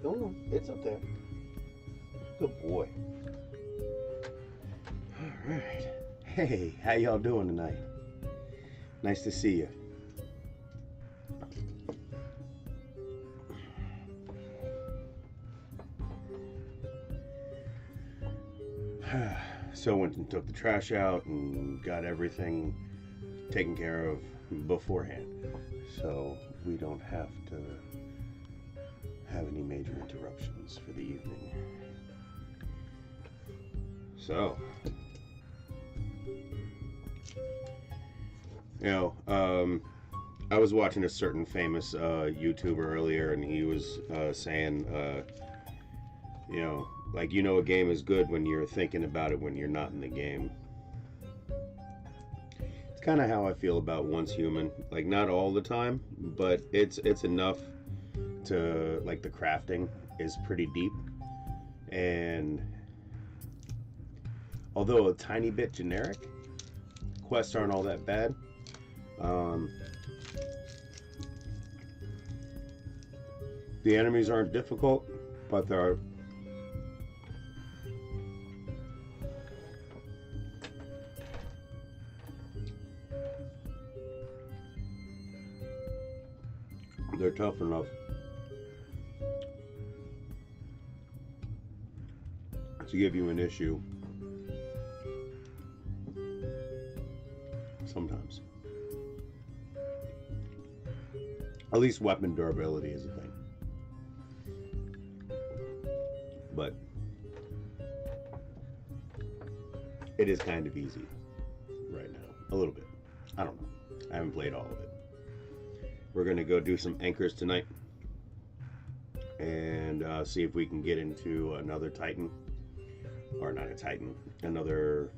Oh, it's up there. Good boy. All right. Hey, how y'all doing tonight? Nice to see you. So went and took the trash out and got everything taken care of beforehand, so we don't have to have any major interruptions for the evening. So, I was watching a certain famous YouTuber earlier, and he was saying, like, a game is good when you're thinking about it when you're not in the game. It's kind of how I feel about Once Human. Like, not all the time, but it's enough to, like, the crafting is pretty deep. And although a tiny bit generic, quests aren't all that bad. The enemies aren't difficult, but they're tough enough to give you an issue sometimes. At least weapon durability is a thing. But it is kind of easy right now. A little bit. I don't know. I haven't played all of it. We're going to go do some anchors tonight and see if we can get into another Titan. Or not a Titan. Another,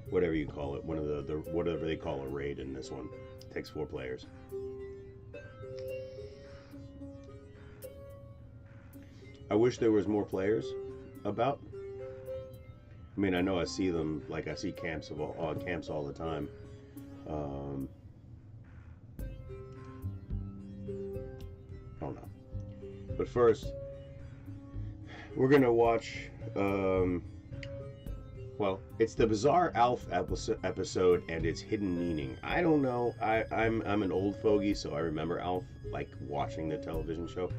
whatever you call it. One of the whatever they call a raid in this one. It takes 4 players. I wish there was more players about. I mean, I know I see them, like I see camps all the time. I don't know. But first, we're gonna watch. Well, it's the Bizarre Alf episode and its hidden meaning. I don't know. I'm an old fogey, so I remember Alf, like watching the television show.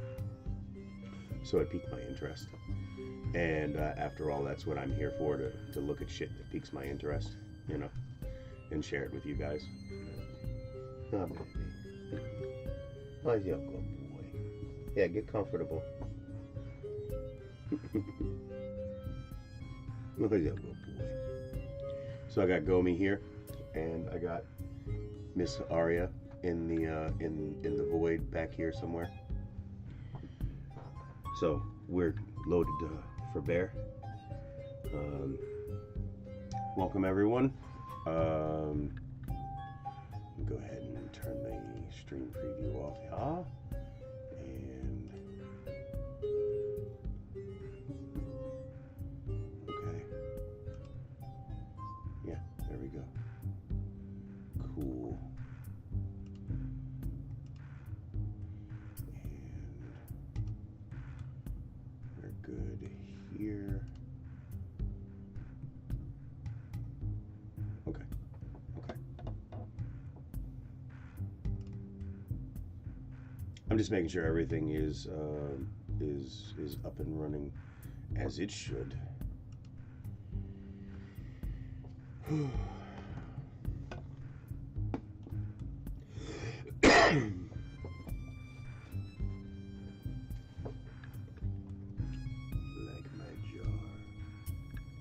So it piqued my interest. And after all, that's what I'm here for, to look at shit that piques my interest, and share it with you guys. Oh, baby. Oh, yeah, good boy. Yeah, get comfortable. Oh, yeah, good boy. So I got Gnome here, and I got Miss Aria in the void back here somewhere. So we're loaded for bear. Welcome everyone. Go ahead and turn the stream preview off. And okay. Yeah, there we go. Cool. Good here. Okay. I'm just making sure everything is up and running as it should.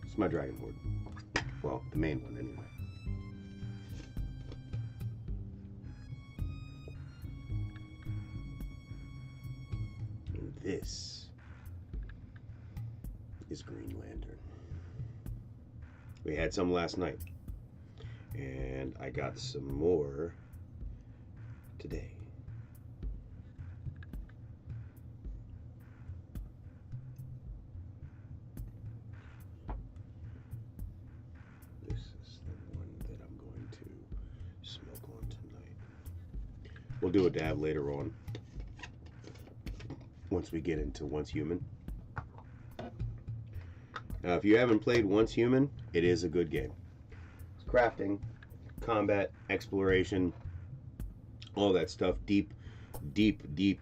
It's my dragon horde. Well, the main one anyway. And this is Green Lantern. We had some last night. And I got some more today. We'll do a dab later on once we get into Once Human. Now, if you haven't played Once Human, it is a good game. It's crafting, combat, exploration, all that stuff. Deep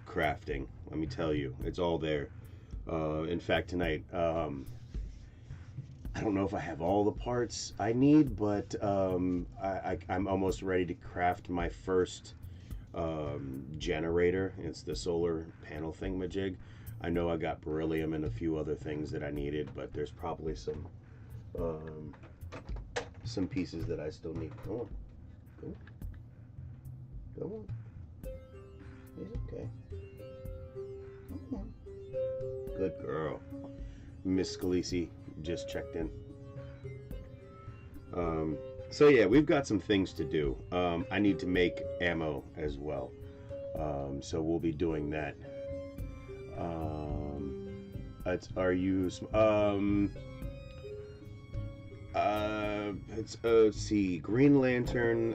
crafting. Let me tell you, it's all there. In fact, tonight, I don't know if I have all the parts I need, but I'm almost ready to craft my first generator. It's the solar panel thingamajig. I know I got beryllium and a few other things that I needed, but there's probably some pieces that I still need. Come on. Come on. It's okay. Come on. Good girl. Miss Scalisi just checked in. So yeah, we've got some things to do. I need to make ammo as well. So we'll be doing that. Let's see, Green Lantern,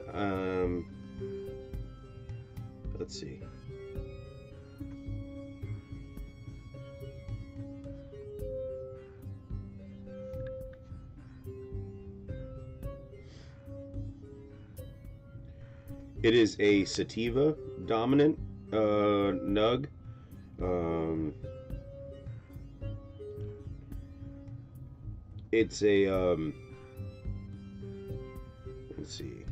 let's see. It is a sativa dominant nug. It's a let's see.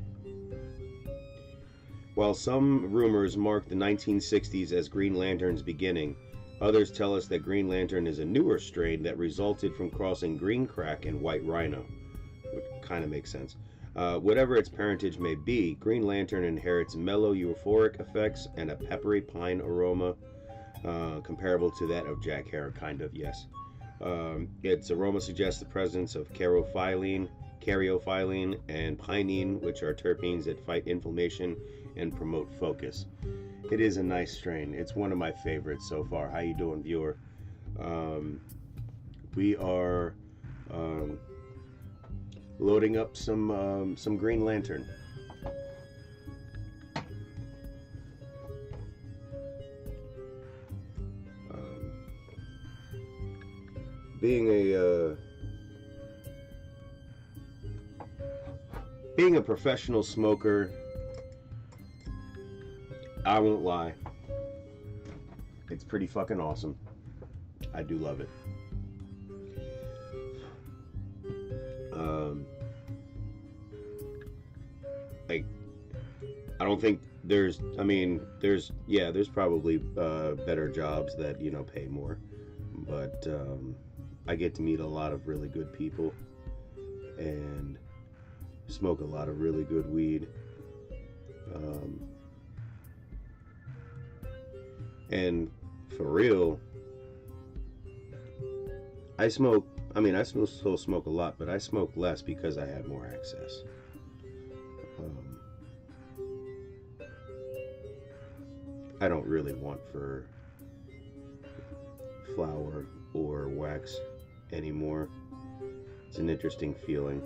While some rumors mark the 1960s as Green Lantern's beginning, others tell us that Green Lantern is a newer strain that resulted from crossing green crack and white rhino, which kind of makes sense. Whatever its parentage may be, Green Lantern inherits mellow euphoric effects and a peppery pine aroma, comparable to that of Jack Hare, kind of, yes. Its aroma suggests the presence of caryophyllene, and pinene, which are terpenes that fight inflammation and promote focus. It is a nice strain. It's one of my favorites so far. How you doing, viewer? We are loading up some Green Lantern. Being a professional smoker, I won't lie, it's pretty fucking awesome. I do love it. Like, I don't think there's probably better jobs that, you know, pay more, but I get to meet a lot of really good people and smoke a lot of really good weed. And for real, I still smoke a lot, but I smoke less because I have more access. I don't really want for flower or wax anymore. It's an interesting feeling.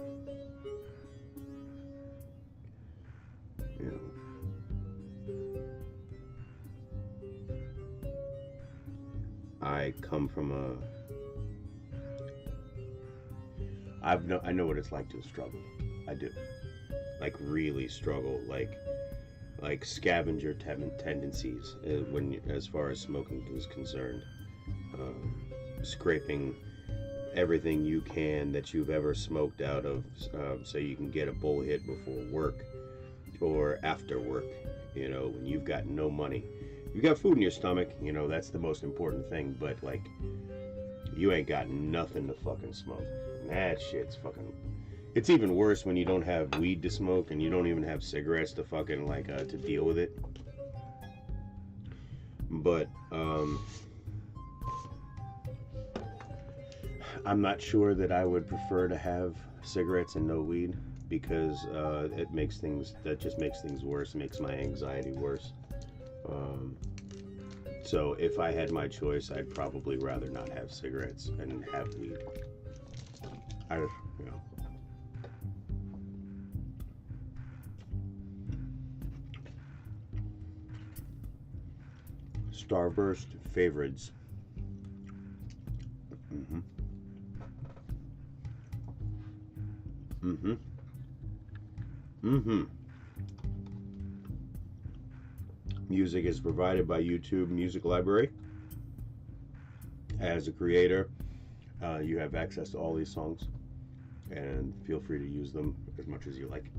You know. I come from I know what it's like to struggle. I do. Like, really struggle. Like scavenger tendencies as far as smoking is concerned. Scraping everything you can that you've ever smoked out of, so you can get a bowl hit before work or after work. You know, when you've got no money, you've got food in your stomach. You know, that's the most important thing. But like, you ain't got nothing to fucking smoke. That shit's fucking. It's even worse when you don't have weed to smoke and you don't even have cigarettes to fucking to deal with it. But I'm not sure that I would prefer to have cigarettes and no weed, because that just makes things worse. It makes my anxiety worse. So if I had my choice, I'd probably rather not have cigarettes and have weed. Starburst favorites. Mm-hmm. Mm-hmm. Mm-hmm. Music is provided by YouTube Music Library. As a creator, you have access to all these songs, and feel free to use them as much as you like.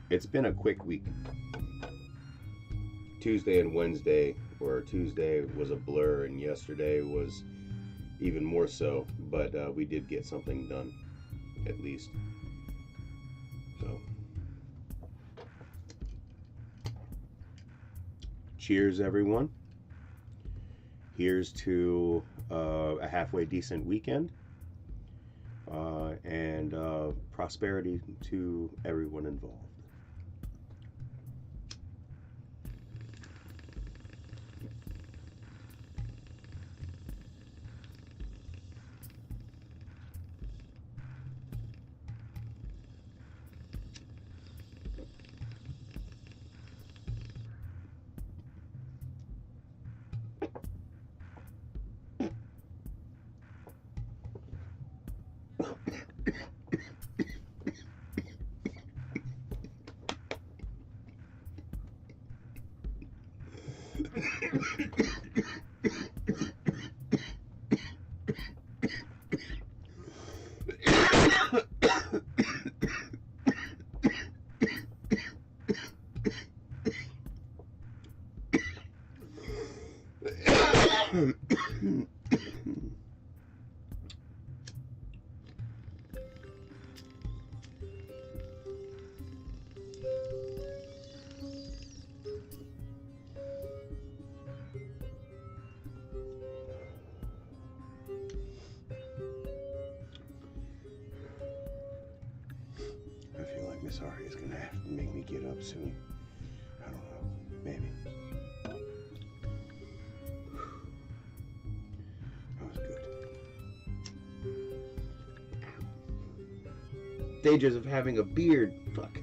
It's been a quick week. Tuesday and Wednesday, or Tuesday was a blur, and yesterday was even more so, but we did get something done, at least. So, cheers, everyone. Here's to a halfway decent weekend, and prosperity to everyone involved. I feel like Miss Ari is going to have to make me get up soon. I don't know. Maybe. That was good. Stages of having a beard. Fuck.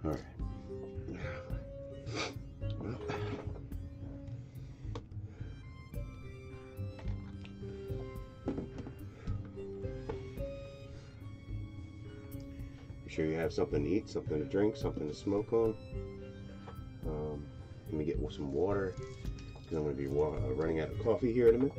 All right. Well, make sure you have something to eat, something to drink, something to smoke on. Let me get some water because I'm going to be running out of coffee here in a minute.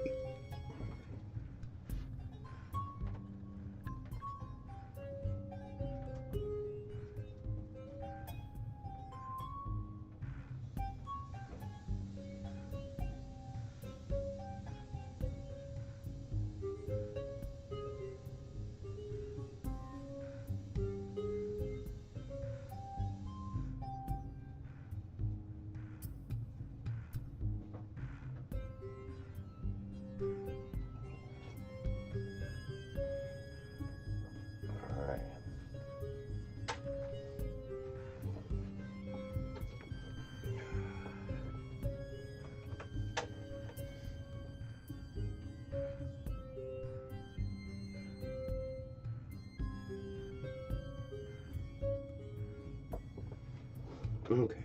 Okay.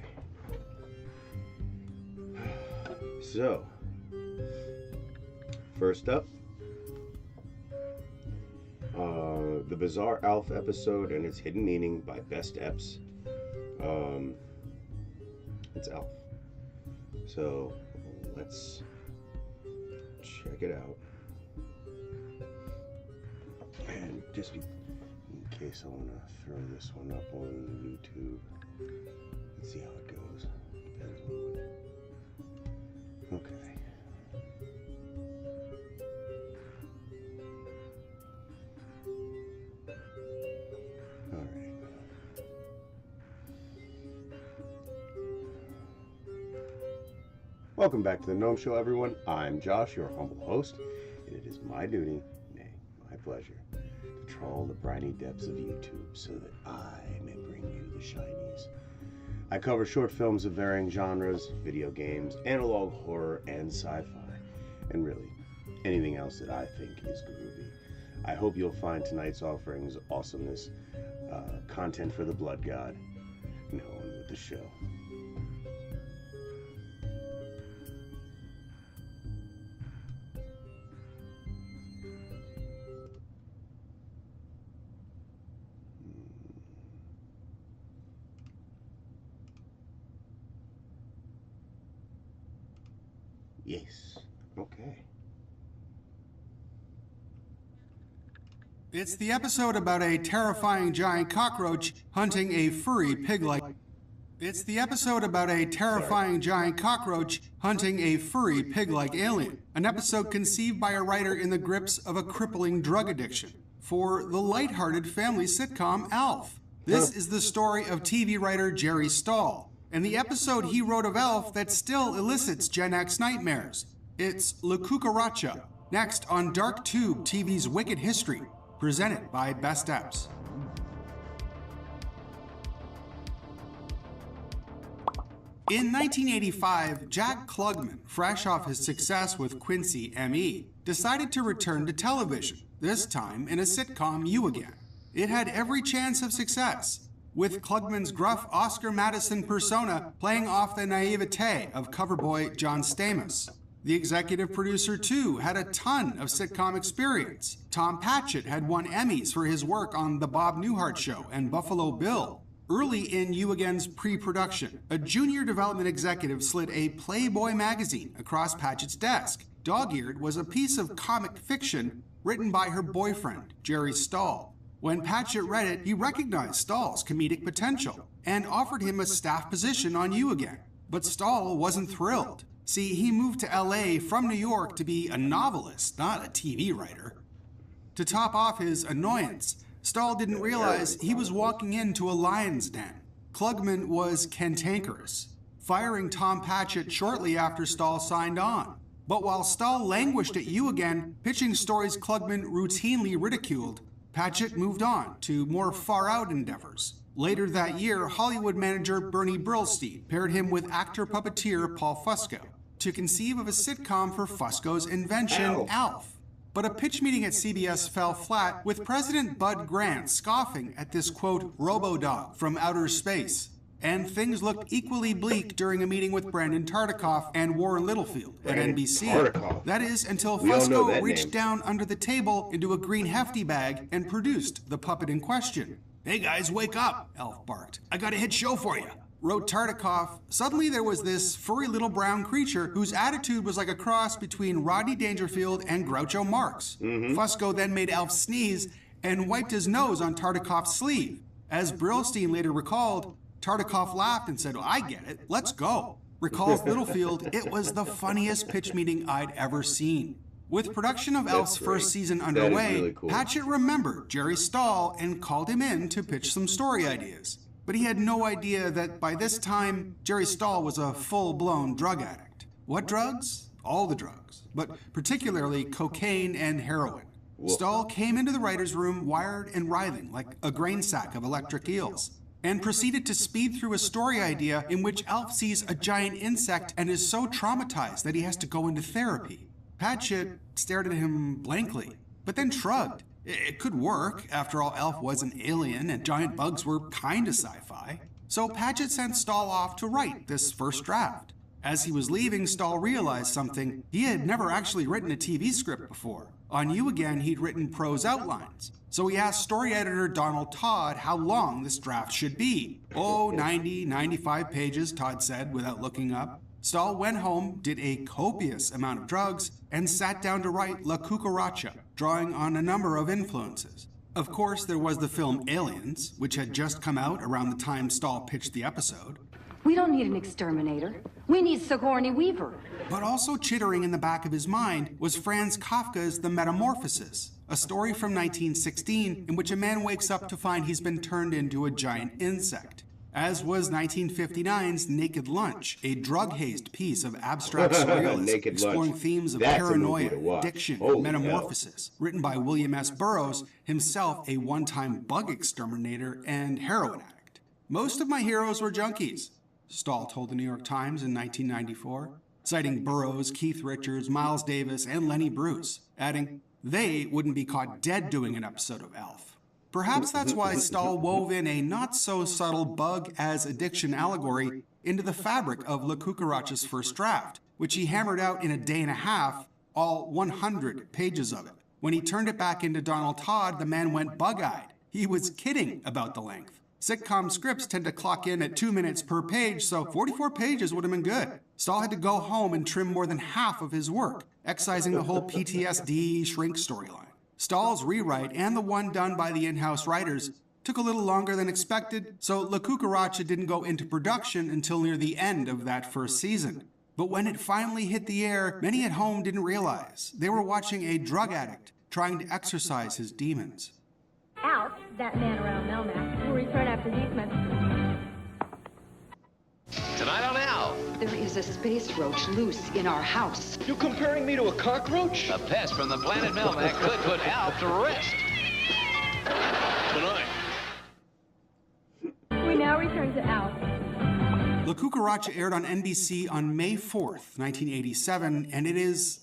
So, first up, the Bizarre Alf episode and its hidden meaning by Best Eps. It's Alf. So, let's check it out. And just in case I want to throw this one up on YouTube. Let's see how it goes. Depends on what. Okay. All right. Welcome back to the Gnome Show, everyone. I'm Josh, your humble host, and it is my duty, nay, my pleasure, to trawl the briny depths of YouTube so that I may bring you the shinies. I cover short films of varying genres, video games, analog horror, and sci-fi, and really, anything else that I think is groovy. I hope you'll find tonight's offerings awesomeness, content for the blood god. Now on with the show. Yes. Okay. It's the episode about a terrifying giant cockroach hunting a furry pig-like... It's the episode about a terrifying giant cockroach hunting a furry pig-like alien. An episode conceived by a writer in the grips of a crippling drug addiction for the lighthearted family sitcom Alf. This is the story of TV writer Jerry Stahl, and the episode he wrote of Alf that still elicits Gen X nightmares. It's La Cucaracha, next on Dark Tube TV's Wicked History, presented by Best Eps. In 1985, Jack Klugman, fresh off his success with Quincy M.E., decided to return to television, this time in a sitcom You Again. It had every chance of success, with Klugman's gruff Oscar Madison persona playing off the naivete of coverboy John Stamos. The executive producer, too, had a ton of sitcom experience. Tom Patchett had won Emmys for his work on The Bob Newhart Show and Buffalo Bill. Early in You Again's pre-production, a junior development executive slid a Playboy magazine across Patchett's desk. Dog-eared was a piece of comic fiction written by her boyfriend, Jerry Stahl. When Patchett read it, he recognized Stahl's comedic potential and offered him a staff position on You Again. But Stahl wasn't thrilled. See, he moved to LA from New York to be a novelist, not a TV writer. To top off his annoyance, Stahl didn't realize he was walking into a lion's den. Klugman was cantankerous, firing Tom Patchett shortly after Stahl signed on. But while Stahl languished at You Again, pitching stories Klugman routinely ridiculed, Patchett moved on to more far-out endeavors. Later that year, Hollywood manager Bernie Brillstein paired him with actor-puppeteer Paul Fusco to conceive of a sitcom for Fusco's invention, Alf. But a pitch meeting at CBS fell flat, with President Bud Grant scoffing at this, quote, robo-dog from outer space. And things looked equally bleak during a meeting with Brandon Tartikoff and Warren Littlefield at NBC. Tartikoff. That is, until Fusco reached down under the table into a green hefty bag and produced the puppet in question. Hey guys, wake up, Alf barked. I got a hit show for you. Wrote Tartikoff. Suddenly there was this furry little brown creature whose attitude was like a cross between Rodney Dangerfield and Groucho Marx. Fusco then made Alf sneeze and wiped his nose on Tartikoff's sleeve. As Brillstein later recalled, Tartikoff laughed and said, well, I get it, let's go. Recalls Littlefield, it was the funniest pitch meeting I'd ever seen. With production of Alf's first season underway, really cool. Patchett remembered Jerry Stahl and called him in to pitch some story ideas. But he had no idea that by this time, Jerry Stahl was a full-blown drug addict. What drugs? All the drugs, but particularly cocaine and heroin. Whoa. Stahl came into the writer's room wired and writhing like a grain sack of electric eels, and proceeded to speed through a story idea in which Alf sees a giant insect and is so traumatized that he has to go into therapy. Patchett stared at him blankly, but then shrugged. It could work. After all, Alf was an alien and giant bugs were kinda sci-fi. So Patchett sent Stahl off to write this first draft. As he was leaving, Stahl realized something. He had never actually written a TV script before. On You Again, he'd written prose outlines. So he asked story editor Donald Todd how long this draft should be. Oh, 90, 95 pages, Todd said without looking up. Stahl went home, did a copious amount of drugs, and sat down to write La Cucaracha, drawing on a number of influences. Of course, there was the film Aliens, which had just come out around the time Stahl pitched the episode. We don't need an exterminator. We need Sigourney Weaver. But also chittering in the back of his mind was Franz Kafka's The Metamorphosis, a story from 1916 in which a man wakes up to find he's been turned into a giant insect. As was 1959's Naked Lunch, a drug-hazed piece of abstract surrealism exploring themes of paranoia, addiction, and metamorphosis, written by William S. Burroughs, himself a one-time bug exterminator and heroin addict. Most of my heroes were junkies. Stahl told the New York Times in 1994, citing Burroughs, Keith Richards, Miles Davis, and Lenny Bruce, adding, they wouldn't be caught dead doing an episode of Alf. Perhaps that's why Stahl wove in a not-so-subtle bug as addiction allegory into the fabric of Le Cucaracha's first draft, which he hammered out in a day and a half, all 100 pages of it. When he turned it back into Donald Todd, the man went bug-eyed. He was kidding about the length. Sitcom scripts tend to clock in at 2 minutes per page, so 44 pages would have been good. Stahl had to go home and trim more than half of his work, excising the whole PTSD shrink storyline. Stahl's rewrite, and the one done by the in-house writers, took a little longer than expected, so La Cucaracha didn't go into production until near the end of that first season. But when it finally hit the air, many at home didn't realize. They were watching a drug addict trying to exorcise his demons. Alf, that man around Melmac, will return after these messages. Tonight on Alf. There is a space roach loose in our house. You comparing me to a cockroach? A pest from the planet Melmac could put Alf to rest. Tonight. We now return to Alf. La Cucaracha aired on NBC on May 4th, 1987, and it is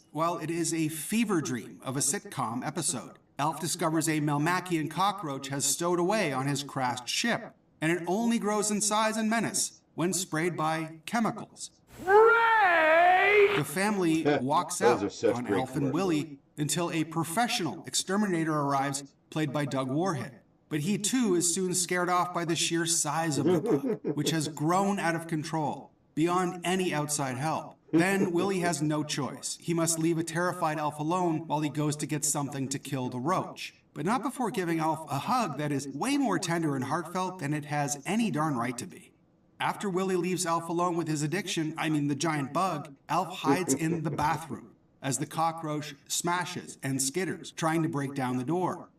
a fever dream of a sitcom episode. Alf discovers a Melmacian cockroach has stowed away on his crashed ship, and it only grows in size and menace when sprayed by chemicals. The family walks out on Alf and Willie until a professional exterminator arrives, played by Doug Warhead. But he too is soon scared off by the sheer size of the bug, which has grown out of control, beyond any outside help. Then Willie has no choice. He must leave a terrified Alf alone while he goes to get something to kill the roach. But not before giving Alf a hug that is way more tender and heartfelt than it has any darn right to be. After Willie leaves Alf alone with his addiction, the giant bug, Alf hides in the bathroom as the cockroach smashes and skitters, trying to break down the door.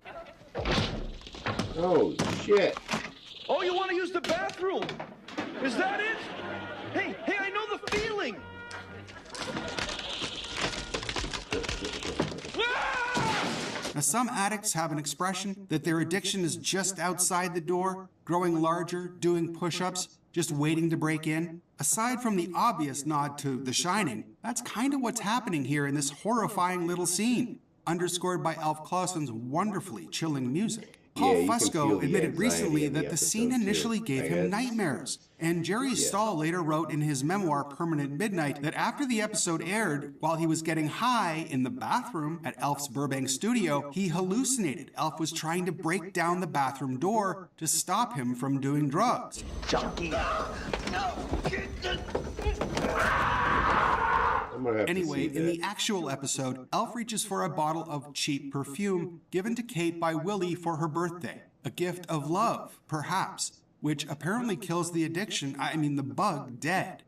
Oh, shit. Oh, you want to use the bathroom? Is that it? Hey, I know the feeling. Now, some addicts have an expression that their addiction is just outside the door, growing larger, doing push-ups, just waiting to break in. Aside from the obvious nod to The Shining, that's kind of what's happening here in this horrifying little scene, underscored by Alf Clausen's wonderfully chilling music. Paul Fusco admitted recently that the scene initially gave him nightmares, and Jerry Stahl later wrote in his memoir Permanent Midnight that after the episode aired, while he was getting high in the bathroom at Alf's Burbank studio, he hallucinated Alf was trying to break down the bathroom door to stop him from doing drugs. Junkie. Anyway, in the actual episode, Alf reaches for a bottle of cheap perfume given to Kate by Willie for her birthday. A gift of love, perhaps, which apparently kills the addiction, the bug, dead.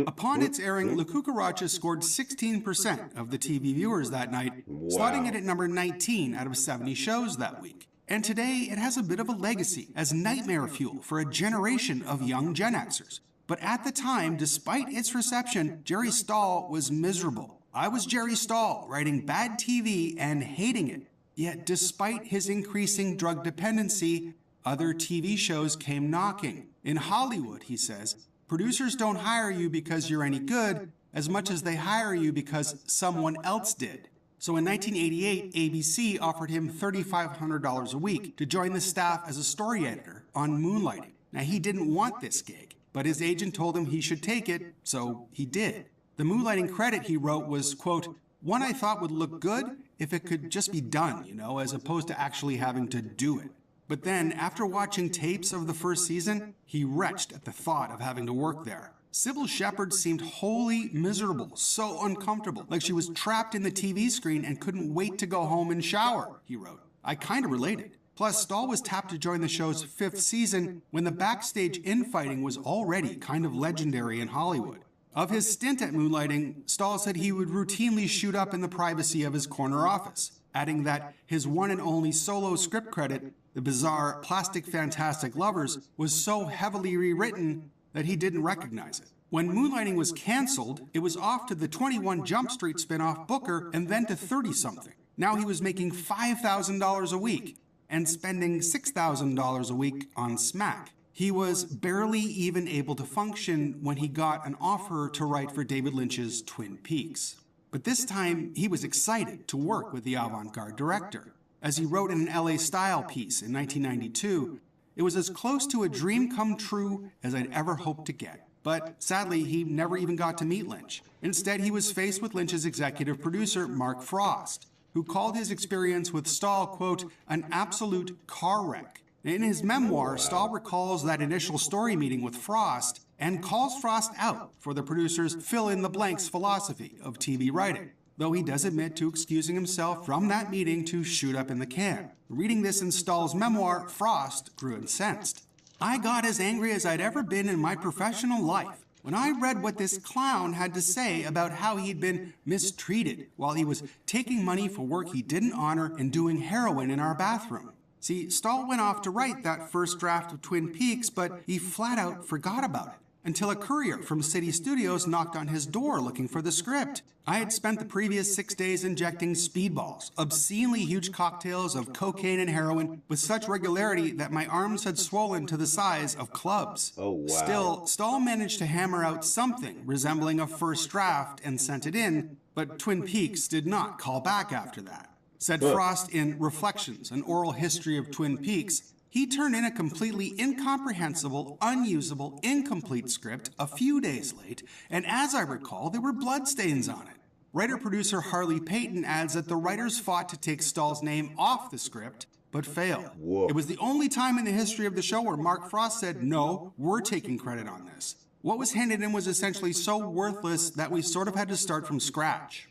Upon its airing, La Cucaracha scored 16% of the TV viewers that night, slotting it at number 19 out of 70 shows that week. And today, it has a bit of a legacy as nightmare fuel for a generation of young Gen Xers. But at the time, despite its reception, Jerry Stahl was miserable. I was Jerry Stahl, writing bad TV and hating it. Yet despite his increasing drug dependency, other TV shows came knocking. In Hollywood, he says, producers don't hire you because you're any good, as much as they hire you because someone else did. So in 1988, ABC offered him $3,500 a week to join the staff as a story editor on Moonlighting. Now, he didn't want this gig, but his agent told him he should take it, so he did. The Moonlighting credit he wrote was, quote, one I thought would look good if it could just be done, as opposed to actually having to do it. But then, after watching tapes of the first season, he retched at the thought of having to work there. Sybil Shepherd seemed wholly miserable, so uncomfortable, like she was trapped in the TV screen and couldn't wait to go home and shower, he wrote. I kind of related. Plus, Stahl was tapped to join the show's 5th season when the backstage infighting was already kind of legendary in Hollywood. Of his stint at Moonlighting, Stahl said he would routinely shoot up in the privacy of his corner office, adding that his one and only solo script credit, the bizarre Plastic Fantastic Lovers, was so heavily rewritten that he didn't recognize it. When Moonlighting was canceled, it was off to the 21 Jump Street spinoff Booker and then to 30-something. Now he was making $5,000 a week and spending $6,000 a week on Smack. He was barely even able to function when he got an offer to write for David Lynch's Twin Peaks. But this time, he was excited to work with the avant-garde director. As he wrote in an LA Style piece in 1992, it was as close to a dream come true as I'd ever hoped to get. But sadly, he never even got to meet Lynch. Instead, he was faced with Lynch's executive producer, Mark Frost, who called his experience with Stahl, quote, an absolute car wreck. In his memoir, Stahl recalls that initial story meeting with Frost and calls Frost out for the producer's fill-in-the-blanks philosophy of TV writing, though he does admit to excusing himself from that meeting to shoot up in the can. Reading this in Stahl's memoir, Frost grew incensed. I got as angry as I'd ever been in my professional life when I read what this clown had to say about how he'd been mistreated while he was taking money for work he didn't honor and doing heroin in our bathroom. See, Stahl went off to write that first draft of Twin Peaks, but he flat out forgot about it until a courier from City Studios knocked on his door looking for the script. I had spent the previous 6 days injecting speedballs, obscenely huge cocktails of cocaine and heroin with such regularity that my arms had swollen to the size of clubs. Oh, wow. Still, Stahl managed to hammer out something resembling a first draft and sent it in, but Twin Peaks did not call back after that. Said Frost in Reflections, an oral history of Twin Peaks, he turned in a completely incomprehensible, unusable, incomplete script a few days late, and as I recall, there were bloodstains on it. Writer-producer Harley Payton adds that the writers fought to take Stahl's name off the script, but failed. Whoa. It was the only time in the history of the show where Mark Frost said, no, we're taking credit on this. What was handed in was essentially so worthless that we sort of had to start from scratch.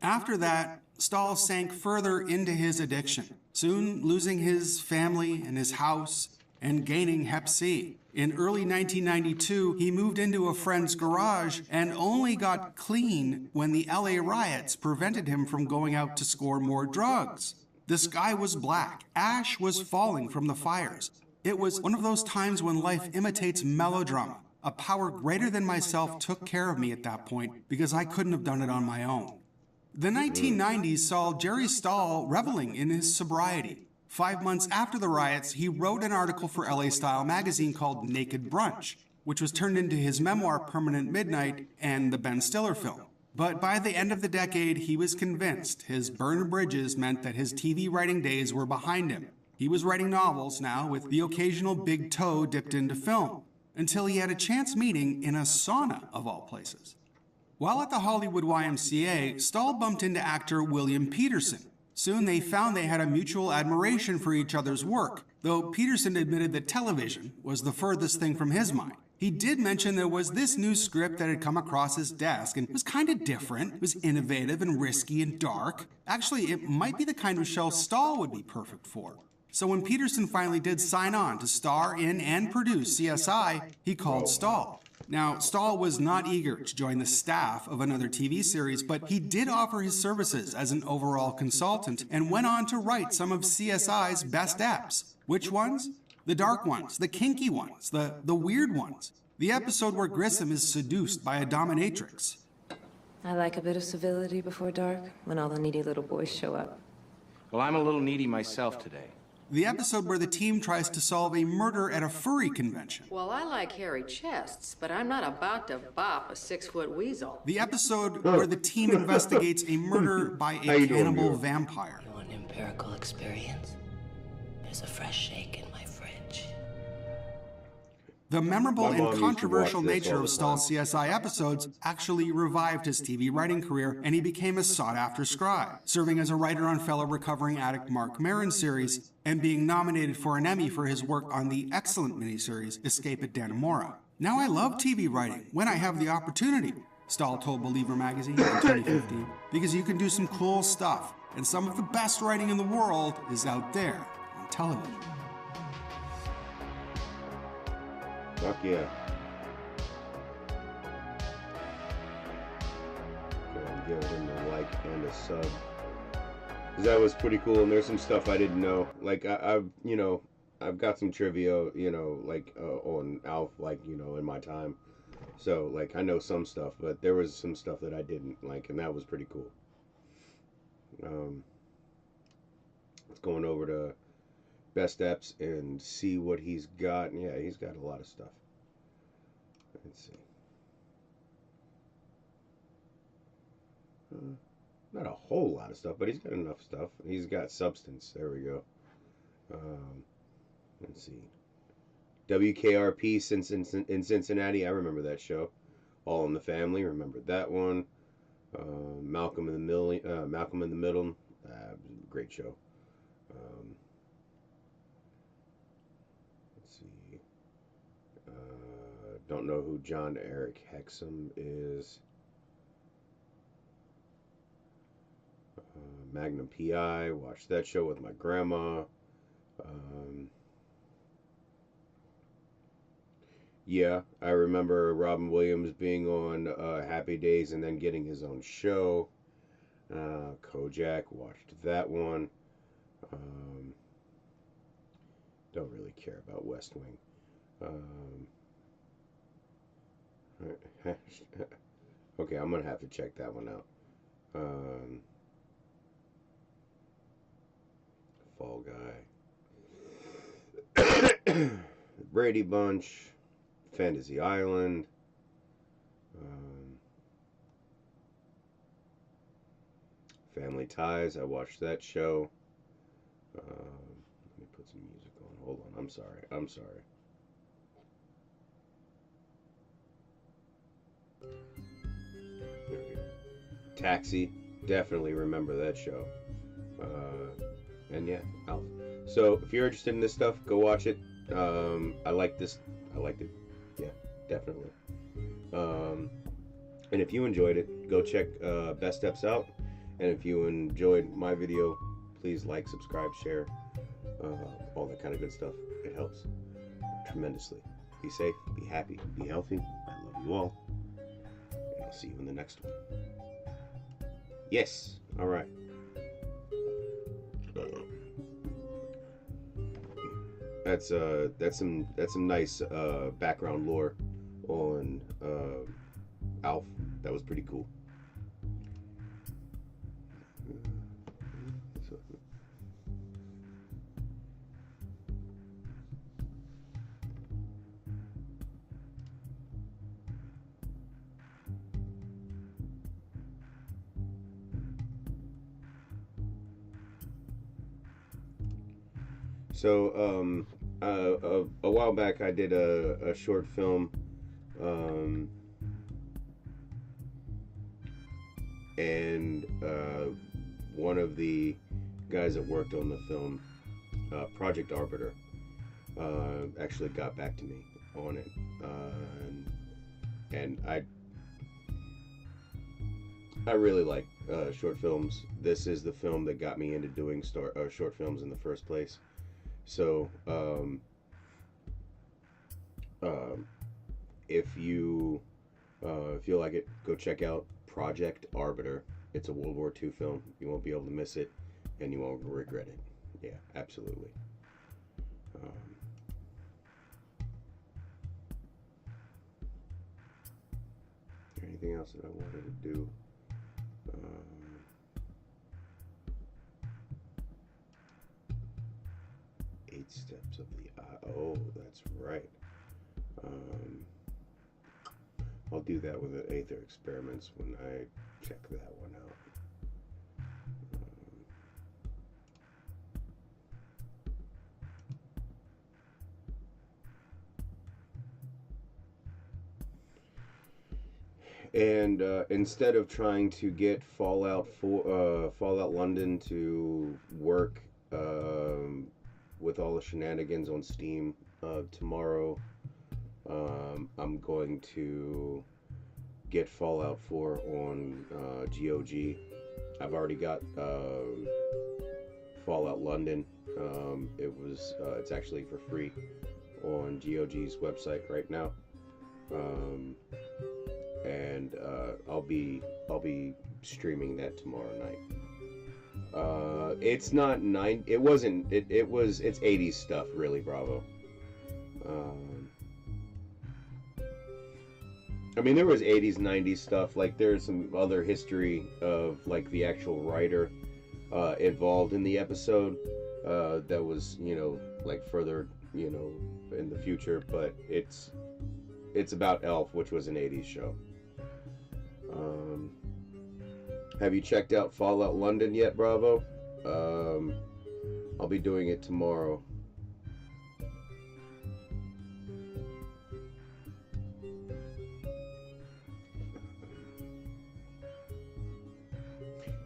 After that, Stahl sank further into his addiction, soon losing his family and his house and gaining Hep C. In early 1992, he moved into a friend's garage and only got clean when the LA riots prevented him from going out to score more drugs. The sky was black. Ash was falling from the fires. It was one of those times when life imitates melodrama. A power greater than myself took care of me at that point because I couldn't have done it on my own. The 1990s saw Jerry Stahl reveling in his sobriety. 5 months after the riots, he wrote an article for LA Style magazine called Naked Brunch, which was turned into his memoir Permanent Midnight and the Ben Stiller film. But by the end of the decade, he was convinced his burned bridges meant that his TV writing days were behind him. He was writing novels now with the occasional big toe dipped into film, until he had a chance meeting in a sauna of all places. While at the Hollywood YMCA, Stahl bumped into actor William Peterson. Soon they found they had a mutual admiration for each other's work, though Peterson admitted that television was the furthest thing from his mind. He did mention there was this new script that had come across his desk and was kind of different. It was innovative and risky and dark. Actually, it might be the kind of show Stahl would be perfect for. So when Peterson finally did sign on to star in and produce CSI, he called Stahl. Now, Stahl was not eager to join the staff of another TV series, but he did offer his services as an overall consultant and went on to write some of CSI's best eps. Which ones? The dark ones, the kinky ones, the weird ones. The episode where Grissom is seduced by a dominatrix. I like a bit of civility before dark, when all the needy little boys show up. Well, I'm a little needy myself today. The episode where the team tries to solve a murder at a furry convention. Well, I like hairy chests, but I'm not about to bop a 6-foot weasel. The episode where the team investigates a murder by a cannibal vampire. You want an empirical experience? There's a fresh shake in my fridge. The memorable and controversial nature of Stahl's CSI episodes actually revived his TV writing career, and he became a sought-after scribe, serving as a writer on fellow recovering addict Mark Maron's series, and being nominated for an Emmy for his work on the excellent miniseries Escape at Dannemora. Now I love TV writing when I have the opportunity, Stahl told Believer magazine in 2015, because you can do some cool stuff, and some of the best writing in the world is out there on television. Fuck yeah. Go and give him a like and a sub. 'Cause that was pretty cool, and there's some stuff I didn't know. Like I've got some trivia, like on Alf, like in my time. So like I know some stuff, but there was some stuff that I didn't like, and that was pretty cool. It's going over to Best Eps and see what he's got. Yeah, he's got a lot of stuff. Let's see. Not a whole lot of stuff, but he's got enough stuff. He's got substance. There we go. Let's see. WKRP in Cincinnati. I remember that show. All in the Family. Remember that one. Malcolm in the Middle. Great show. Let's see. Don't know who John Eric Hexum is. Magnum PI. Watched that show with my grandma. Yeah, I remember Robin Williams being on Happy Days and then getting his own show. Kojak, watched that one. Don't really care about West Wing. Okay, I'm going to have to check that one out. Fall Guy. Brady Bunch. Fantasy Island. Family Ties. I watched that show. Let me put some music on. Hold on. I'm sorry. There we go. Taxi. Definitely remember that show. And yeah, Alf. So if you're interested in this stuff, go watch it. I liked it. Yeah, definitely. And if you enjoyed it, go check Best Eps out. And if you enjoyed my video, please like, subscribe, share, all that kind of good stuff. It helps tremendously. Be safe, be happy, be healthy. I love you all. And I'll see you in the next one. Yes. All right. That's some nice background lore on Alf. That was pretty cool. So, a while back, I did a short film, and one of the guys that worked on the film, Project Arbiter, actually got back to me on it, and I really like short films. This is the film that got me into doing short films in the first place. So, if you feel like it, go check out Project Arbiter. It's a World War II film. You won't be able to miss it, and you won't regret it. Yeah, absolutely. Anything else that I wanted to do? 8 steps of the eye. Oh, that's right. I'll do that with the Aether experiments when I check that one out. And instead of trying to get Fallout London to work with all the shenanigans on Steam, tomorrow I'm going to get Fallout 4 on GOG. I've already got Fallout London. It's actually for free on GOG's website right now. And I'll be streaming that tomorrow night. It's not it's 80s stuff, really, Bravo. I mean, there was 80s, 90s stuff. Like, there's some other history of, like, the actual writer involved in the episode. that was, you know, like further, you know, in the future, but it's about Elf, which was an 80s show. Have you checked out Fallout London yet, Bravo? I'll be doing it tomorrow.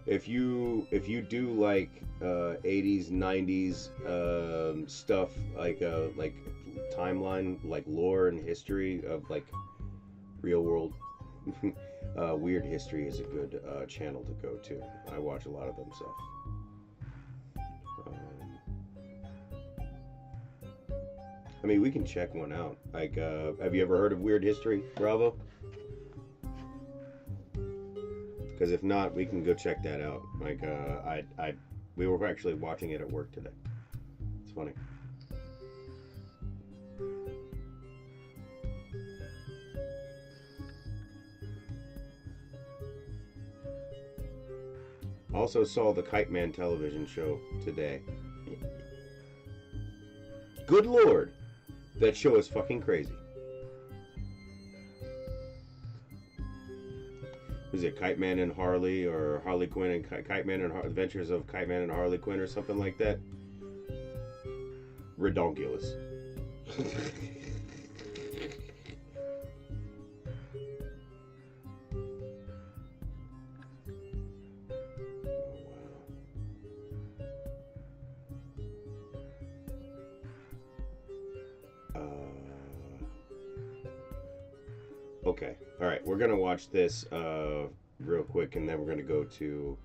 If you do like 80s, 90s stuff, like timeline, like lore and history of like real world, Weird History is a good channel to go to. I watch a lot of them stuff. I mean, we can check one out. Like, have you ever heard of Weird History, Bravo? Because if not, we can go check that out. Like, we were actually watching it at work today. It's funny. Also saw the Kite Man television show today. Good Lord, that show is fucking crazy. Was it Kite Man and Harley, or Harley Quinn and Kite Man and Adventures of Kite Man and Harley Quinn, or something like that? Redonkulous. Okay, all right, we're gonna watch this real quick, and then we're gonna go to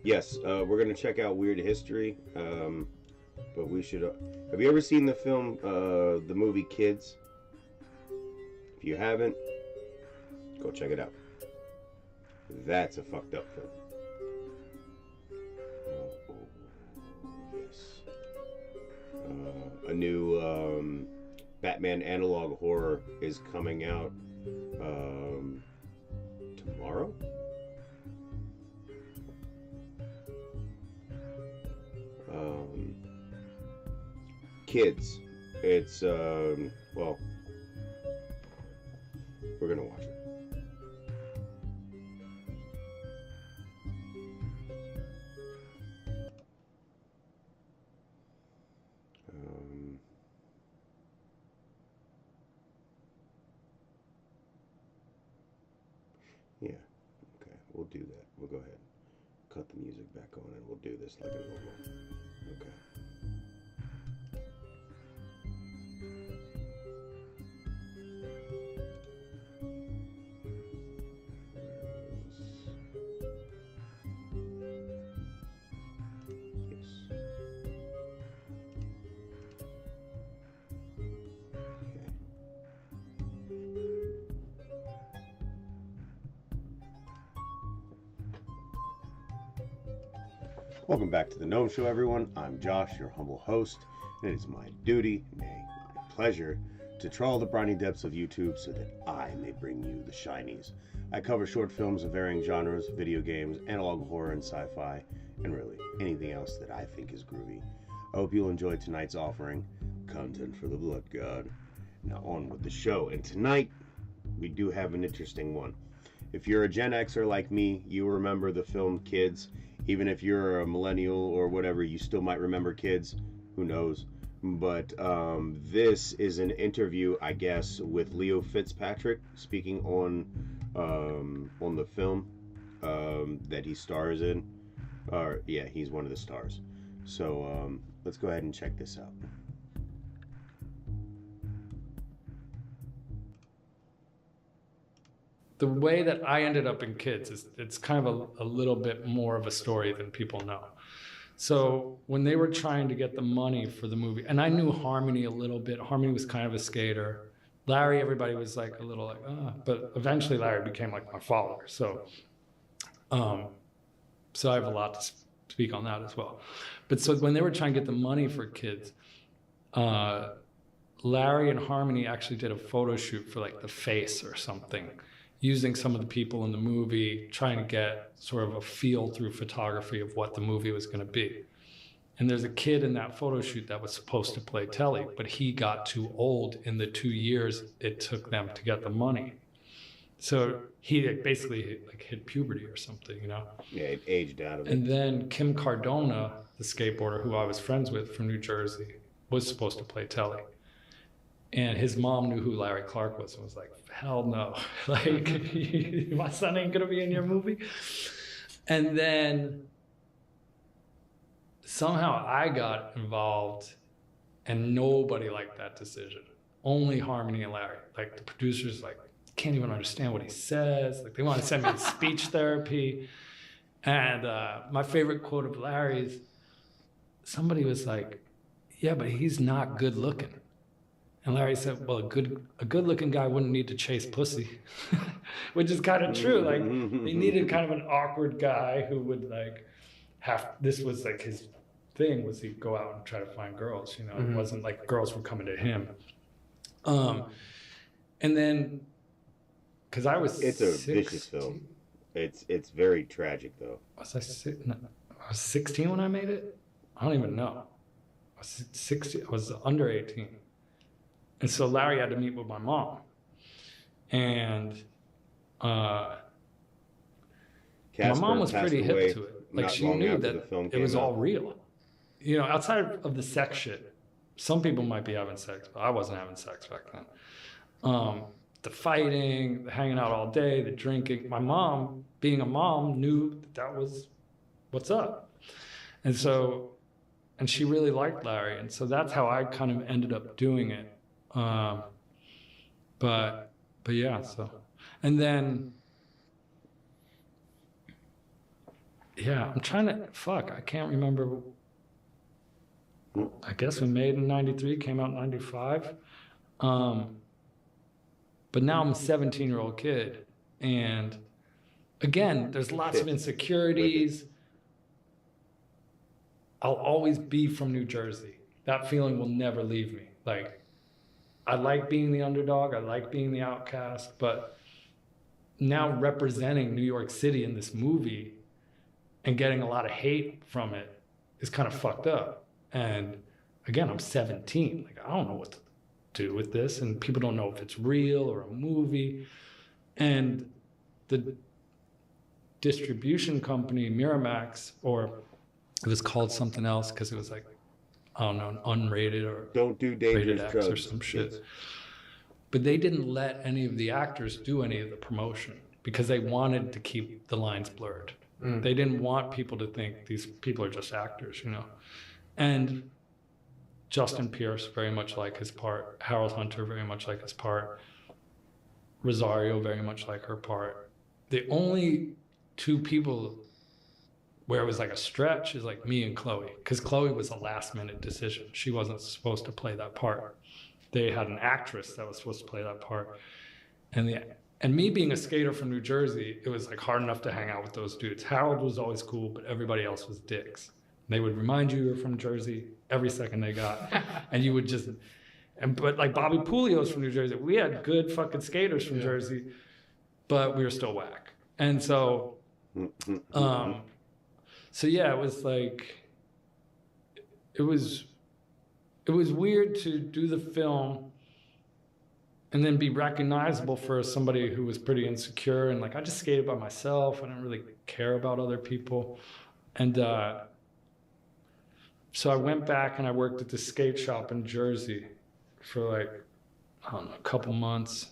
yes, we're gonna check out Weird History, but we should have you ever seen the film, the movie Kids? If you haven't, go check it out. That's a fucked up film. Yes. A new Batman analog horror is coming out tomorrow. Kids. It's well, we're gonna watch it. Yeah, okay, we'll do that. We'll go ahead, cut the music back on, and we'll do this like a normal. Okay. Welcome back to the Gnome Show, everyone. I'm Josh, your humble host, and it is my duty, nay, my pleasure, to trawl the briny depths of YouTube so that I may bring you the shinies. I cover short films of varying genres, video games, analog horror, and sci-fi, and really anything else that I think is groovy. I hope you'll enjoy tonight's offering, content for the blood god. Now on with the show, and tonight we do have an interesting one. If you're a Gen Xer like me, you remember the film Kids. Even if you're a millennial or whatever, you still might remember Kids. Who knows? But this is an interview, I guess, with Leo Fitzpatrick speaking on the film that he stars in. Yeah, he's one of the stars. So let's go ahead and check this out. The way that I ended up in Kids is it's kind of a little bit more of a story than people know. So when they were trying to get the money for the movie, and I knew Harmony a little bit. Harmony was kind of a skater. Larry, everybody was like a little like, but eventually Larry became like my follower. So I have a lot to speak on that as well. But so when they were trying to get the money for Kids, Larry and Harmony actually did a photo shoot for like The Face or something, using some of the people in the movie, trying to get sort of a feel through photography of what the movie was going to be. And there's a kid in that photo shoot that was supposed to play Telly, but he got too old in the 2 years it took them to get the money. So he basically hit puberty or something, you know? Yeah, it aged out of it. And then Kim Cardona, the skateboarder who I was friends with from New Jersey, was supposed to play Telly. And his mom knew who Larry Clark was and was like, hell no. Like, my son ain't gonna be in your movie. And then somehow I got involved and nobody liked that decision. Only Harmony and Larry. Like the producers can't even understand what he says. Like they want to send me to speech therapy. And my favorite quote of Larry's, somebody was like, yeah, but he's not good looking. And Larry said, well, a good looking guy wouldn't need to chase pussy, which is kind of true. Like they needed kind of an awkward guy who would this was like his thing, was he'd go out and try to find girls, you know. It wasn't like girls were coming to him. And then, because I was It's a vicious film. It's very tragic though. Was I 16 when I made it? I don't even know. I was 16. I was under 18. And so Larry had to meet with my mom. And my mom was pretty hip to it. Like she knew that it was all real. You know, outside of the sex shit, some people might be having sex, but I wasn't having sex back then. The fighting, the hanging out all day, the drinking. My mom, being a mom, knew that was what's up. And so, and she really liked Larry. And so that's how I kind of ended up doing it. But yeah, so, and then, yeah, I'm trying to, I can't remember. I guess we made in 93, came out in 95. But now I'm a 17-year-old kid. And again, there's lots of insecurities. I'll always be from New Jersey. That feeling will never leave me. Like, I like being the underdog. I like being the outcast. But now representing New York City in this movie and getting a lot of hate from it is kind of fucked up. And again, I'm 17. Like, I don't know what to do with this. And people don't know if it's real or a movie. And the distribution company, Miramax, or it was called something else because it was like, I don't know, unrated or don't do dangerous rated X drugs or some shit. But they didn't let any of the actors do any of the promotion because they wanted to keep the lines blurred. They didn't want people to think these people are just actors, you know. And Justin Pierce, very much like his part. Harold Hunter, very much like his part. Rosario, very much like her part. The only two people where it was like a stretch is like me and Chloe, because Chloe was a last minute decision. She wasn't supposed to play that part. They had an actress that was supposed to play that part. And me being a skater from New Jersey, it was like hard enough to hang out with those dudes. Harold was always cool, but everybody else was dicks. They would remind you were from Jersey every second they got. And you would just, but like Bobby Puglio's from New Jersey. We had good fucking skaters from Jersey, but we were still whack. And so, so yeah, it was like, it was weird to do the film and then be recognizable for somebody who was pretty insecure and like, I just skated by myself. I didn't really care about other people. And so I went back and I worked at the skate shop in Jersey for like, I don't know, a couple months.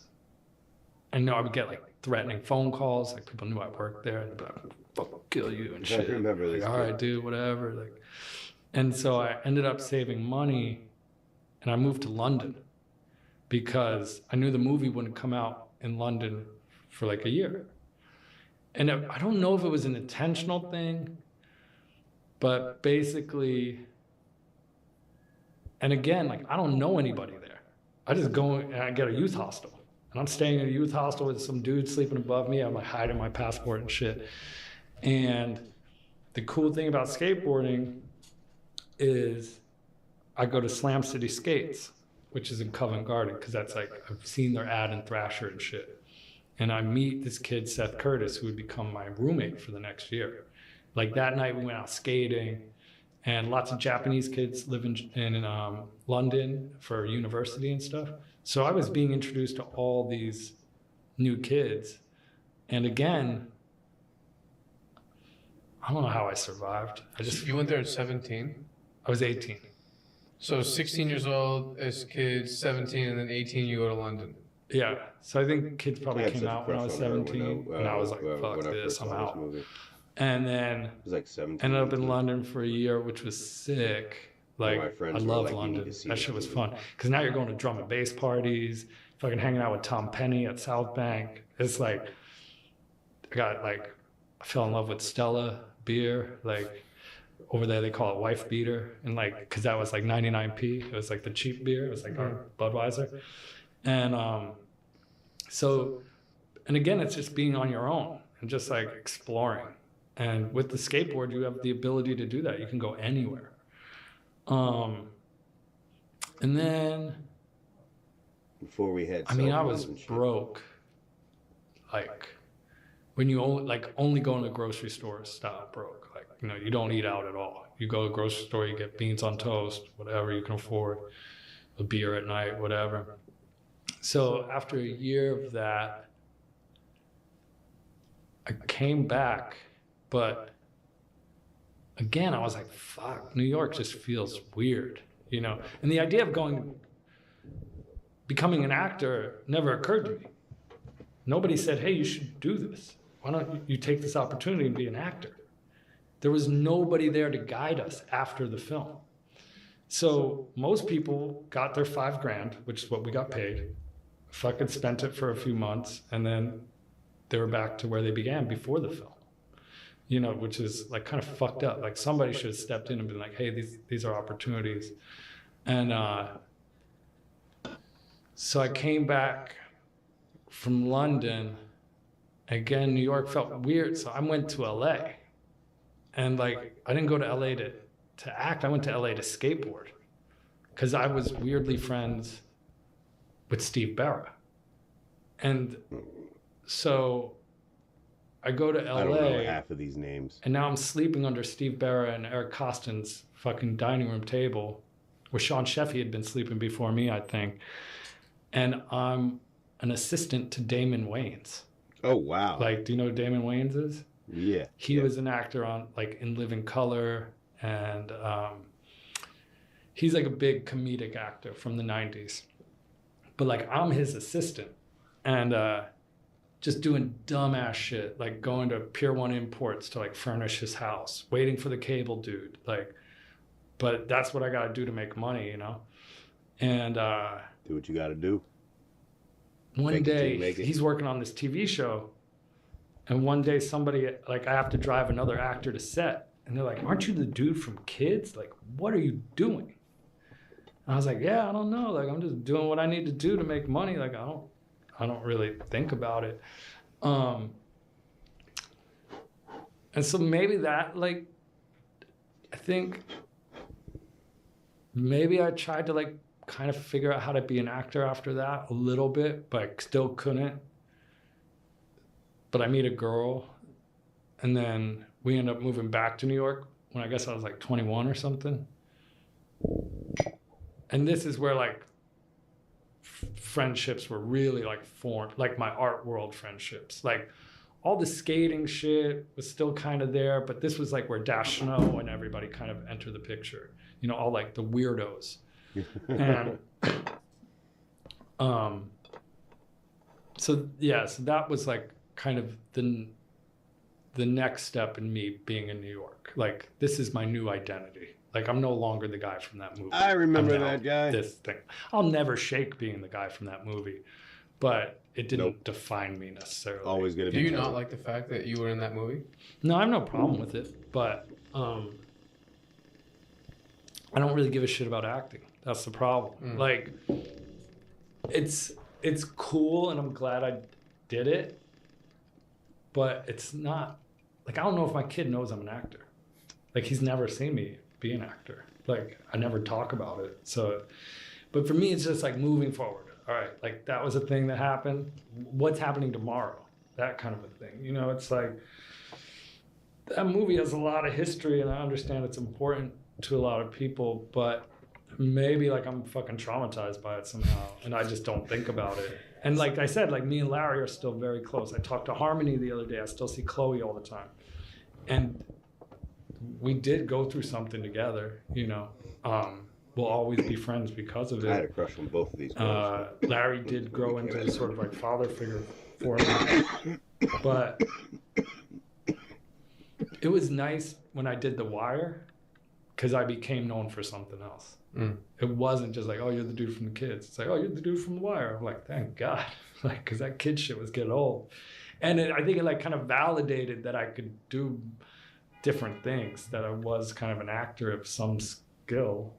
I know I would get like threatening phone calls, like people knew I worked there, and they'd be like, fucking kill you and shit. I remember this. Like, all right, dude, whatever. Like, and so I ended up saving money and I moved to London because I knew the movie wouldn't come out in London for like a year. And I don't know if it was an intentional thing, but basically, and again, like I don't know anybody there. I just go and I get a youth hostel. And I'm staying in a youth hostel with some dude sleeping above me. I'm like hiding my passport and shit. And the cool thing about skateboarding is I go to Slam City Skates, which is in Covent Garden, because that's like, I've seen their ad in Thrasher and shit. And I meet this kid, Seth Curtis, who would become my roommate for the next year. Like that night we went out skating, and lots of Japanese kids live in London for university and stuff. So I was being introduced to all these new kids. And again, I don't know how I survived. You went there at 17? I was 18. So 16 years old as kids, 17, and then 18 you go to London. Yeah. So I think kids probably came out when I was 17, and I was like, fuck this, I'm out. And then it was like 17, ended up in London for a year, which was sick. Like, I love like, London. That shit was fun. Because now you're going to drum and bass parties, fucking hanging out with Tom Penny at South Bank. It's like, I fell in love with Stella beer. Like, over there they call it wife beater. And like, because that was like 99p. It was like the cheap beer. It was like our Budweiser. And and again, it's just being on your own and just like exploring. And with the skateboard, you have the ability to do that. You can go anywhere. And then, before we had, I was broke. Like, when you only go in a grocery store style broke. Like, you don't eat out at all. You go to a grocery store, you get beans on toast, whatever you can afford, a beer at night, whatever. So after a year of that, I came back, but again, I was like, fuck, New York just feels weird, And the idea of becoming an actor never occurred to me. Nobody said, hey, you should do this. Why don't you take this opportunity and be an actor? There was nobody there to guide us after the film. So most people got their $5,000, which is what we got paid, fucking spent it for a few months, and then they were back to where they began before the film. Which is like kind of fucked up. Like somebody should have stepped in and been like, hey, these are opportunities. And so I came back from London. Again, New York felt weird, so I went to LA. And like, I didn't go to LA to act, I went to LA to skateboard. Because I was weirdly friends with Steve Berra. And so I go to LA. I don't know half of these names. And now I'm sleeping under Steve Berra and Eric Costin's fucking dining room table, where Sean Sheffy had been sleeping before me, I think. And I'm an assistant to Damon Wayans. Oh, wow. Like, do you know who Damon Wayans is? Yeah. He was an actor on, like, In Living Color, and he's like a big comedic actor from the 90s. But like, I'm his assistant. And just doing dumbass shit, like going to Pier 1 Imports to like furnish his house, waiting for the cable dude. Like, but that's what I gotta do to make money, And do what you gotta do. One day he's working on this TV show, and one day somebody, like, I have to drive another actor to set, and they're like, aren't you the dude from Kids? Like, what are you doing? And I was like, yeah, I don't know. Like, I'm just doing what I need to do to make money. Like, I don't really think about it. And so maybe that, like, I think maybe I tried to like kind of figure out how to be an actor after that a little bit, but I still couldn't. But I meet a girl, and then we end up moving back to New York when I guess I was like 21 or something. And this is where like friendships were really like formed, like my art world friendships. Like all the skating shit was still kind of there, but this was like where Dash Snow and everybody kind of entered the picture. All like the weirdos. And so that was like kind of the next step in me being in New York. Like, this is my new identity. Like, I'm no longer the guy from that movie. I remember that guy. This thing. I'll never shake being the guy from that movie, but it didn't define me necessarily. Always gonna be. Do you not like the fact that you were in that movie? No, I have no problem with it, but I don't really give a shit about acting. That's the problem. Like, it's cool, and I'm glad I did it, but it's not, like, I don't know if my kid knows I'm an actor. Like, he's never seen me be an actor. Like, I never talk about it. So, but for me, it's just like moving forward. all right, like that was a thing that happened. What's happening tomorrow? That kind of a thing. You know, it's like that movie has a lot of history, and I understand it's important to a lot of people, but maybe like I'm fucking traumatized by it somehow, and I just don't think about it. And like I said, like me and Larry are still very close. I talked to Harmony the other day. I still see Chloe all the time, and we did go through something together. You know, we'll always be friends because of it. I had a crush on both of these girls. Larry did grow into a sort of like father figure for me, but it was nice when I did The Wire, because I became known for something else. It wasn't just like, oh, you're the dude from the Kids. It's like, oh, you're the dude from The Wire. I'm like, thank God, like, because that kid shit was getting old, and I think it like kind of validated that I could do different things, that I was kind of an actor of some skill.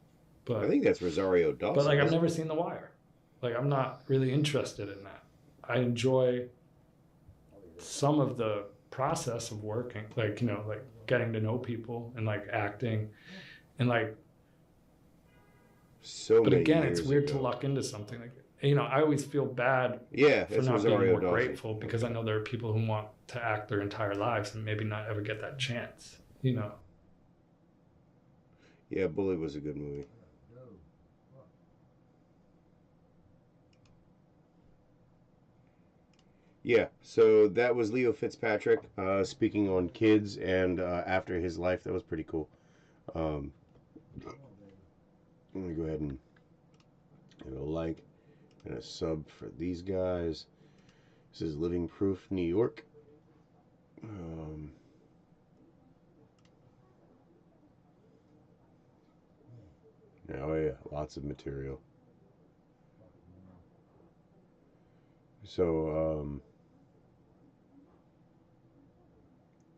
But I think that's Rosario Dawson. But like, I've never seen The Wire. Like, I'm not really interested in that. I enjoy some of the process of working, like, you know, like getting to know people and like acting and like. But again, it's weird to luck into something like, you know, I always feel bad for not being more grateful, because I know there are people who want to act their entire lives and maybe not ever get that chance, you know. Yeah, Bully was a good movie. Yeah, so that was Leo Fitzpatrick speaking on kids and after his life. That was pretty cool. I'm going to go ahead and give a like and a sub for these guys. This is Living Proof, New York. Oh yeah, lots of material. So,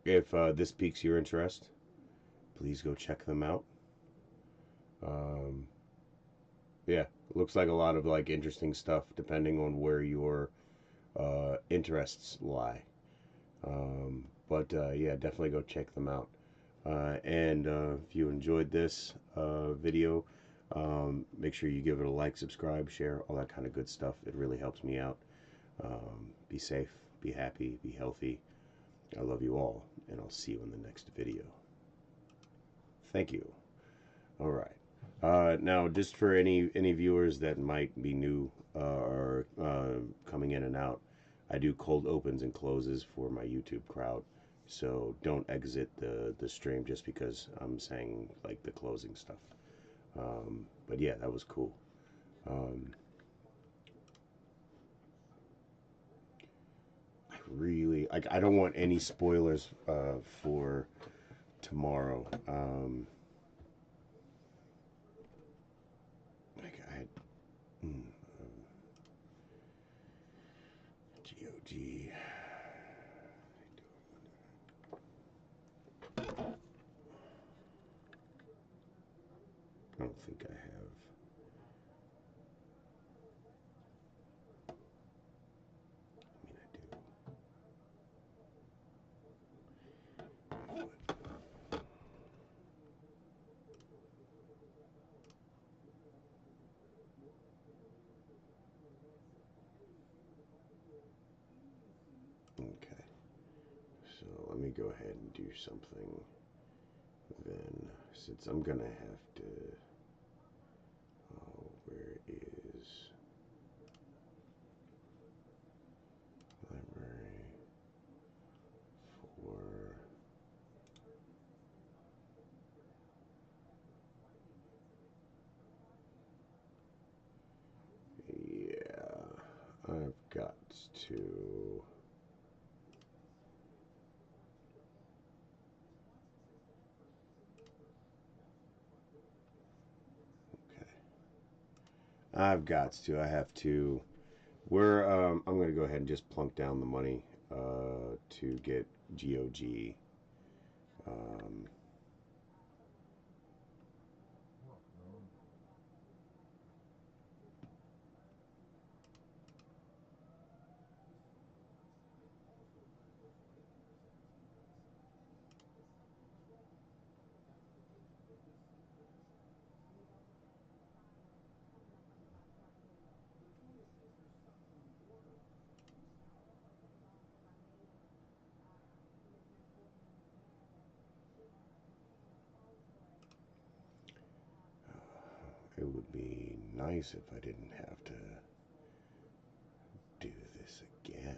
if this piques your interest, please go check them out. Yeah, looks like a lot of like interesting stuff depending on where your interests lie. But yeah, definitely go check them out. And if you enjoyed this video, make sure you give it a like, subscribe, share, all that kind of good stuff. It really helps me out. Be safe, be happy, be healthy. I love you all, and I'll see you in the next video. Thank you. All right. Now, just for any viewers that might be new or coming in and out, I do cold opens and closes for my YouTube crowd. So don't exit the stream just because I'm saying like the closing stuff. But yeah, that was cool. Really, like, I don't want any spoilers for tomorrow. Like I had GOG. I don't think I have. Okay, so let me go ahead and do something then, since I'm gonna have to. Oh, where is library for? Yeah, I've got to. I have to. I'm going to go ahead and just plunk down the money to get GOG. nice if I didn't have to do this again.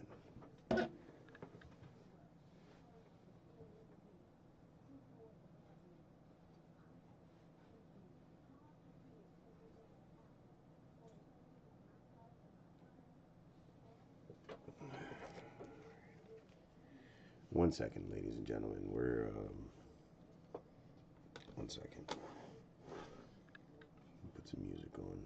One second, ladies and gentlemen. We're, one second. Put some music on.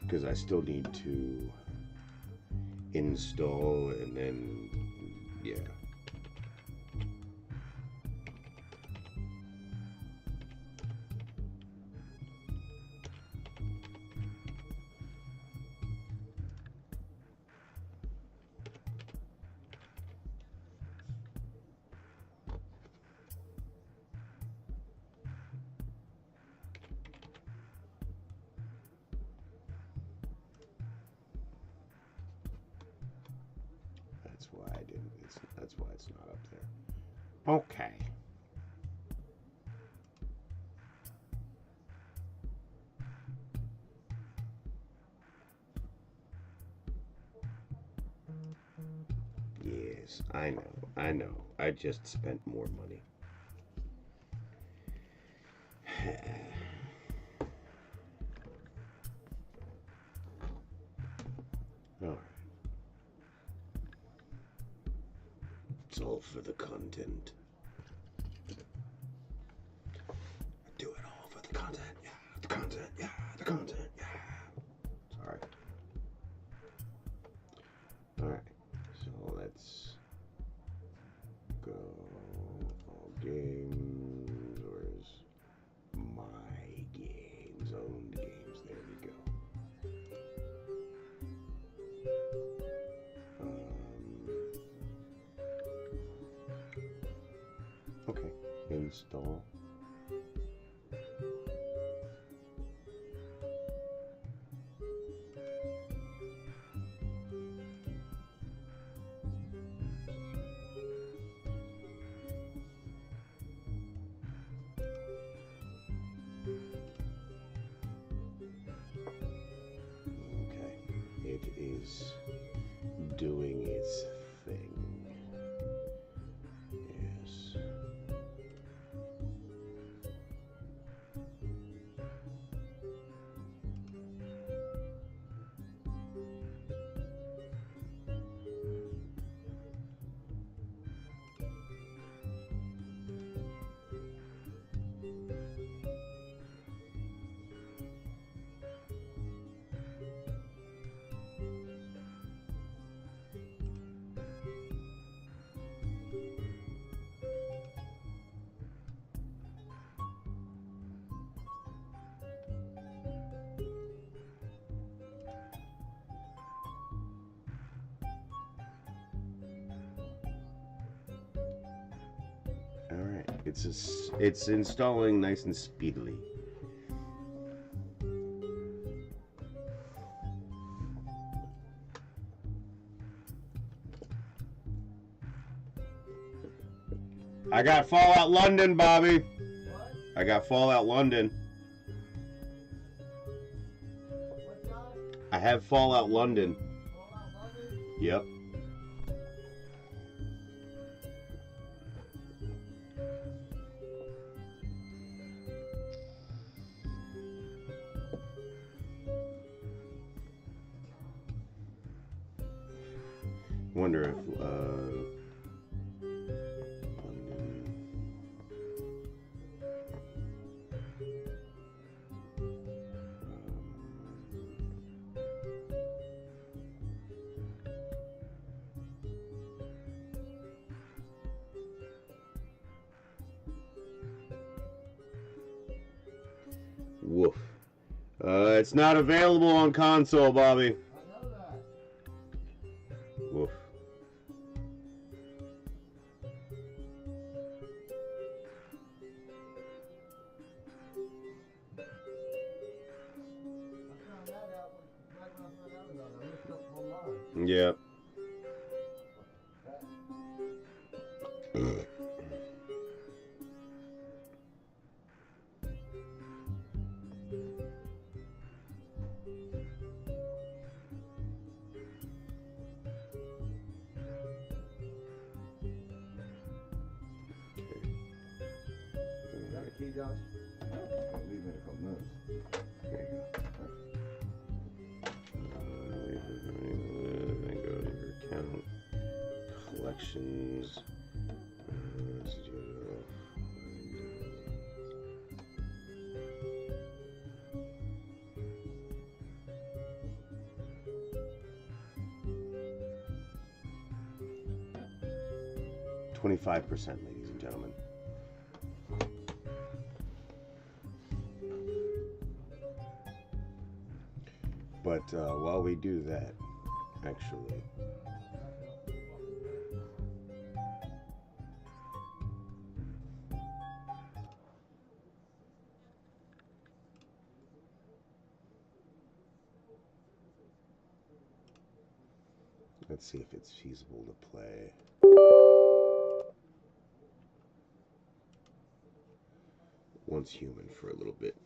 Because I still need to install and then, yeah. That's why it's not up there. Okay. Yes, I know. I just spent more money. Alright. It's all for the content. I do it all for the content. Yeah, the content. Yeah, the content. Yeah. Sorry. Alright. So let's go all games. Where's my games? Owned games. There we go. Okay, install. Okay, it is doing its thing. Yes. Alright, it's installing nice and speedily. I got Fallout London, Bobby. What? I got Fallout London. I have Fallout London. Fallout London? Yep. Wonder if woof. It's not available on console, Bobby. I know that. Woof. Yeah. key, Josh? Leave me a couple minutes. There you go. Then go to your account, collections. 25%, ladies and gentlemen. But while we do that, actually, let's see if it's feasible to play. Once Human for a little bit.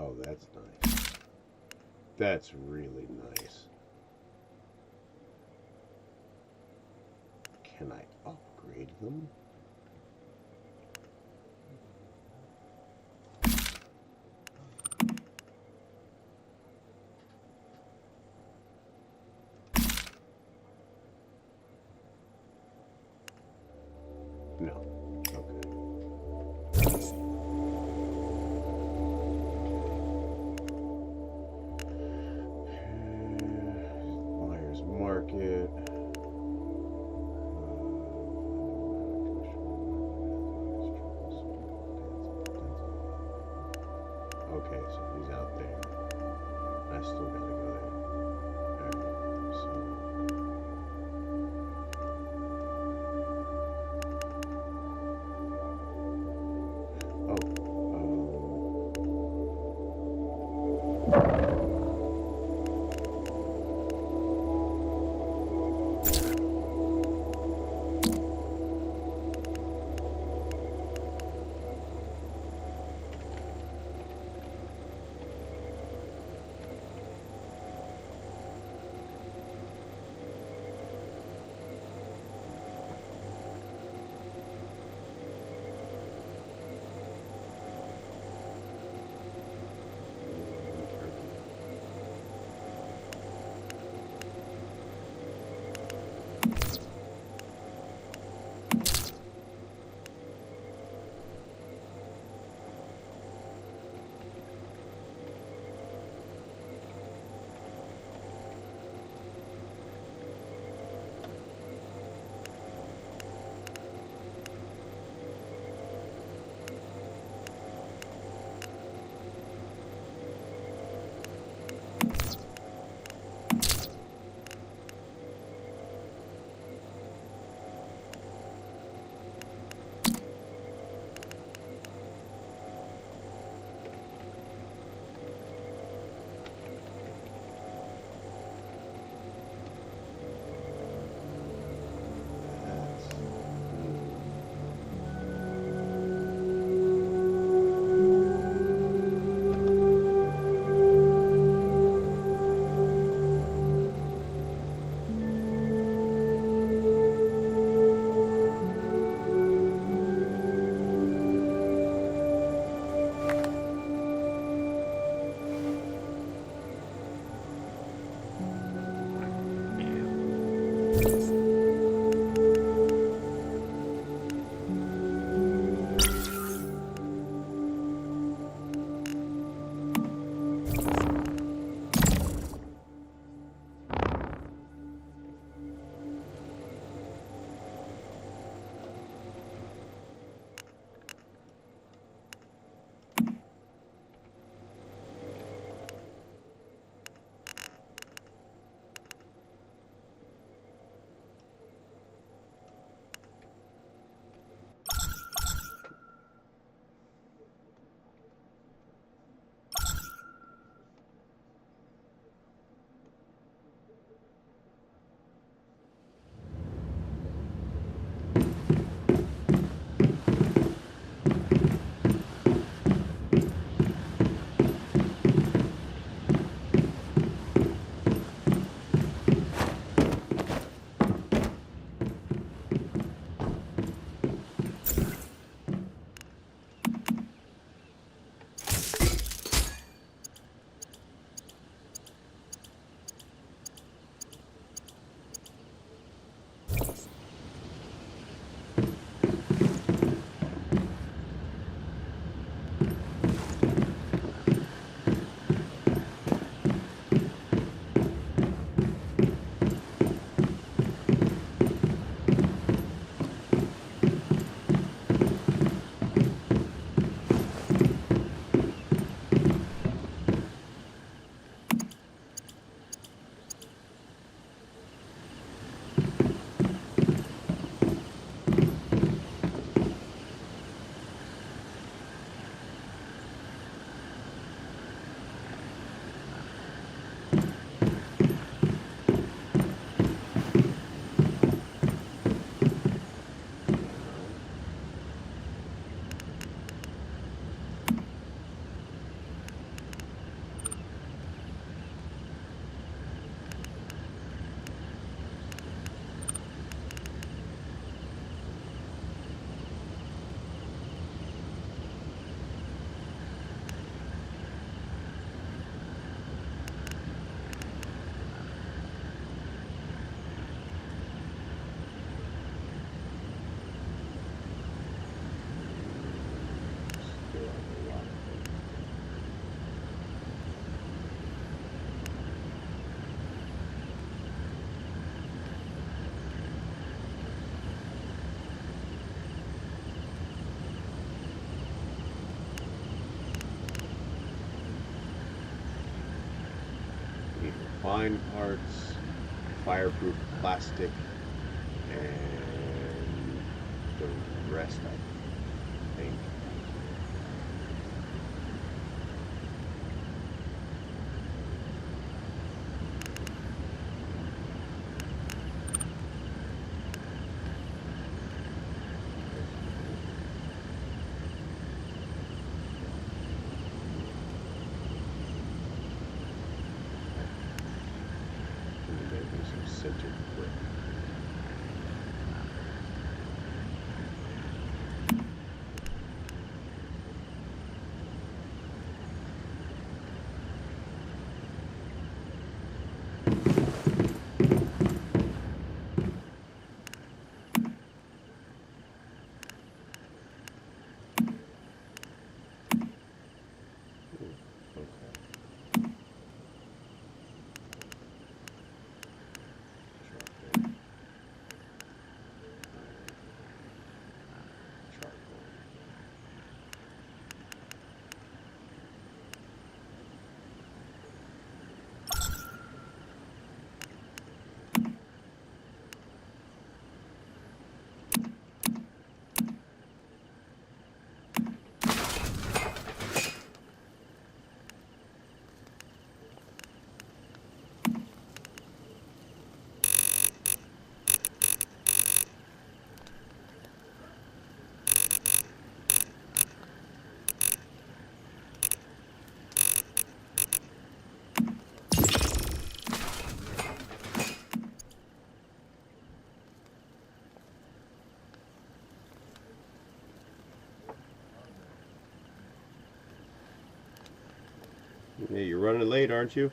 Oh, that's nice. That's really nice. Can I upgrade them? No. Okay. Myers Market. Okay, so he's out there. I still gotta go there. Alright, fine parts, fireproof plastic, and the rest, I think. Maybe some sintered brick. Yeah, you're running late, aren't you?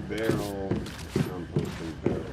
Barrel, composting barrel.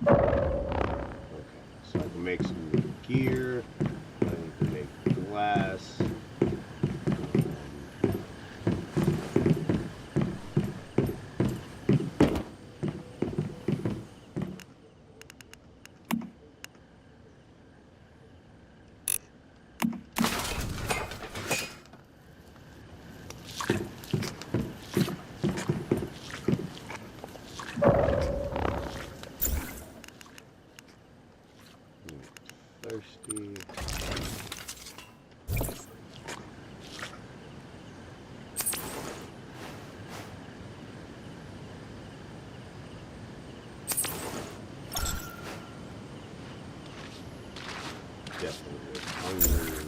So I can make some gear. I can make glass. Thirsty. Definitely hungry.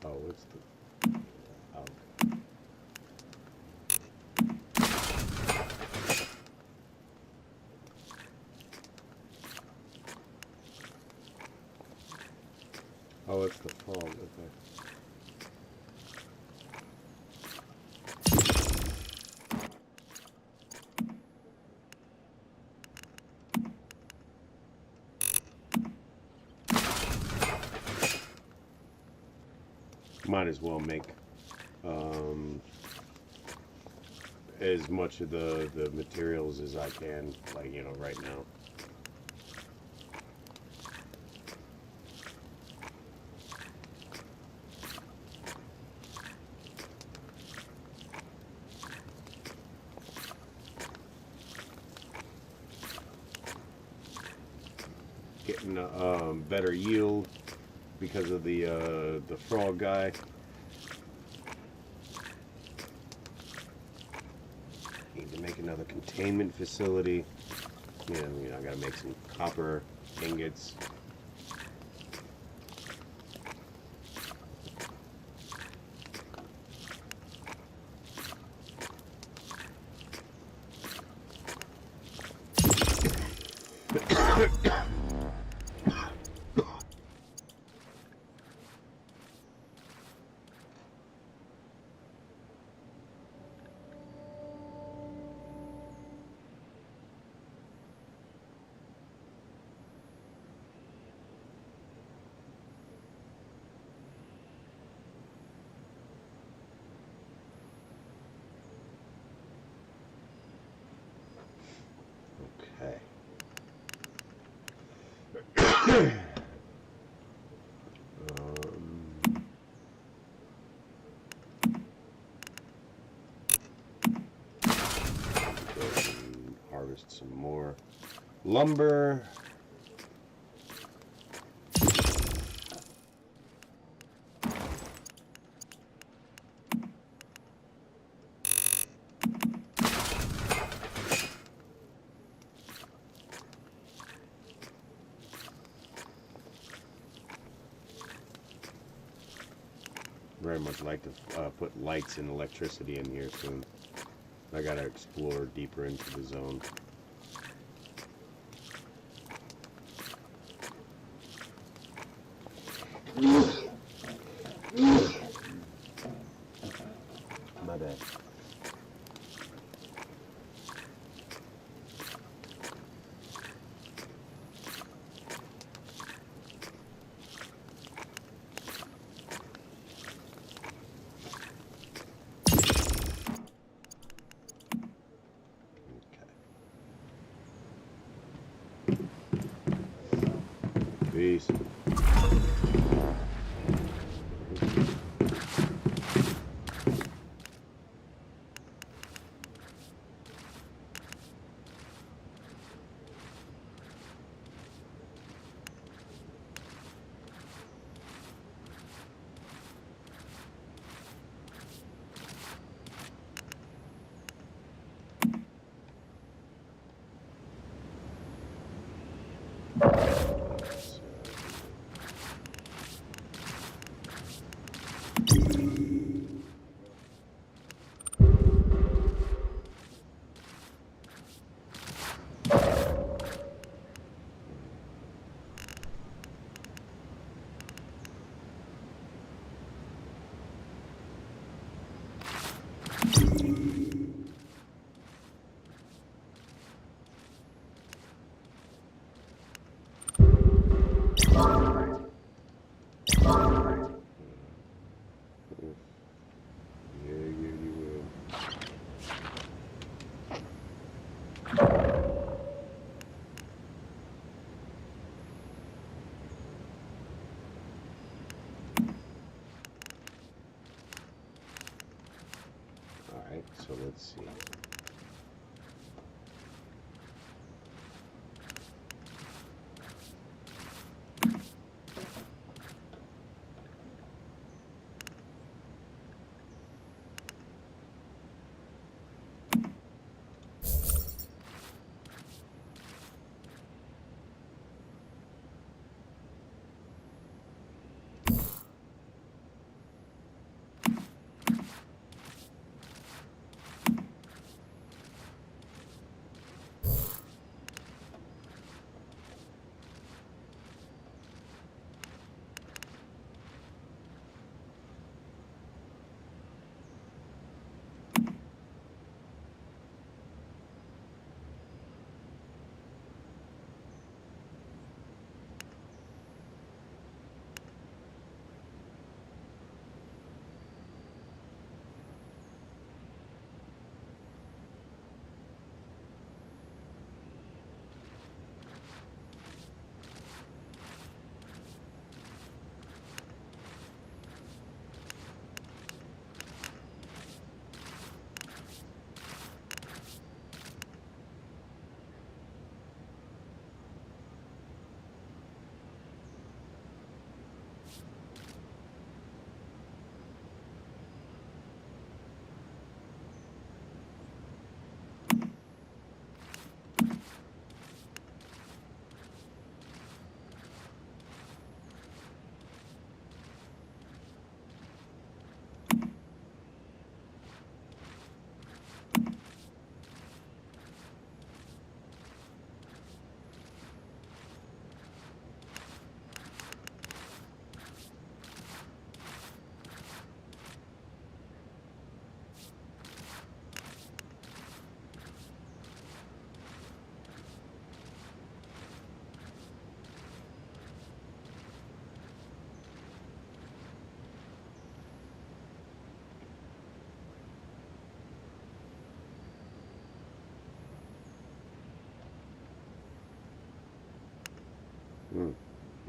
Oh, what's the... Oh. Oh, it's the fog, okay. Might as well make as much of the materials as I can, like, you know, right now. Getting better yield because of the frog guy. Need to make another containment facility. You know, I gotta make some copper ingots. Harvest some more lumber. Very much like to put lights and electricity in here soon. I gotta explore deeper into the zone. My bad. So let's see.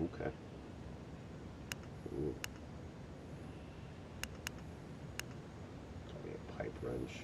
Okay. Ooh. Probably a pipe wrench.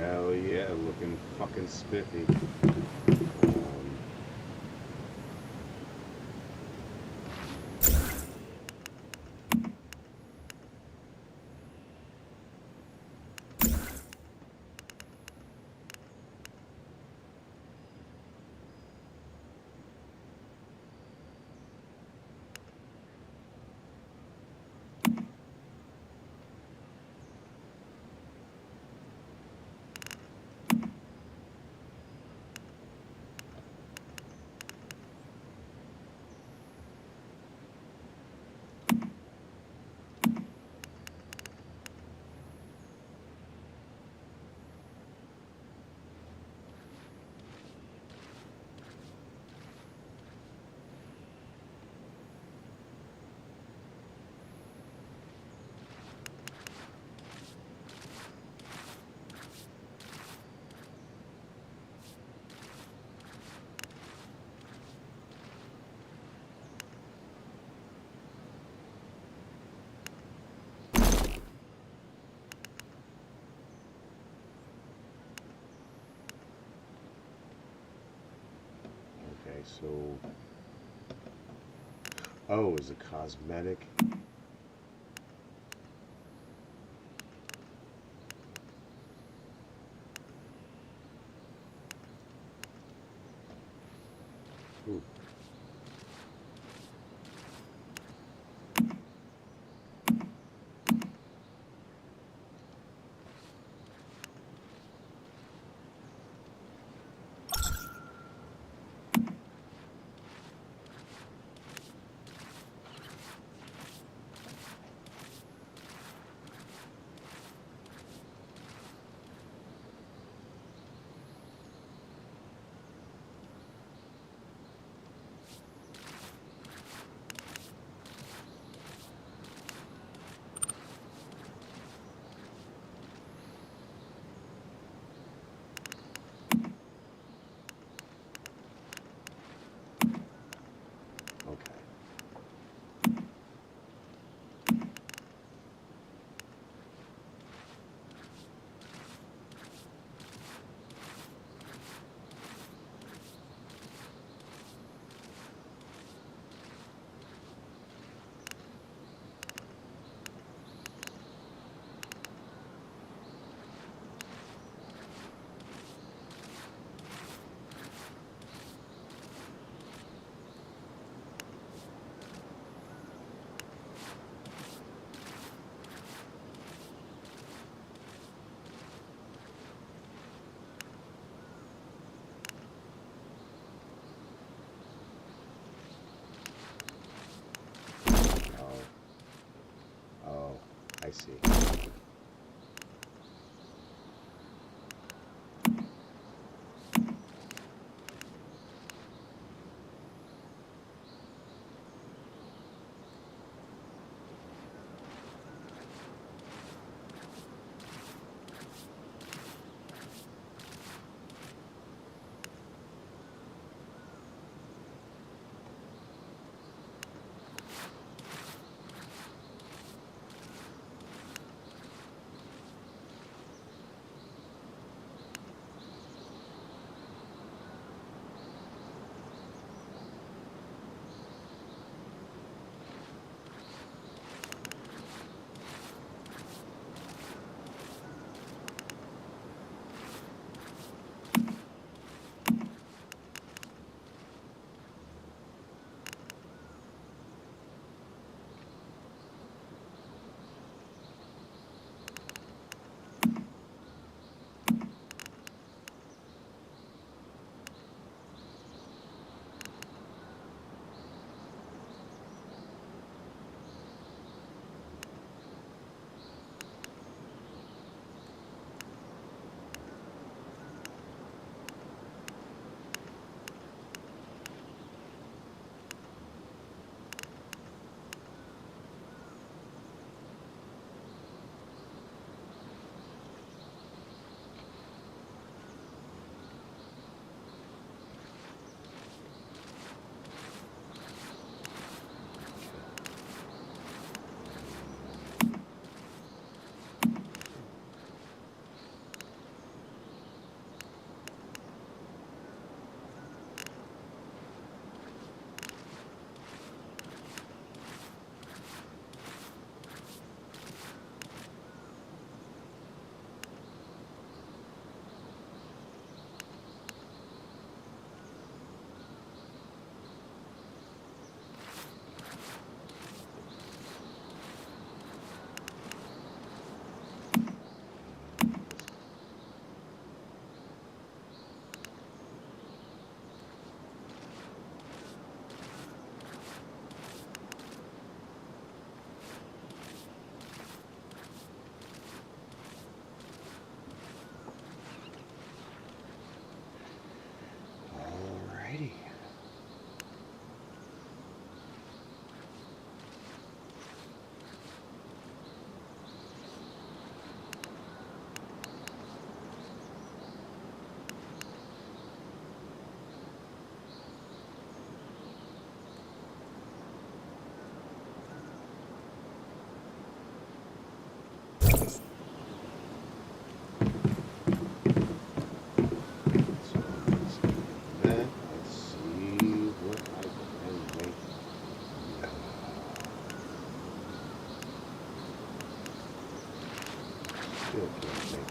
Hell yeah, looking fucking spiffy. So, oh, is a cosmetic. Ooh. I see. Still can't make it.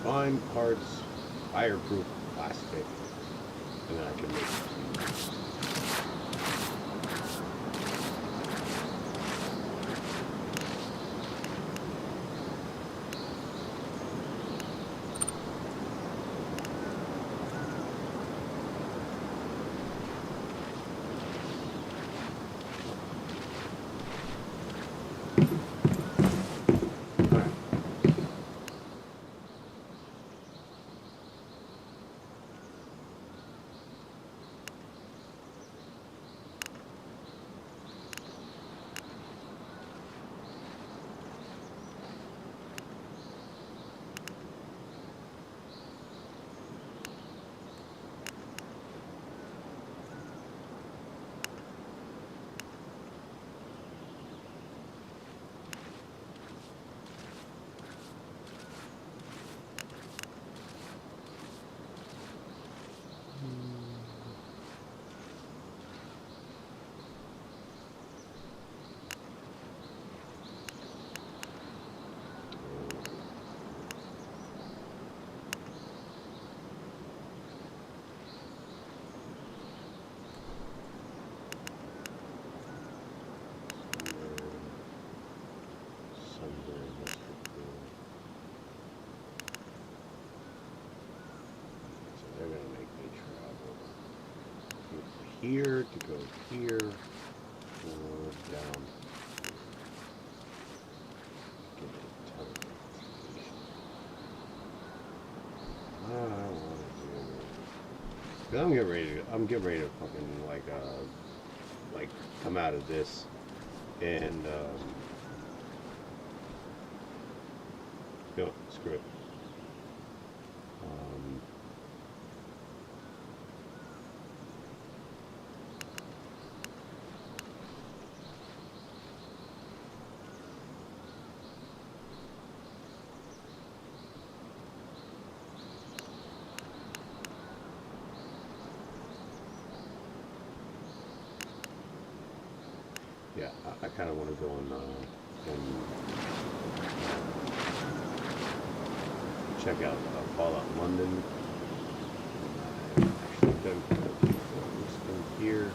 Fine parts, fireproof plastic, and then I can make it. Here to go here, down. Get a teleportation. I want to do. I'm getting ready to fucking like come out of this and no, screw it. Yeah, I kind of want to go and check out Fallout London. I've actually done this thing here.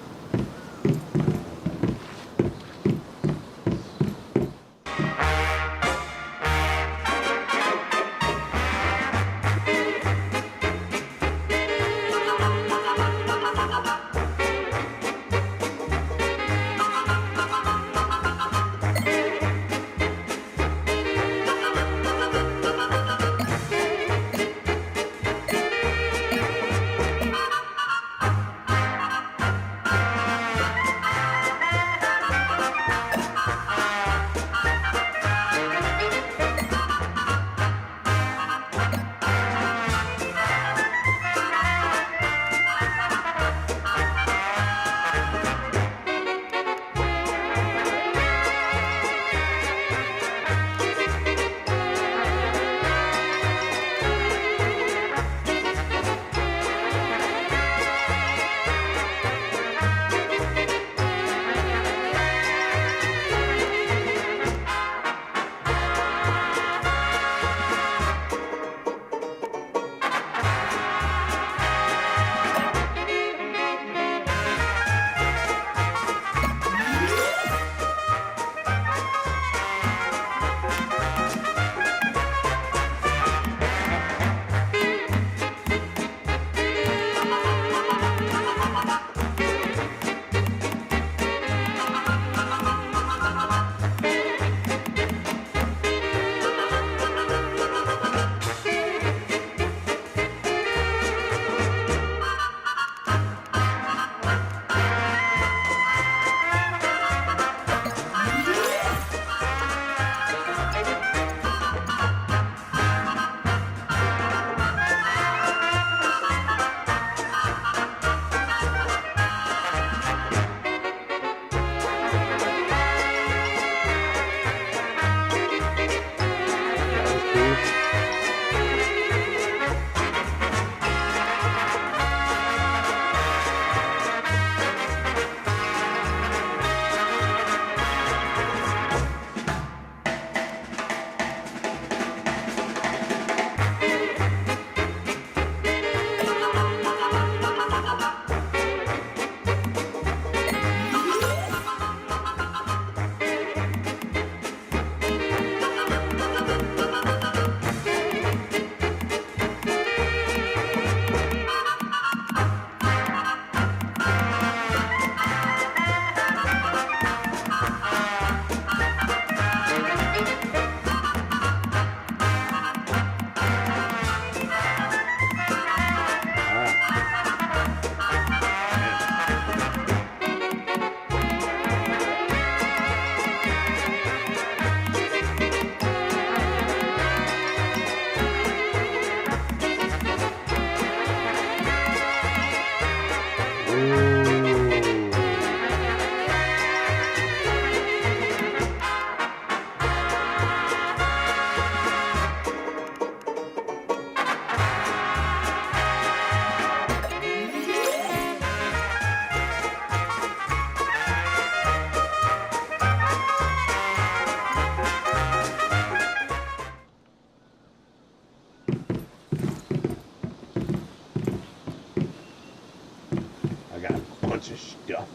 bunch of stuff.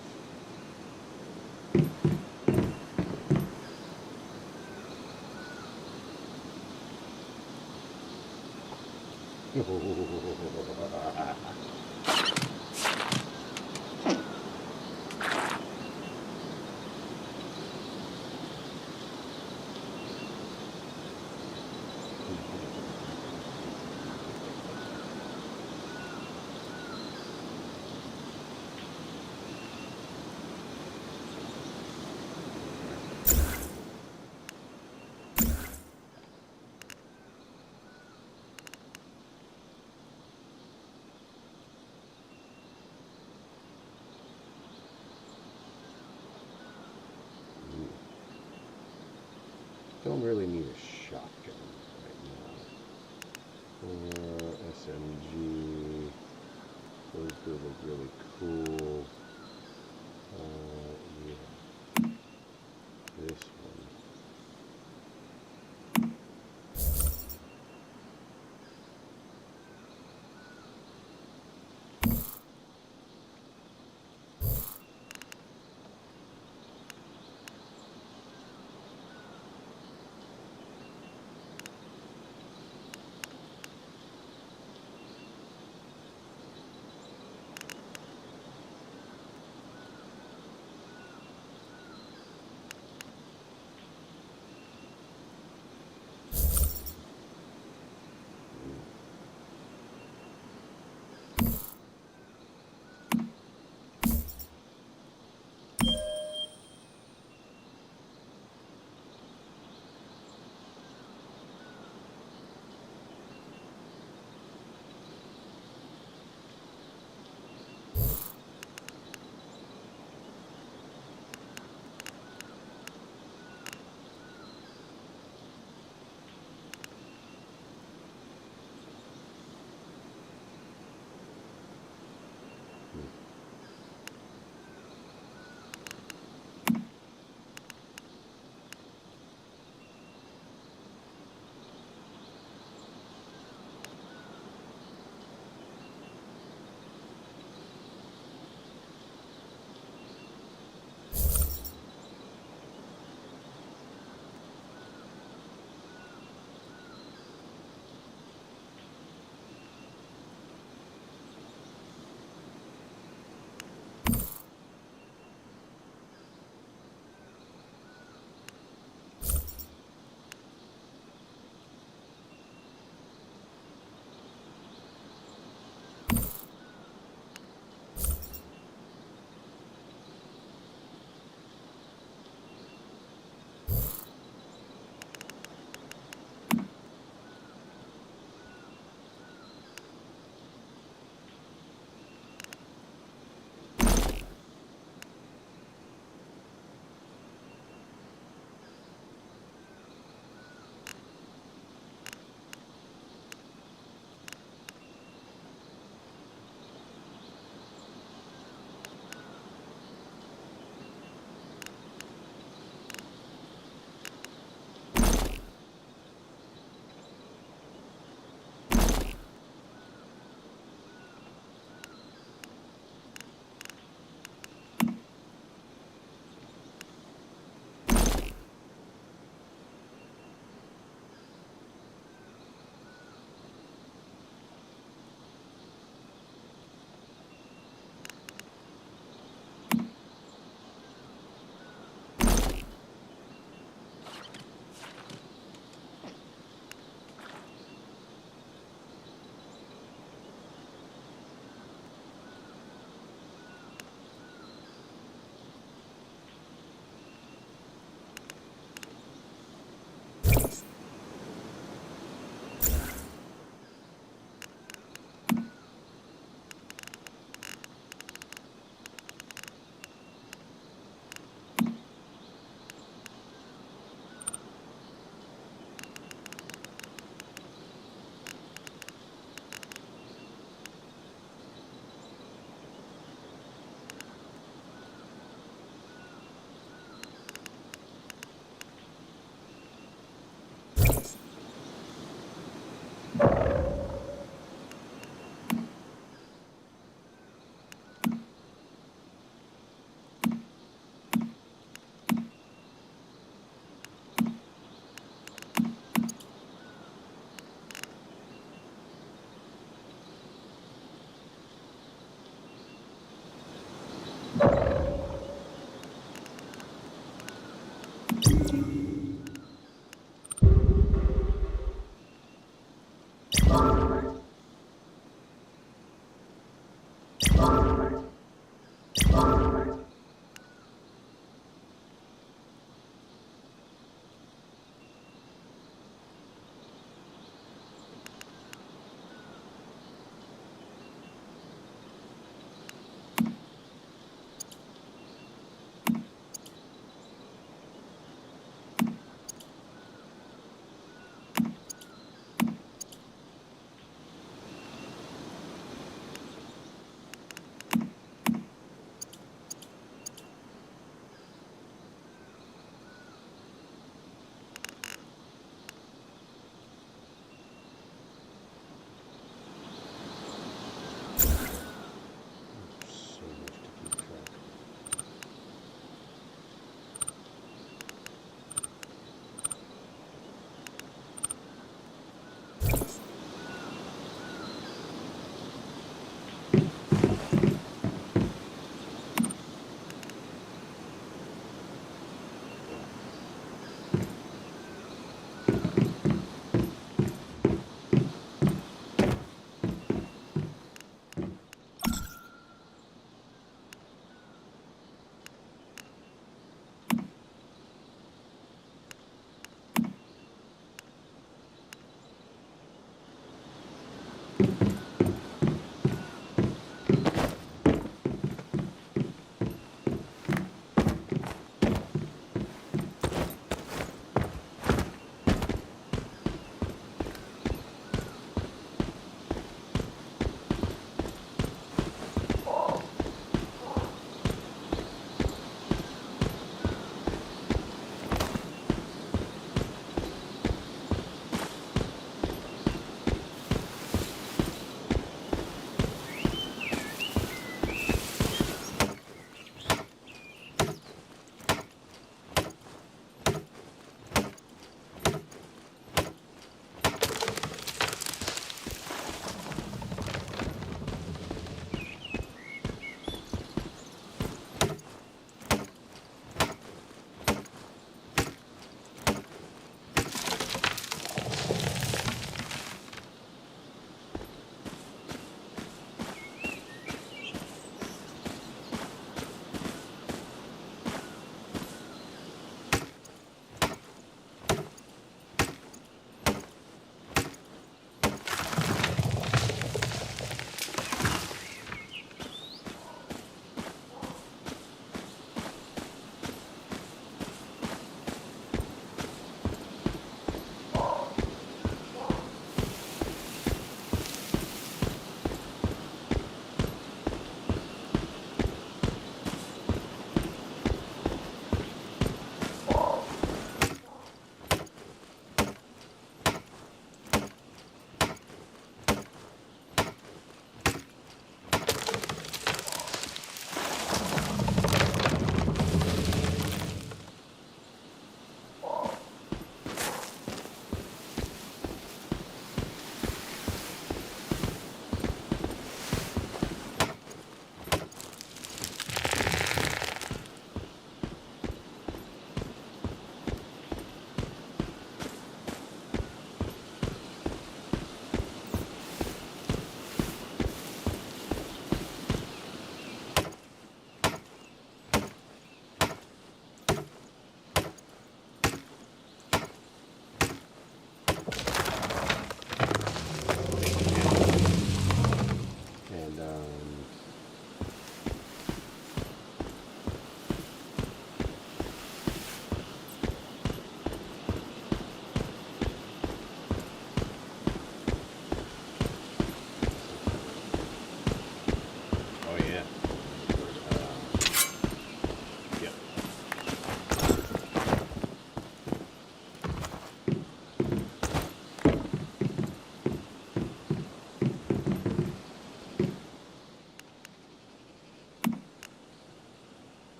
Don't really need a shotgun right now. SMG. Those do look really cool. Yeah. This one.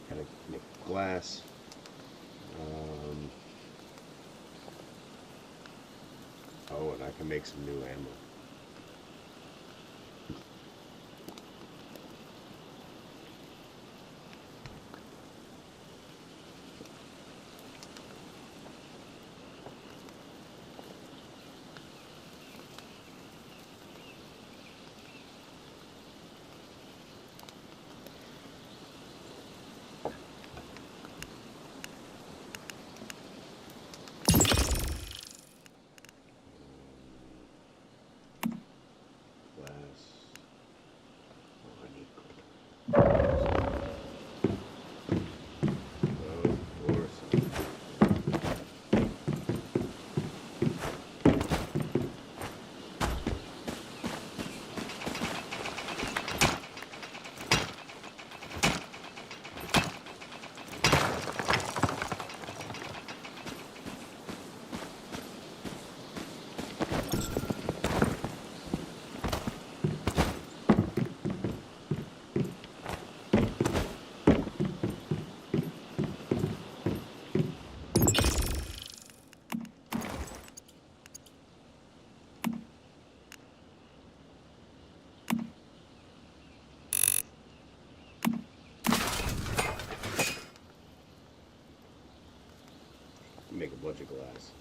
Gotta make glass. Oh, and I can make some new ammo. Make a bunch of glass.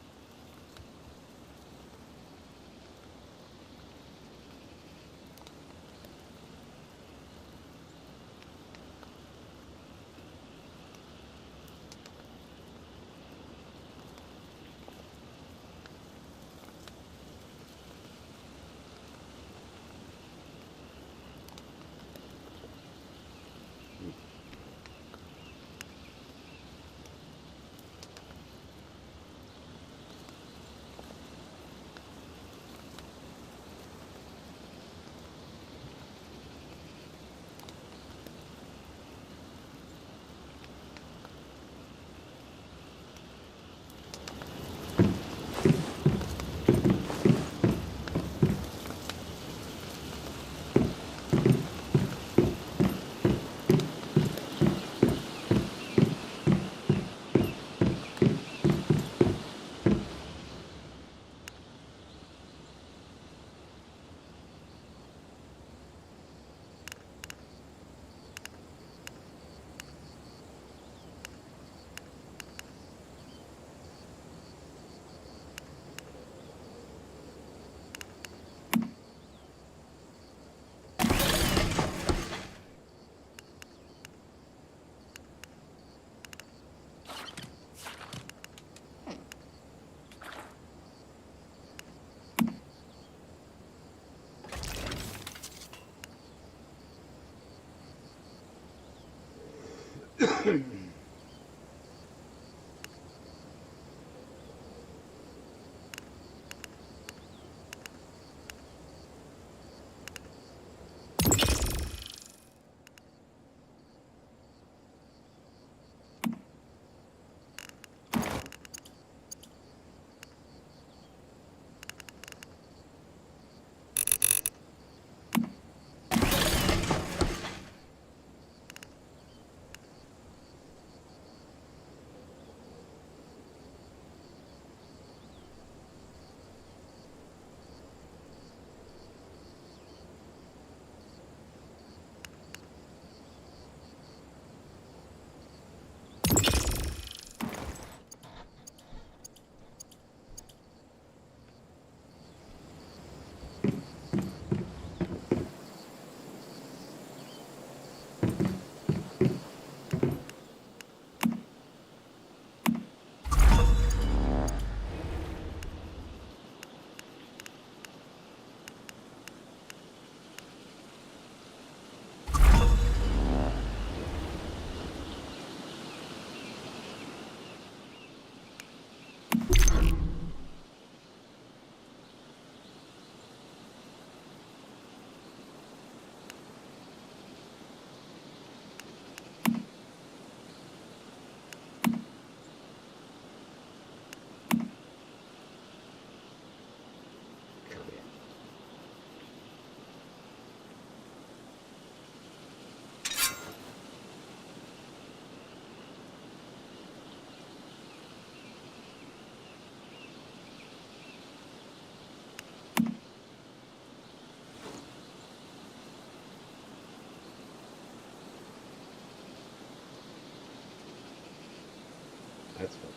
That's fun.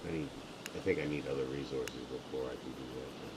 I think I need other resources before I can do that.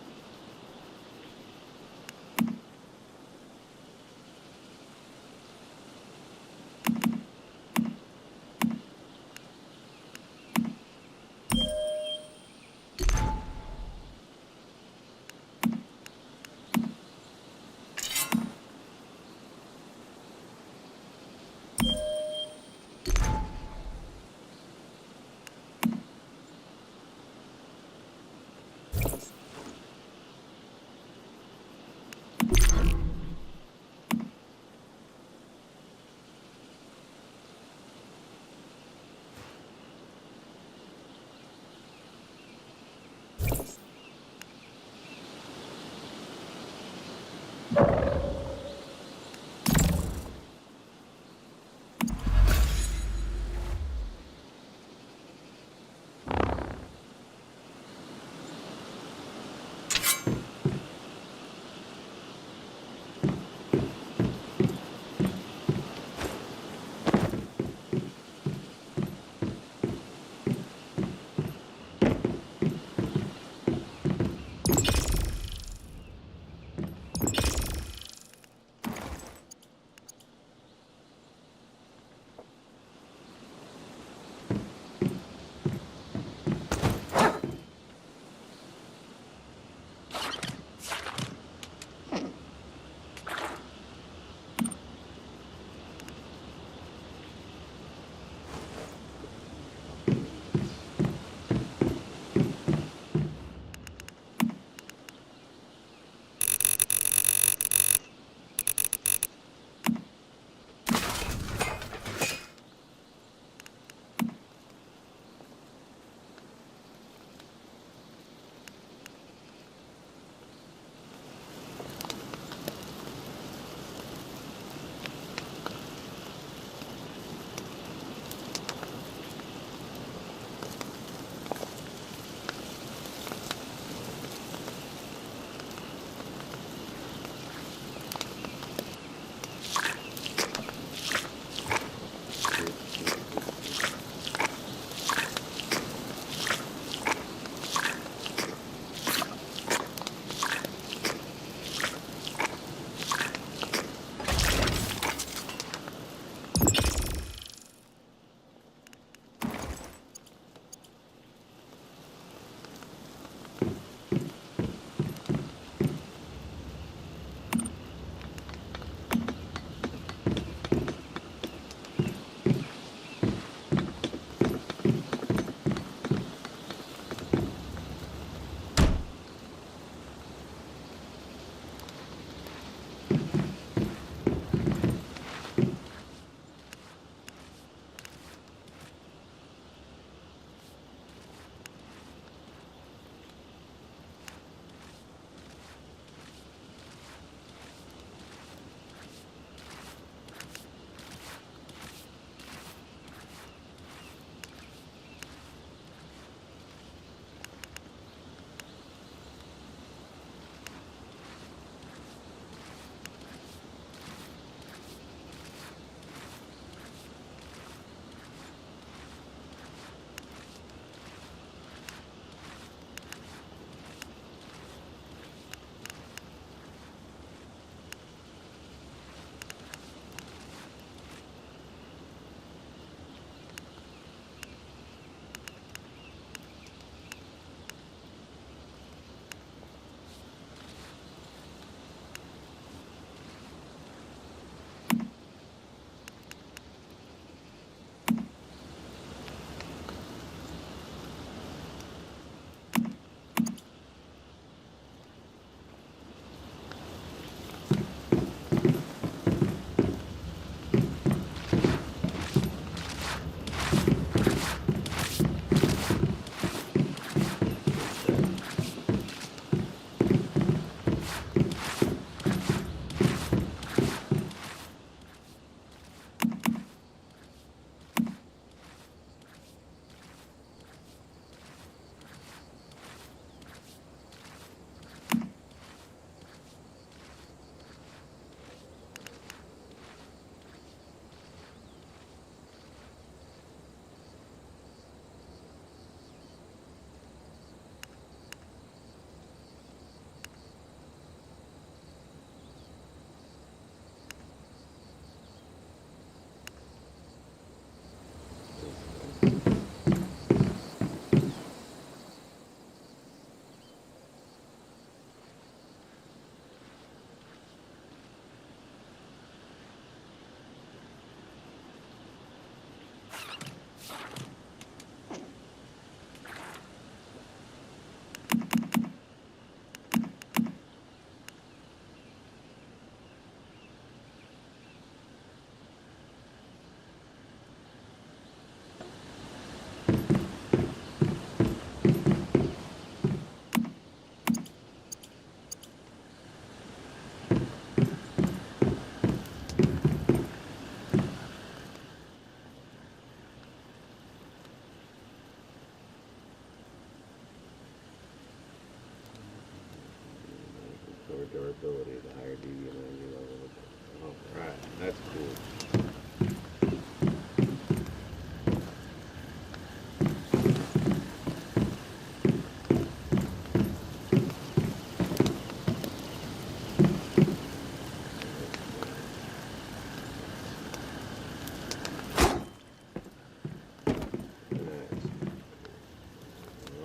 That's cool.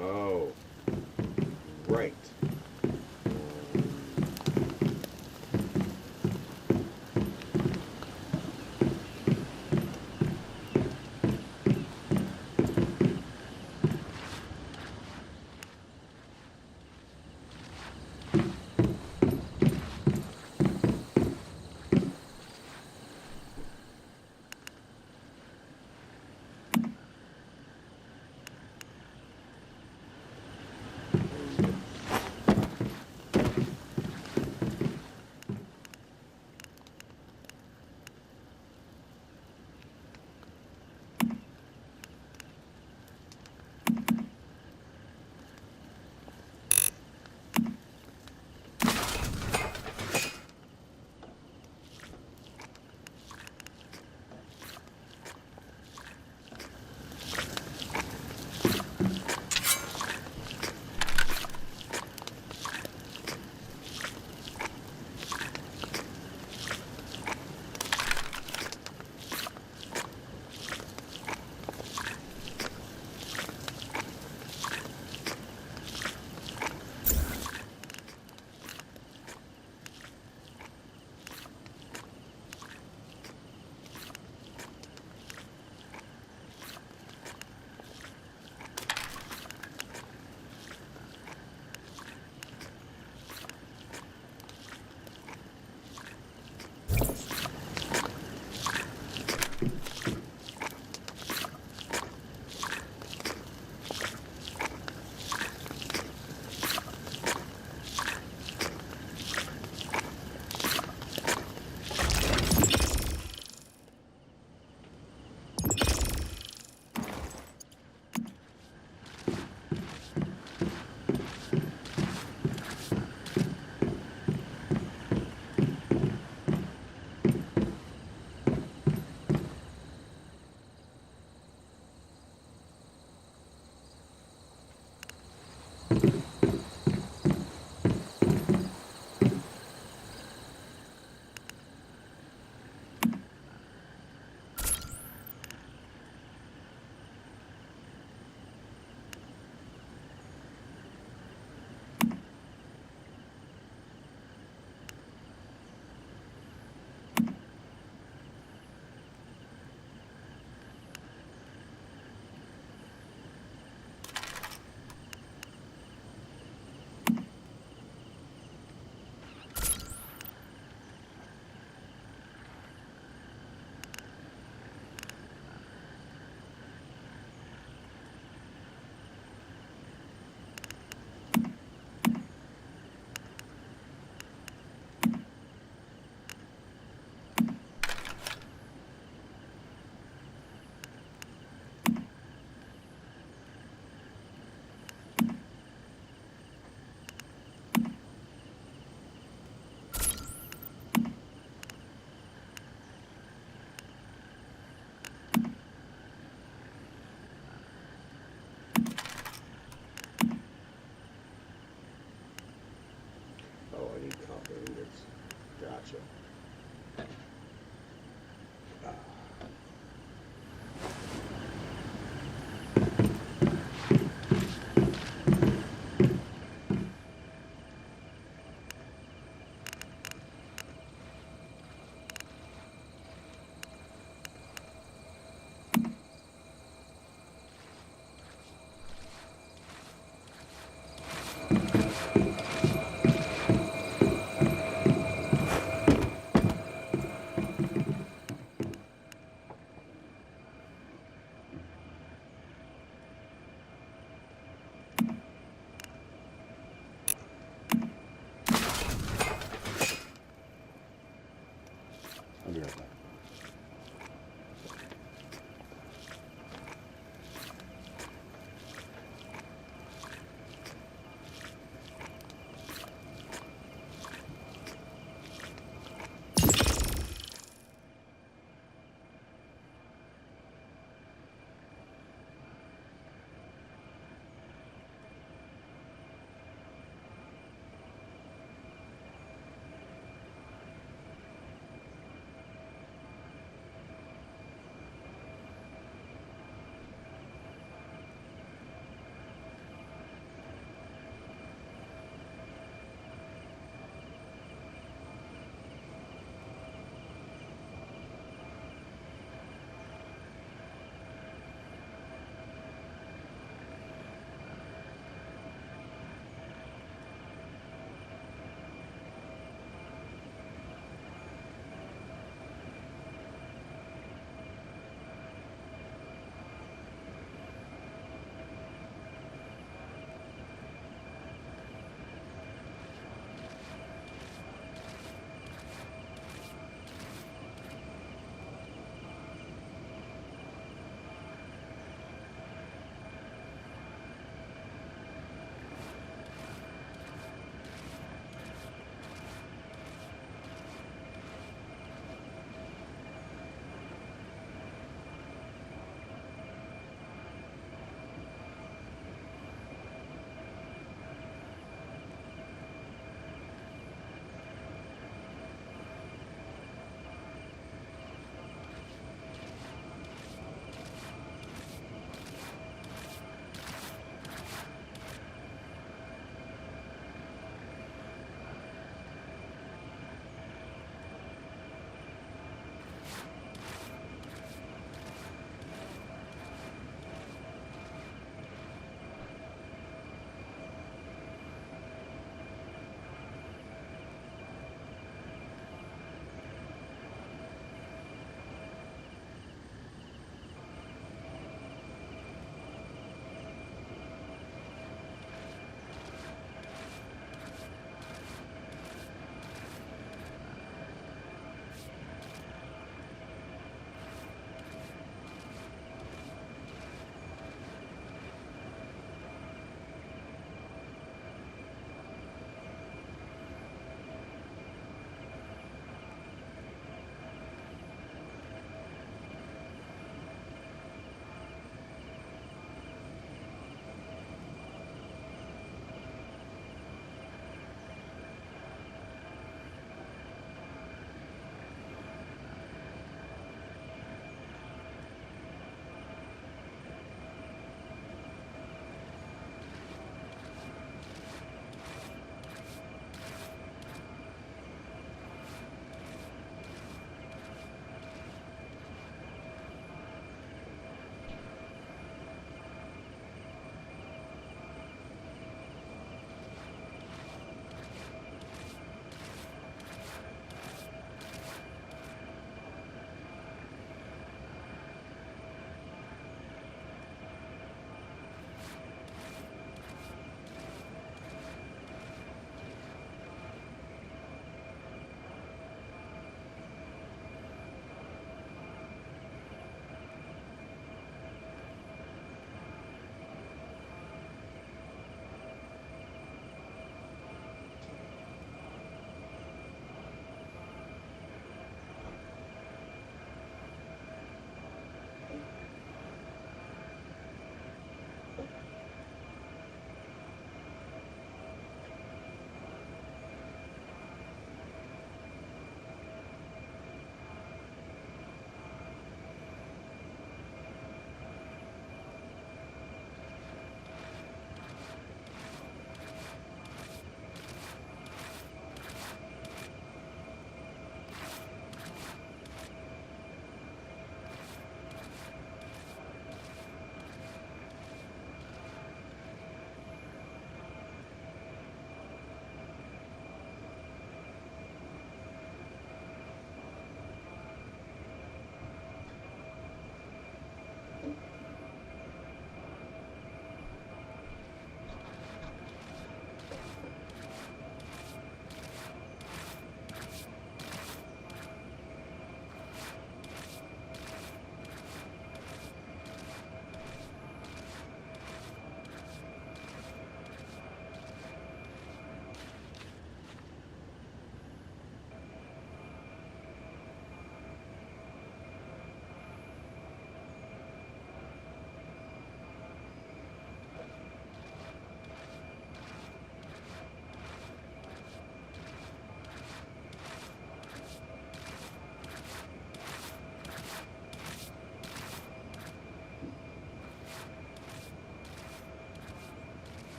Oh, right. Gotcha. I'll be right back.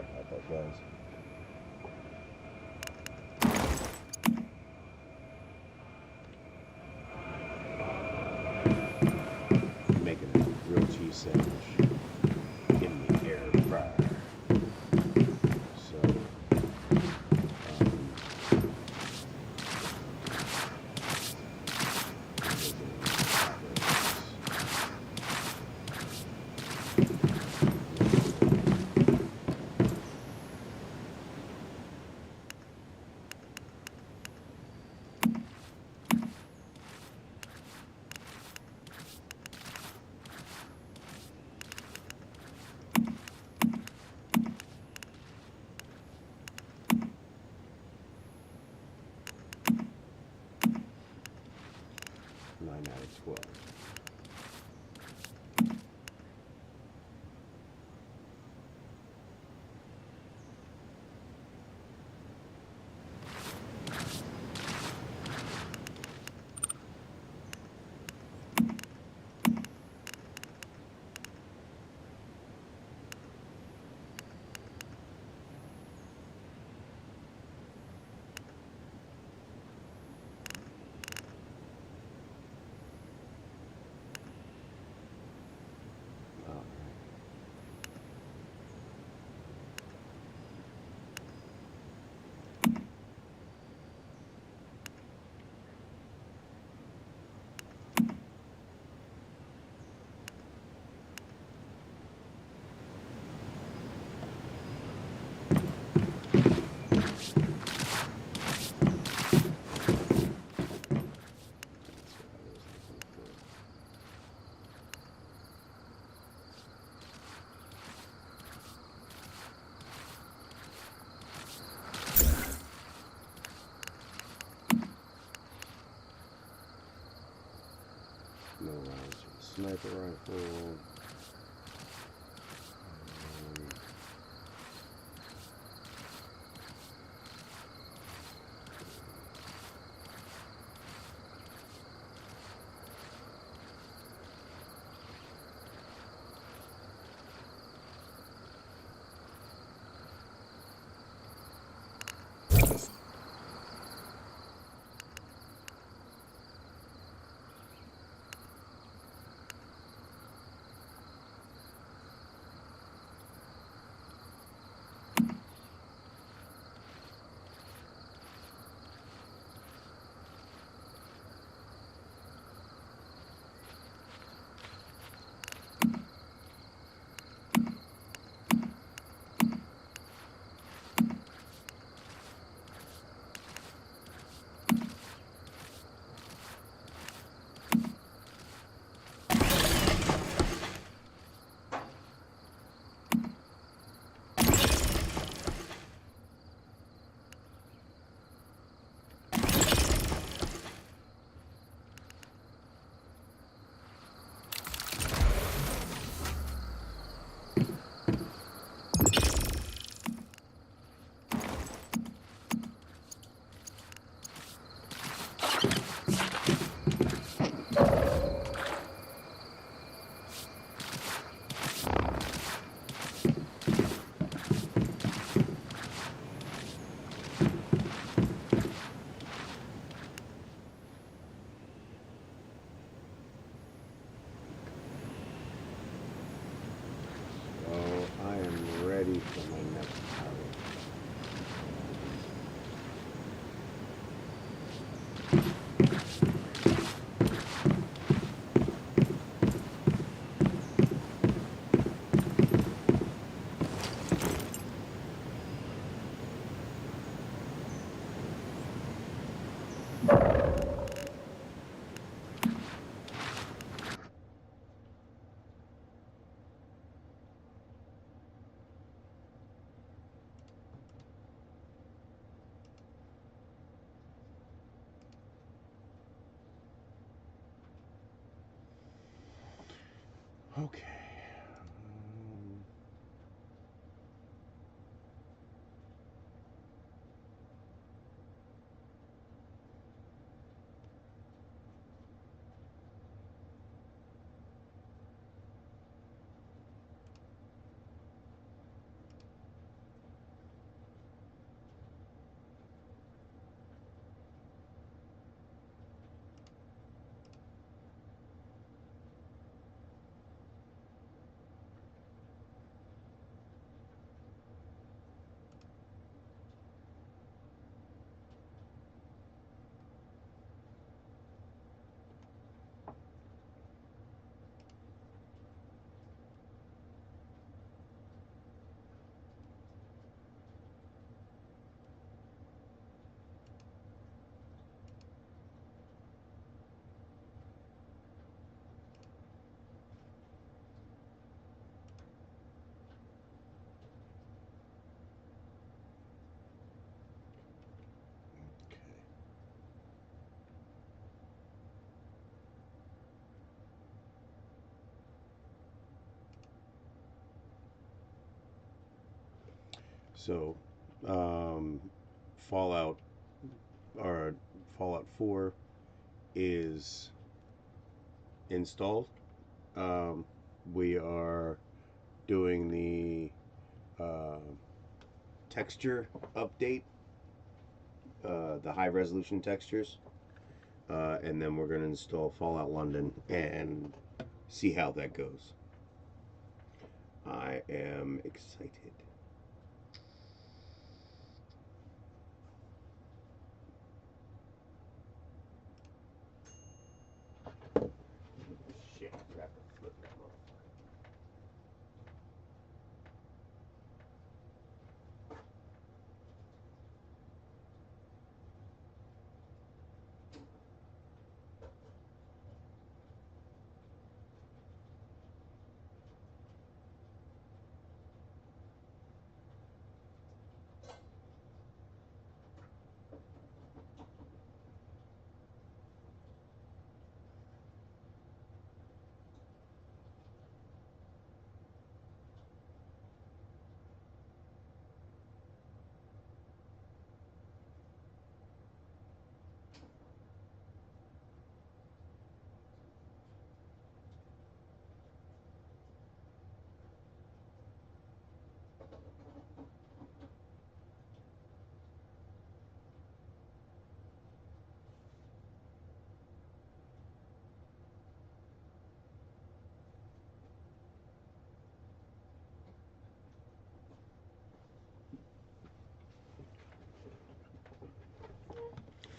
Sorry about that, guys. Making a grilled cheese sandwich in the air fryer. So, Nine out of 12. No rounds for the sniper rifle. For my next target. Okay. So, Fallout 4 is installed. We are doing the texture update, the high resolution textures, and then we're going to install Fallout London and see how that goes. I am excited. Shit, crap, I flipped that motherfucker.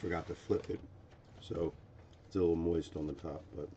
Forgot to flip it, so it's a little moist on the top, but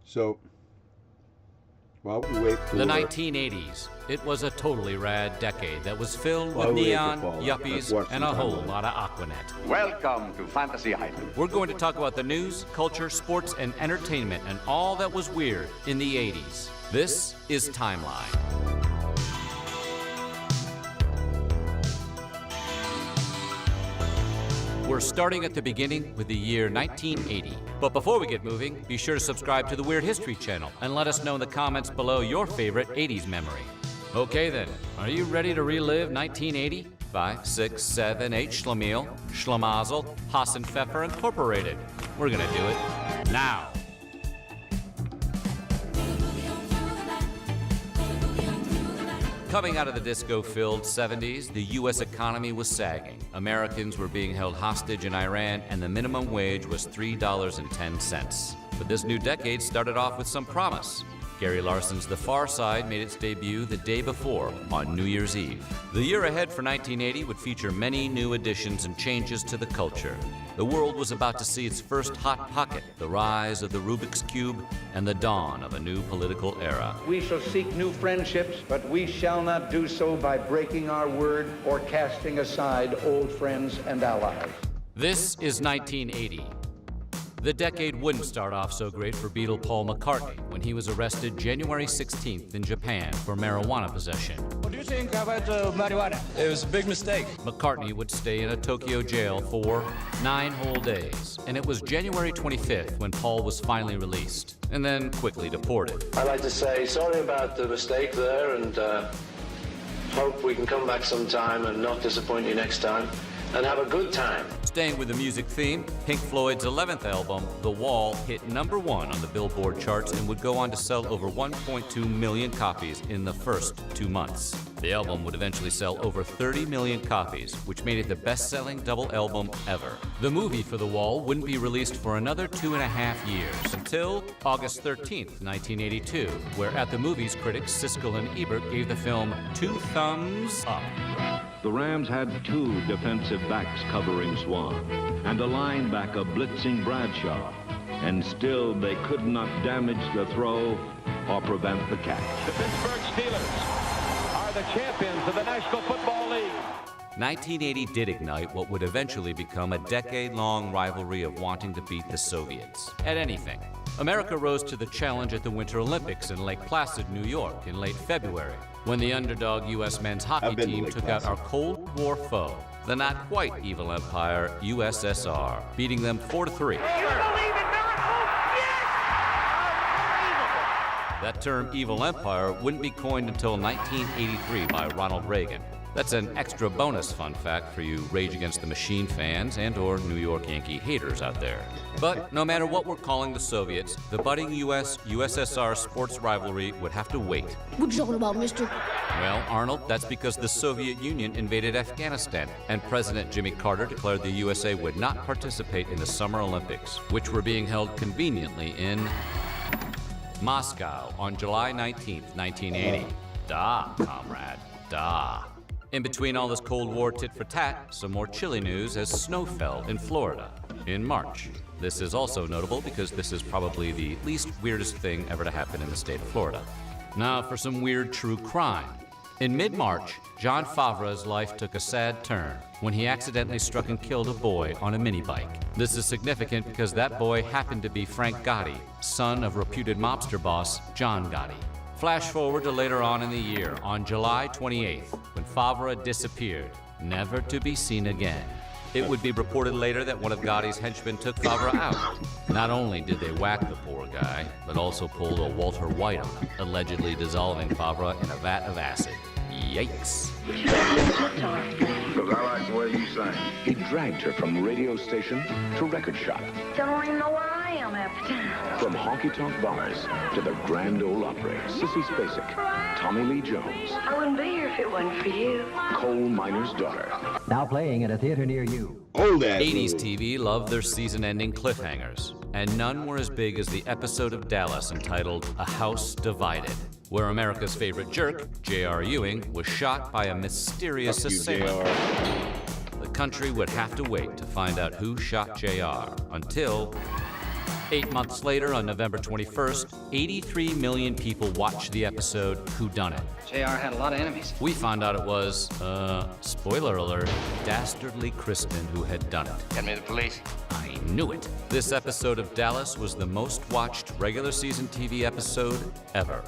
so while we wait for the 1980s, it was a totally rad decade that was filled with neon, yuppies, and a whole lot of Aquanet. Welcome to Fantasy Island. We're going to talk about the news, culture, sports, and entertainment, and all that was weird in the 80s. This is Timeline. We're starting at the beginning with the year 1980. But before we get moving, be sure to subscribe to the Weird History channel and let us know in the comments below your favorite 80s memory. Okay then, are you ready to relive 1980? 5, 6, 7, 8 Schlemiel, Schlemazel, Hassan Pfeffer Incorporated. We're gonna do it now. Coming out of the disco-filled 70s, the U.S. economy was sagging. Americans were being held hostage in Iran, and the minimum wage was $3.10. But this new decade started off with some promise. Gary Larson's The Far Side made its debut the day before, on New Year's Eve. The year ahead for 1980 would feature many new additions and changes to the culture. The world was about to see its first hot pocket, the rise of the Rubik's Cube, and the dawn of a new political era. We shall seek new friendships, but we shall not do so by breaking our word or casting aside old friends and allies. This is 1980. The decade wouldn't start off so great for Beatle Paul McCartney when he was arrested January 16th in Japan for marijuana possession. What do you think about marijuana? It was a big mistake. McCartney would stay in a Tokyo jail for 9 whole days, and it was January 25th when Paul was finally released, and then quickly deported. I'd like to say sorry about the mistake there, and hope we can come back sometime and not disappoint you next time. And have a good time. Staying with the music theme, Pink Floyd's 11th album, The Wall, hit #1 on the Billboard charts and would go on to sell over 1.2 million copies in the first 2 months. The album would eventually sell over 30 million copies, which made it the best-selling double album ever. The movie for The Wall wouldn't be released for another 2.5 years, until August 13th, 1982, where at the movies, critics Siskel and Ebert gave the film 2 thumbs up. The Rams had 2 defensive backs covering Swan and a linebacker blitzing Bradshaw, and still they could not damage the throw or prevent the catch. The Pittsburgh Steelers are the champions of the National Football League. 1980 did ignite what would eventually become a decade-long rivalry of wanting to beat the Soviets at anything. America rose to the challenge at the Winter Olympics in Lake Placid, New York in late February, when the underdog U.S. men's hockey team took out our Cold War foe, the not quite evil empire USSR, beating them 4-3. That term evil empire wouldn't be coined until 1983 by Ronald Reagan. That's an extra bonus fun fact for you Rage Against the Machine fans and or New York Yankee haters out there. But no matter what we're calling the Soviets, the budding US-USSR sports rivalry would have to wait. What you talking about, mister? Well, Arnold, that's because the Soviet Union invaded Afghanistan, and President Jimmy Carter declared the USA would not participate in the Summer Olympics, which were being held conveniently in Moscow on July 19th, 1980. Da, comrade, da. In between all this Cold War tit-for-tat, some more chilly news as snow fell in Florida in March. This is also notable because this is probably the least weirdest thing ever to happen in the state of Florida. Now for some weird true crime. In mid-March, John Favreau's life took a sad turn when he accidentally struck and killed a boy on a mini-bike. This is significant because that boy happened to be Frank Gotti, son of reputed mobster boss John Gotti. Flash forward to later on in the year, on July 28th, when Favreau disappeared, never to be seen again. It would be reported later that one of Gotti's henchmen took Favreau out. Not only did they whack the poor guy, but also pulled a Walter White on him, allegedly dissolving Favreau in a vat of acid. Yikes. Because I like the way you sing. He dragged her from radio station to record shop. Don't even know where I am half the time. From honky-tonk bars to the Grand Ole Opry. Sissy Spacek, Tommy Lee Jones. I wouldn't be here if it wasn't for you. Coal miner's daughter. Now playing at a theater near you. Old ass 80s TV loved their season-ending cliffhangers, and none were as big as the episode of Dallas entitled A House Divided, where America's favorite jerk, J.R. Ewing, was shot by a mysterious assailant. The country would have to wait to find out who shot J.R. until 8 months later, on November 21st, 83 million people watched the episode Whodunit. JR had a lot of enemies. We found out it was, spoiler alert, dastardly Kristen who had done it. Get me the police. I knew it. This episode of Dallas was the most watched regular season TV episode ever.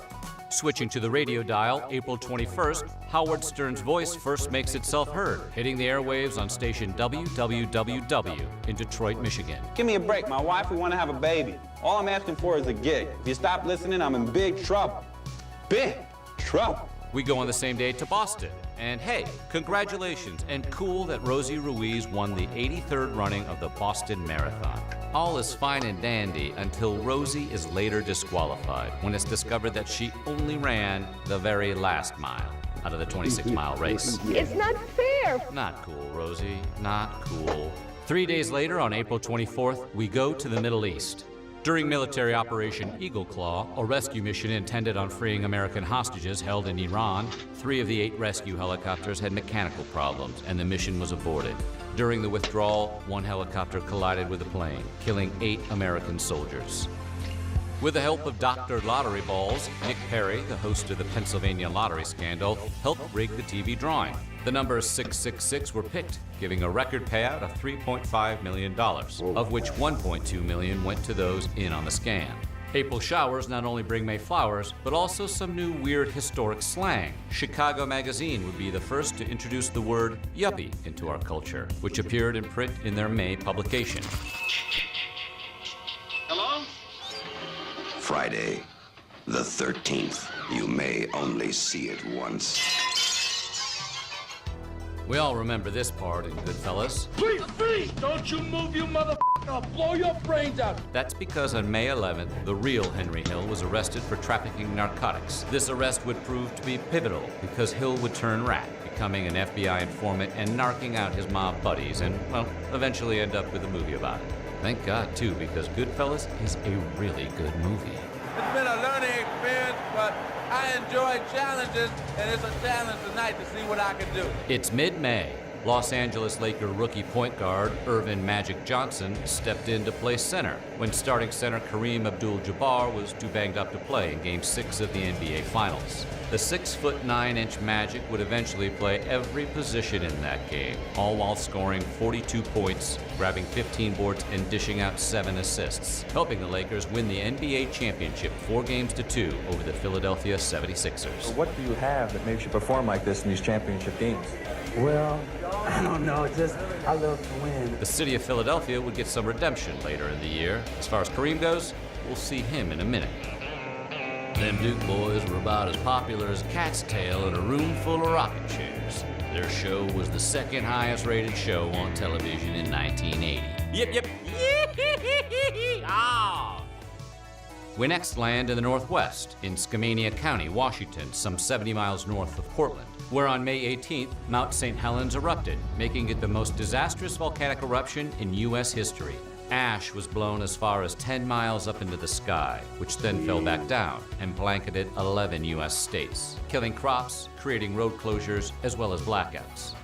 Switching to the radio dial, April 21st, Howard Stern's voice first makes itself heard, hitting the airwaves on station WWWW in Detroit, Michigan. Give me a break. My wife, we want to have a baby. All I'm asking for is a gig. If you stop listening, I'm in big trouble. Big trouble. We go on the same day to Boston. And hey, congratulations, and cool that Rosie Ruiz won the 83rd running of the Boston Marathon. All is fine and dandy until Rosie is later disqualified when it's discovered that she only ran the very last mile out of the 26-mile race. It's not fair. Not cool, Rosie. Not cool. 3 days later, on April 24th, we go to the Middle East. During military Operation Eagle Claw, a rescue mission intended on freeing American hostages held in Iran, 3 of the 8 rescue helicopters had mechanical problems, and the mission was aborted. During the withdrawal, 1 helicopter collided with a plane, killing 8 American soldiers. With the help of doctored lottery balls, Nick Perry, the host of the Pennsylvania lottery scandal, helped rig the TV drawing. The numbers 666 were picked, giving a record payout of $3.5 million, of which $1.2 million went to those in on the scam. April showers not only bring May flowers, but also some new weird historic slang. Chicago Magazine would be the first to introduce the word yuppie into our culture, which appeared in print in their May publication. Hello? Friday, the 13th. You may only see it once. We all remember this part in Goodfellas. Please, don't you move, you motherfucker! I'll blow your brains out! That's because on May 11th, the real Henry Hill was arrested for trafficking narcotics. This arrest would prove to be pivotal because Hill would turn rat, becoming an FBI informant and narking out his mob buddies and, well, eventually end up with a movie about it. Thank God, too, because Goodfellas is a really good movie. It's been a learning experience, but I enjoy challenges, and it's a challenge tonight to see what I can do. It's mid-May. Los Angeles Laker rookie point guard Irvin Magic Johnson stepped in to play center when starting center Kareem Abdul-Jabbar was too banged up to play in Game 6 of the NBA Finals. The 6'9" Magic would eventually play every position in that game, all while scoring 42 points, grabbing 15 boards, and dishing out 7 assists, helping the Lakers win the NBA championship 4-2 over the Philadelphia 76ers. What do you have that makes you perform like this in these championship games? Well, I don't know, just I love to win. The city of Philadelphia would get some redemption later in the year. As far as Kareem goes, we'll see him in a minute. Them Duke boys were about as popular as Cat's Tail in a room full of rocking chairs. Their show was the 2nd highest rated show on television in 1980. Yip. Ah! We next land in the Northwest, in Skamania County, Washington, some 70 miles north of Portland, where on May 18th, Mount St. Helens erupted, making it the most disastrous volcanic eruption in U.S. history. Ash was blown as far as 10 miles up into the sky, which then fell back down and blanketed 11 U.S. states, killing crops, creating road closures, as well as blackouts.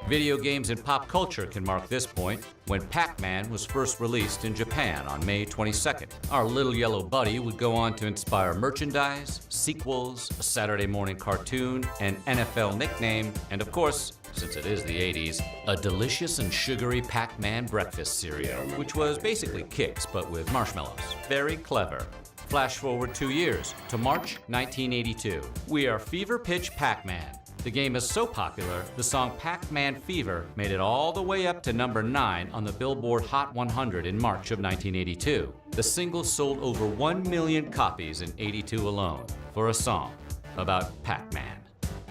Video games and pop culture can mark this point when Pac-Man was first released in Japan on May 22nd. Our little yellow buddy would go on to inspire merchandise, sequels, a Saturday morning cartoon, an NFL nickname, and of course, since it is the 80s, a delicious and sugary Pac-Man breakfast cereal, which was basically Kix but with marshmallows. Very clever. Flash forward 2 years to March 1982. We are Fever Pitch Pac-Man. The game is so popular, the song Pac-Man Fever made it all the way up to number 9 on the Billboard Hot 100 in March of 1982. The single sold over 1 million copies in '82 alone for a song about Pac-Man.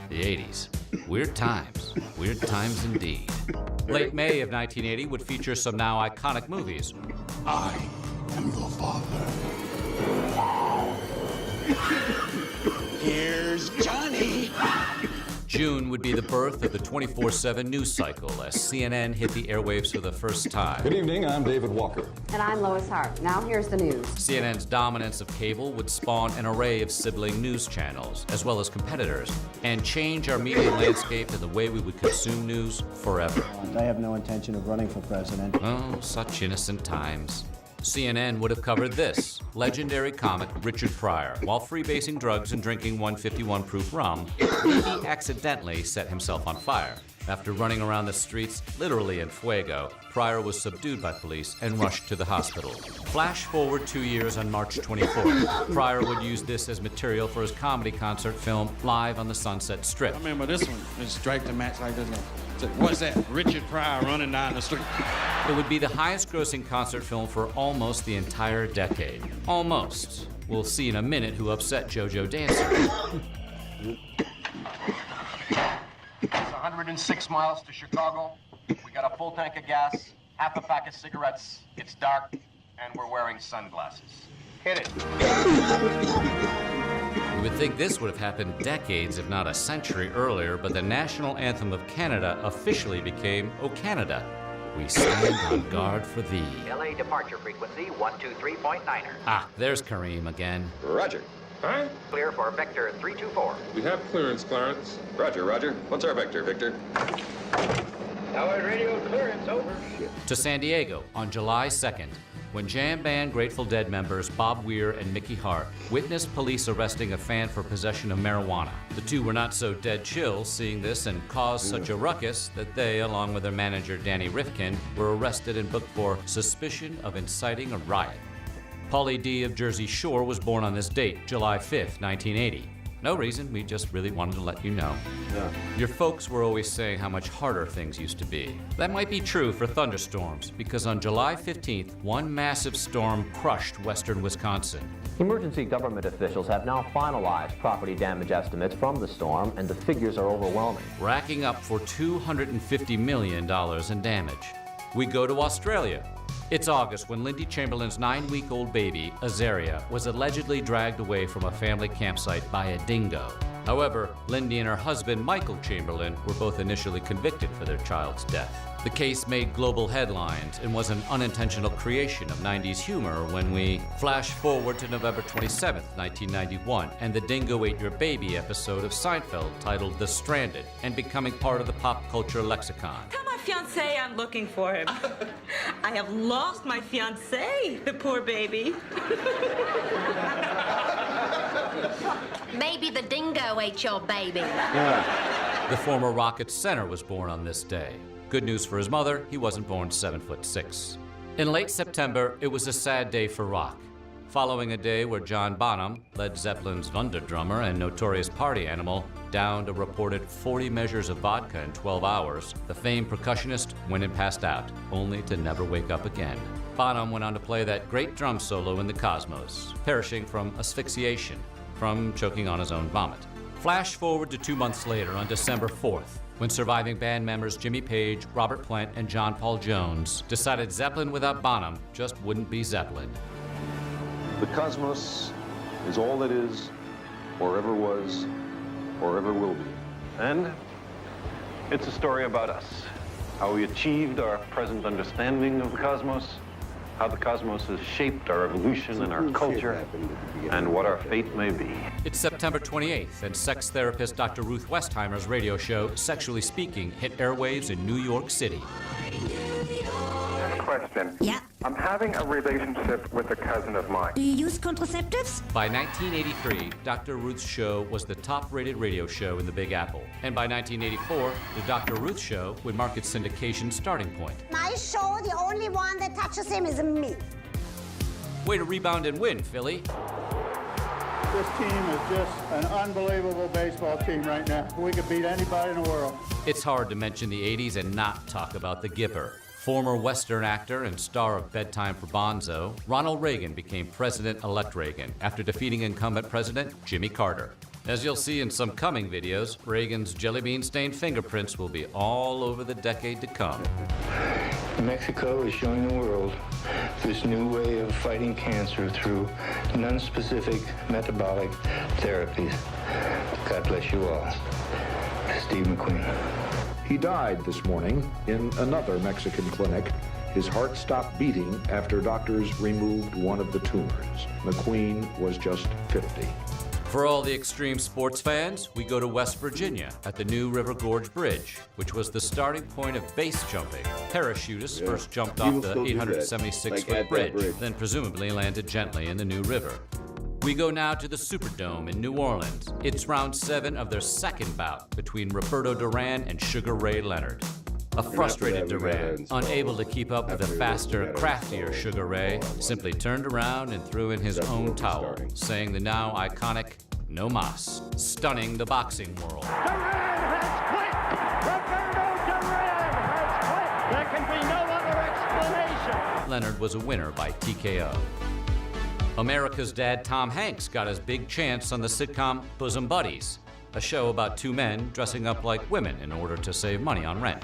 The 80s. Weird times indeed. Late May of 1980 would feature some now iconic movies. I am your father. Here's Johnny. June would be the birth of the 24/7 news cycle as CNN hit the airwaves for the first time. Good evening, I'm David Walker. And I'm Lois Hart. Now here's the news. CNN's dominance of cable would spawn an array of sibling news channels, as well as competitors, and change our media landscape and the way we would consume news forever. I have no intention of running for president. Oh, such innocent times. CNN would have covered this legendary comic Richard Pryor, while freebasing drugs and drinking 151 proof rum, he accidentally set himself on fire. After running around the streets, literally in fuego, Pryor was subdued by police and rushed to the hospital. Flash forward 2 years on March 24th. Pryor would use this as material for his comedy concert film Live on the Sunset Strip. I remember this one. It striked a match like this one. What's that? Richard Pryor running down the street. It would be the highest-grossing concert film for almost the entire decade. Almost. We'll see in a minute who upset JoJo Dancer. It's 106 miles to Chicago. We got a full tank of gas, half a pack of cigarettes. It's dark, and we're wearing sunglasses. Hit it. You would think this would have happened decades, if not a century earlier, but the national anthem of Canada officially became O Canada. we stand on guard for thee. LA departure frequency 123.9er. Ah, there's Kareem again. Roger. Hi. Clear for vector 324. We have clearance, Clarence. Roger, Roger. What's our vector, Victor? Tower radio clearance, over. To San Diego on July 2nd, when jam band Grateful Dead members Bob Weir and Mickey Hart witnessed police arresting a fan for possession of marijuana. The two were not so dead chill seeing this and caused such a ruckus that they, along with their manager Danny Rifkin, were arrested and booked for suspicion of inciting a riot. Paulie D of Jersey Shore was born on this date, July 5th, 1980. No reason, we just really wanted to let you know. Yeah. Your folks were always saying how much harder things used to be. That might be true for thunderstorms, because on July 15th, one massive storm crushed western Wisconsin. Emergency government officials have now finalized property damage estimates from the storm, and the figures are overwhelming. Racking up for $250 million in damage. We go to Australia. It's August when Lindy Chamberlain's 9-week-old baby, Azaria, was allegedly dragged away from a family campsite by a dingo. However, Lindy and her husband, Michael Chamberlain, were both initially convicted for their child's death. The case made global headlines and was an unintentional creation of 90s humor when we flash forward to November 27th, 1991, and the Dingo Ate Your Baby episode of Seinfeld titled The Stranded and becoming part of the pop culture lexicon. Tell my fiancé I'm looking for him. I have lost my fiancé, the poor baby. Maybe the dingo ate your baby. The former Rockets center was born on this day. Good news for his mother, he wasn't born 7'6". In late September, it was a sad day for rock. Following a day where John Bonham, Led Zeppelin's Wonder drummer and notorious party animal, downed a reported 40 measures of vodka in 12 hours, the famed percussionist went and passed out, only to never wake up again. Bonham went on to play that great drum solo in the Cosmos, perishing from asphyxiation, from choking on his own vomit. Flash forward to 2 months later on December 4th, when surviving band members Jimmy Page, Robert Plant, and John Paul Jones decided Zeppelin without Bonham just wouldn't be Zeppelin. The cosmos is all that is, or ever was, or ever will be. And it's a story about us, how we achieved our present understanding of the cosmos, how the cosmos has shaped our evolution and our culture, and what our fate may be. It's September 28th, and sex therapist Dr. Ruth Westheimer's radio show, Sexually Speaking, hit airwaves in New York City. Question. Yeah. I'm having a relationship with a cousin of mine. Do you use contraceptives? By 1983, Dr. Ruth's show was the top-rated radio show in the Big Apple. And by 1984, the Dr. Ruth show would mark its syndication starting point. My show, the only one that touches him is me. Way to rebound and win, Philly. This team is just an unbelievable baseball team right now. We could beat anybody in the world. It's hard to mention the 80s and not talk about the Gipper. Former Western actor and star of Bedtime for Bonzo, Ronald Reagan became President-elect Reagan after defeating incumbent President Jimmy Carter. As you'll see in some coming videos, Reagan's jelly bean-stained fingerprints will be all over the decade to come. Mexico is showing the world this new way of fighting cancer through non-specific metabolic therapies. God bless you all. Steve McQueen. He died this morning in another Mexican clinic. His heart stopped beating after doctors removed one of the tumors. McQueen was just 50. For all the extreme sports fans, we go to West Virginia at the New River Gorge Bridge, which was the starting point of base jumping. Parachutists first jumped off the 876-foot bridge, then presumably landed gently in the New River. We go now to the Superdome in New Orleans. It's round 7 of their second bout between Roberto Duran and Sugar Ray Leonard. A frustrated Duran, unable to keep up with the faster, craftier Sugar Ray, simply turned around and threw in his own towel, saying the now iconic "No mas," stunning the boxing world. Duran has quit! Roberto Duran has quit! There can be no other explanation! Leonard was a winner by TKO. America's dad Tom Hanks got his big chance on the sitcom Bosom Buddies, a show about two men dressing up like women in order to save money on rent.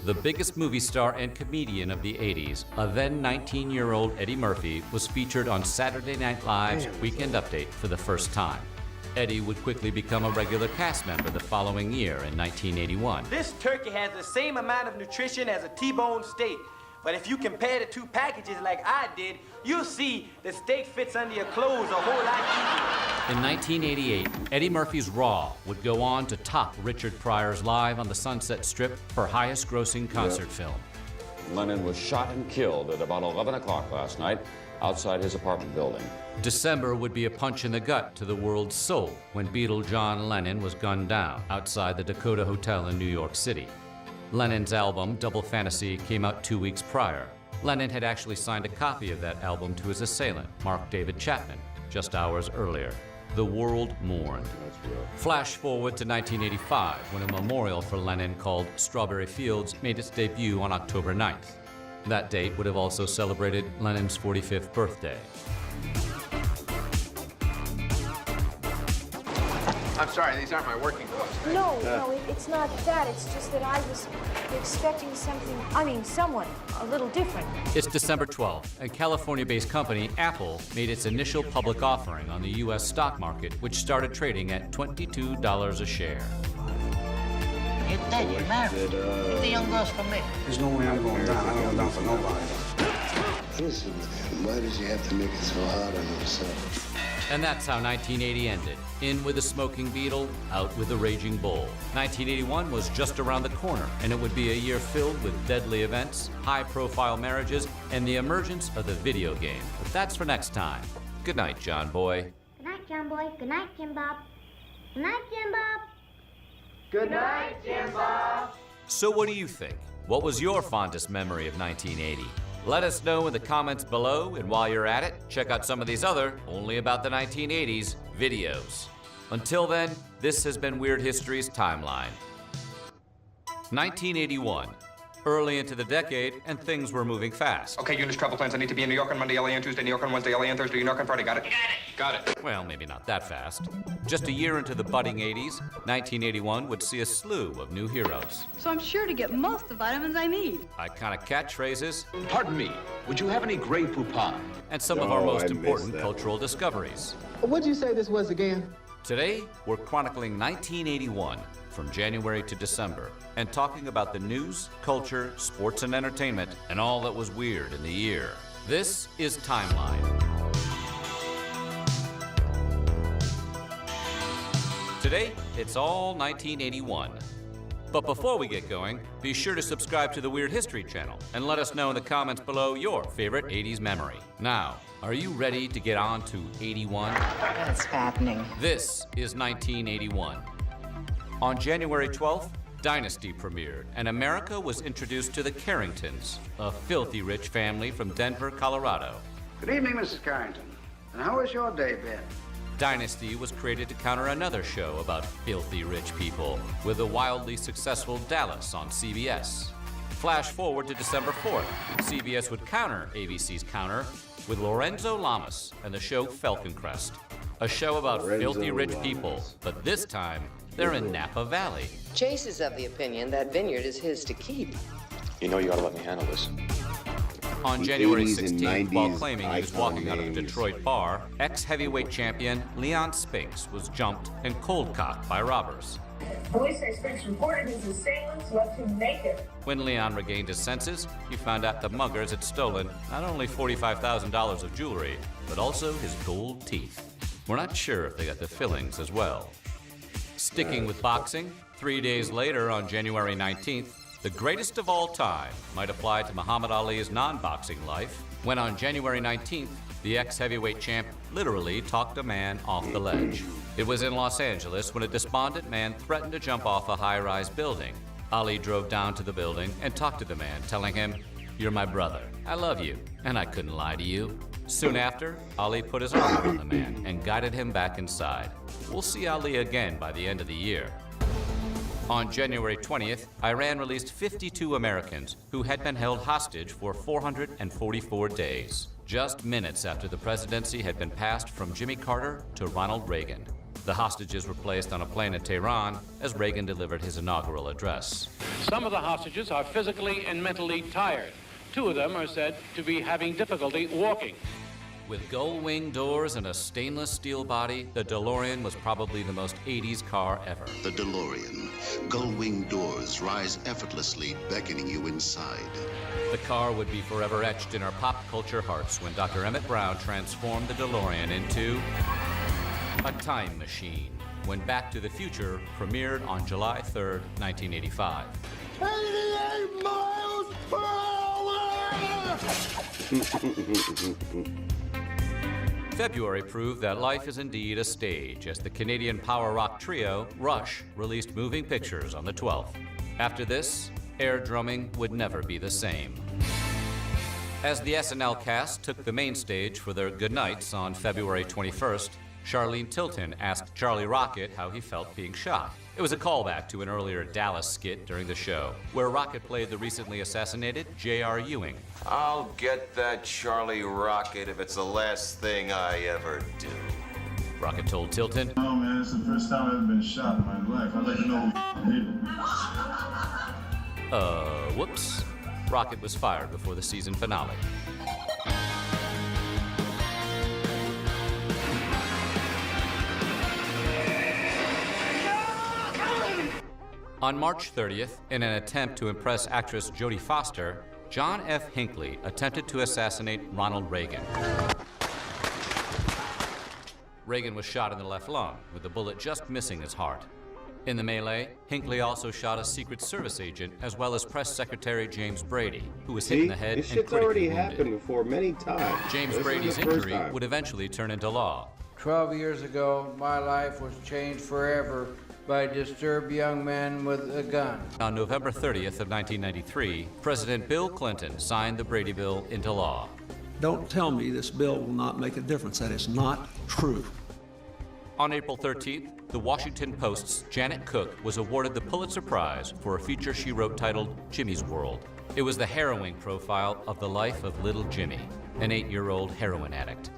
The biggest movie star and comedian of the 80s, a then 19-year-old Eddie Murphy, was featured on Saturday Night Live's Weekend Update for the first time. Eddie would quickly become a regular cast member the following year in 1981. This turkey has the same amount of nutrition as a T-bone steak. But if you compare the two packages like I did, you'll see the steak fits under your clothes a whole lot easier. In 1988, Eddie Murphy's Raw would go on to top Richard Pryor's Live on the Sunset Strip for highest grossing concert film. Lennon was shot and killed at about 11 o'clock last night outside his apartment building. December would be a punch in the gut to the world's soul when Beatle John Lennon was gunned down outside the Dakota Hotel in New York City. Lennon's album, Double Fantasy, came out 2 weeks prior. Lennon had actually signed a copy of that album to his assailant, Mark David Chapman, just hours earlier. The world mourned. Flash forward to 1985, when a memorial for Lennon called Strawberry Fields made its debut on October 9th. That date would have also celebrated Lennon's 45th birthday. I'm sorry, these aren't my working clothes. No, it's not that. It's just that I was expecting someone a little different. It's December 12th, and California-based company Apple made its initial public offering on the U.S. stock market, which started trading at $22 a share. You're dead, you're married. Get the young girls from me. There's no way I'm going down. I don't go down for nobody. Listen, why does he have to make it so hard on himself? And that's how 1980 ended. In with a smoking Beetle, out with a raging bull. 1981 was just around the corner, and it would be a year filled with deadly events, high-profile marriages, and the emergence of the video game. But that's for next time. Good night, John Boy. Good night, John Boy. Good night, Jim Bob. Good night, Jim Bob. Good night, Jim Bob. So what do you think? What was your fondest memory of 1980? Let us know in the comments below, and while you're at it, check out some of these other only about the 1980s videos. Until then, this has been Weird History's Timeline. 1981. Early into the decade, and things were moving fast. Okay, Eunice, travel plans. I need to be in New York on Monday, LA on Tuesday, New York on Wednesday, LA on Thursday, New York on Friday. Got it? Got it. Well, maybe not that fast. Just a year into the budding 80s, 1981 would see a slew of new heroes. So I'm sure to get most of the vitamins I need. Iconic catchphrases. Pardon me, would you have any Grey Poupon? And some of our most important cultural discoveries. What'd you say this was again? Today, we're chronicling 1981 from January to December and talking about the news, culture, sports, and entertainment, and all that was weird in the year. This is Timeline. Today, it's all 1981. But before we get going, be sure to subscribe to the Weird History channel and let us know in the comments below your favorite 80s memory. Now, are you ready to get on to 81? What's happening? This is 1981. On January 12th, Dynasty premiered, and America was introduced to the Carringtons, a filthy rich family from Denver, Colorado. Good evening, Mrs. Carrington. And how has your day been? Dynasty was created to counter another show about filthy rich people, with the wildly successful Dallas on CBS. Flash forward to December 4th. CBS would counter ABC's Counter with Lorenzo Lamas and the show Falcon Crest, a show about filthy rich people, but this time they're in Napa Valley. Chase is of the opinion that vineyard is his to keep. You know you ought to let me handle this. On January 16th, while claiming he was walking out of a Detroit bar, ex-heavyweight champion Leon Spinks was jumped and cold-cocked by robbers. Police say Spinks reported his assailants left him naked. When Leon regained his senses, he found out the muggers had stolen not only $45,000 of jewelry, but also his gold teeth. We're not sure if they got the fillings as well. Sticking with boxing, 3 days later on January 19th, the greatest of all time might apply to Muhammad Ali's non-boxing life, when on January 19th, the ex-heavyweight champ literally talked a man off the ledge. It was in Los Angeles when a despondent man threatened to jump off a high-rise building. Ali drove down to the building and talked to the man, telling him, "You're my brother. I love you, and I couldn't lie to you." Soon after, Ali put his arm around the man and guided him back inside. We'll see Ali again by the end of the year. On January 20th, Iran released 52 Americans who had been held hostage for 444 days, just minutes after the presidency had been passed from Jimmy Carter to Ronald Reagan. The hostages were placed on a plane in Tehran as Reagan delivered his inaugural address. Some of the hostages are physically and mentally tired. 2 of them are said to be having difficulty walking. With gull-wing doors and a stainless steel body, the DeLorean was probably the most 80s car ever. The DeLorean. Gull-wing doors rise effortlessly, beckoning you inside. The car would be forever etched in our pop culture hearts when Dr. Emmett Brown transformed the DeLorean into a time machine when Back to the Future premiered on July 3rd, 1985. 88 miles per hour! February proved that life is indeed a stage as the Canadian power rock trio Rush released moving pictures on the 12th. After this, air drumming would never be the same. As the SNL cast took the main stage for their goodnights on February 21st, Charlene Tilton asked Charlie Rocket how he felt being shot. It was a callback to an earlier Dallas skit during the show, where Rocket played the recently assassinated J.R. Ewing. I'll get that Charlie Rocket if it's the last thing I ever do. Rocket told Tilton, "Oh man, it's the first time I've ever been shot in my life. I'd like to know who did it." Whoops. Rocket was fired before the season finale. On March 30th, in an attempt to impress actress Jodie Foster, John F. Hinckley attempted to assassinate Ronald Reagan. Reagan was shot in the left lung, with the bullet just missing his heart. In the melee, Hinckley also shot a Secret Service agent as well as Press Secretary James Brady, who was hit in the head and critically wounded. This shit's already happened before many times. James Brady's injury would eventually turn into law. 12 years ago, my life was changed forever by a disturbed young man with a gun. On November 30th of 1993, President Bill Clinton signed the Brady Bill into law. Don't tell me this bill will not make a difference. That is not true. On April 13th, the Washington Post's Janet Cook was awarded the Pulitzer Prize for a feature she wrote titled Jimmy's World. It was the harrowing profile of the life of little Jimmy, an 8-year-old heroin addict.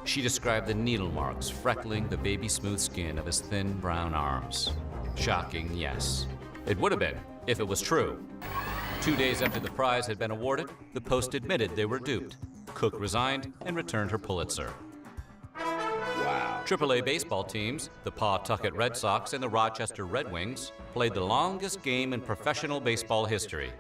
She described the needle marks freckling the baby-smooth skin of his thin brown arms. Shocking, yes. It would have been, if it was true. 2 days after the prize had been awarded, the Post admitted they were duped. Cook resigned and returned her Pulitzer. Wow. AAA baseball teams, the Pawtucket Red Sox and the Rochester Red Wings, played the longest game in professional baseball history.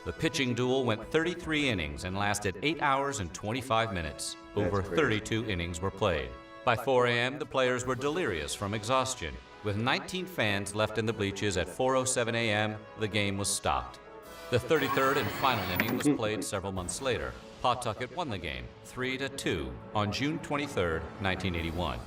The pitching duel went 33 innings and lasted 8 hours and 25 minutes. Over 32 innings were played. By 4 a.m., the players were delirious from exhaustion. With 19 fans left in the bleachers at 4:07 a.m., the game was stopped. The 33rd and final inning was played several months later. Pawtucket won the game, 3-2, on June 23, 1981.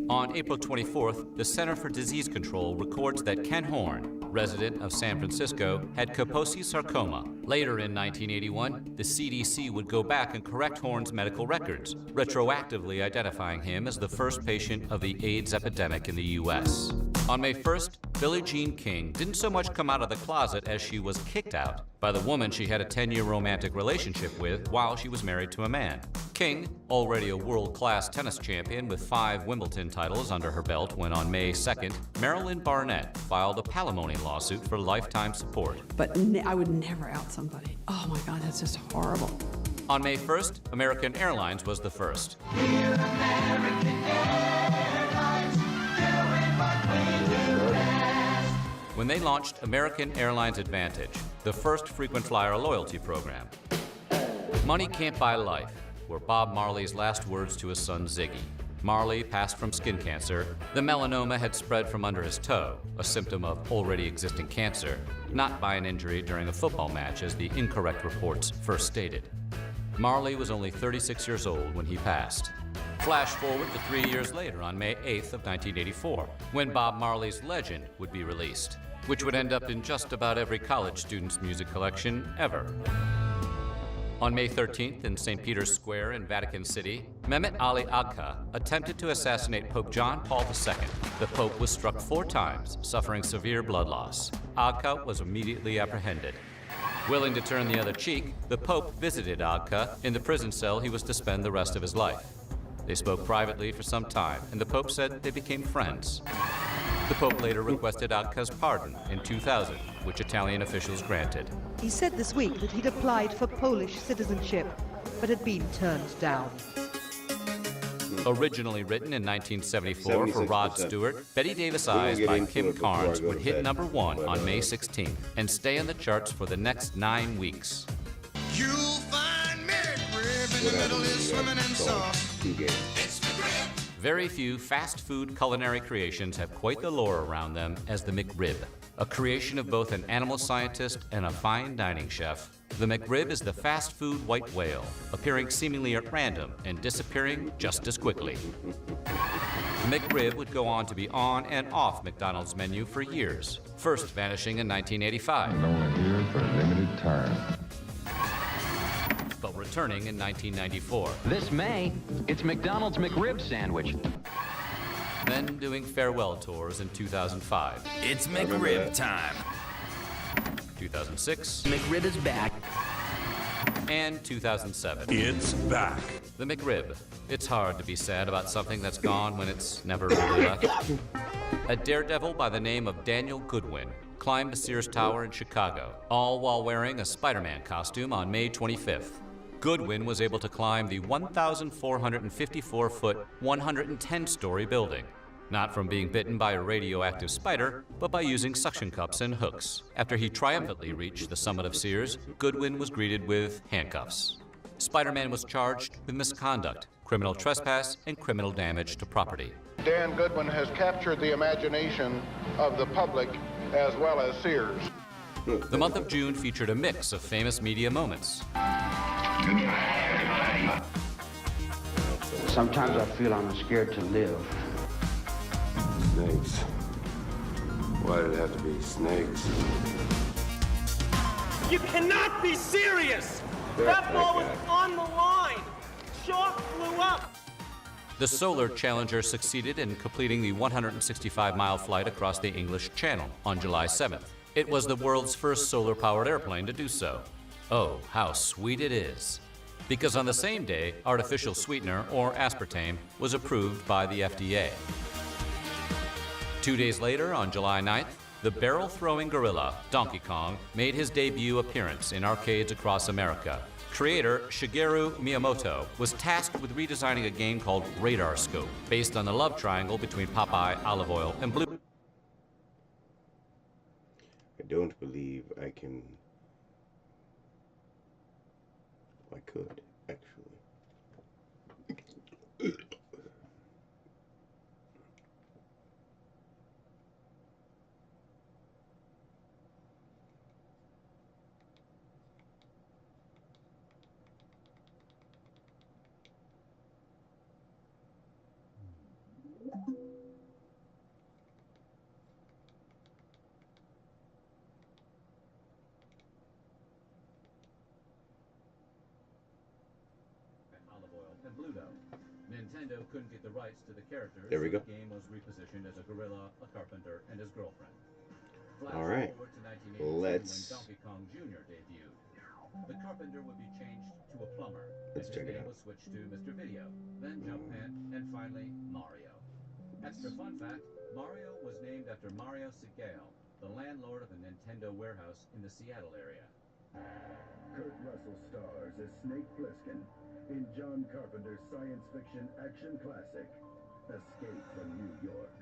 On April 24th, the Center for Disease Control records that Ken Horn, resident of San Francisco, had Kaposi sarcoma. Later in 1981, the CDC would go back and correct Horn's medical records, retroactively identifying him as the first patient of the AIDS epidemic in the U.S. On May 1st, Billie Jean King didn't so much come out of the closet as she was kicked out by the woman she had a 10-year romantic relationship with while she was married to a man. King, already a world-class tennis champion with 5 Wimbledon titles under her belt when on May 2nd, Marilyn Barnett filed a palimony lawsuit for lifetime support. But I would never out somebody. Oh my God, that's just horrible. On May 1st, American Airlines was the first. When they launched American Airlines Advantage, the first frequent flyer loyalty program. Money can't buy life were Bob Marley's last words to his son Ziggy. Marley passed from skin cancer. The melanoma had spread from under his toe, a symptom of already existing cancer, not by an injury during a football match as the incorrect reports first stated. Marley was only 36 years old when he passed. Flash forward to 3 years later on May 8th of 1984, when Bob Marley's Legend would be released, which would end up in just about every college student's music collection ever. On May 13th in St. Peter's Square in Vatican City, Mehmet Ali Agca attempted to assassinate Pope John Paul II. The Pope was struck 4 times, suffering severe blood loss. Agca was immediately apprehended. Willing to turn the other cheek, the Pope visited Agca in the prison cell he was to spend the rest of his life. They spoke privately for some time, and the Pope said they became friends. The Pope later requested Agca's pardon in 2000, which Italian officials granted. He said this week that he'd applied for Polish citizenship, but had been turned down. Originally written in 1974 for Rod 76%. Stewart, Betty Davis We won't Eyes get by into Kim it before I Carnes go would to hit bed. number 1 But, on May 16th and stay in the charts for the next 9 weeks. You'll find McRib in the middle is swimming in sauce. It's McRib. Very few fast food culinary creations have quite the lore around them as the McRib. A creation of both an animal scientist and a fine dining chef, the McRib is the fast food white whale, appearing seemingly at random and disappearing just as quickly. The McRib would go on to be on and off McDonald's menu for years, first vanishing in 1985. Only here for a limited time. But returning in 1994. This May, it's McDonald's McRib sandwich. Then doing farewell tours in 2005. It's McRib time. 2006. McRib is back. And 2007. It's back. The McRib. It's hard to be sad about something that's gone when it's never really left. A daredevil by the name of Daniel Goodwin climbed the Sears Tower in Chicago, all while wearing a Spider-Man costume on May 25th. Goodwin was able to climb the 1,454-foot, 110-story building, not from being bitten by a radioactive spider, but by using suction cups and hooks. After he triumphantly reached the summit of Sears, Goodwin was greeted with handcuffs. Spider-Man was charged with misconduct, criminal trespass, and criminal damage to property. Dan Goodwin has captured the imagination of the public as well as Sears. The month of June featured a mix of famous media moments. Sometimes I feel I'm scared to live. Snakes. Why did it have to be snakes? You cannot be serious! That ball was on the line! Chalk flew up! The Solar Challenger succeeded in completing the 165-mile flight across the English Channel on July 7th. It was the world's first solar-powered airplane to do so. Oh, how sweet it is. Because on the same day, artificial sweetener, or aspartame, was approved by the FDA. 2 days later, on July 9th, the barrel-throwing gorilla, Donkey Kong, made his debut appearance in arcades across America. Creator Shigeru Miyamoto was tasked with redesigning a game called Radar Scope, based on the love triangle between Popeye, Olive Oil, and Blue. I don't believe I can. I could, actually. And Bluto. Nintendo couldn't get the rights to the characters. There we go. So the game was repositioned as a gorilla, a carpenter, and his girlfriend. Flash All right. forward to 1982 Let's. when Donkey Kong Jr. debuted. The carpenter would be changed to a plumber. Let's and check his it name out. was switched to Mr. Video, then Jumpman, and finally Mario. Extra fun fact, Mario was named after Mario Segale, the landlord of a Nintendo warehouse in the Seattle area. Kurt Russell stars as Snake Plissken in John Carpenter's science fiction action classic, Escape from New York.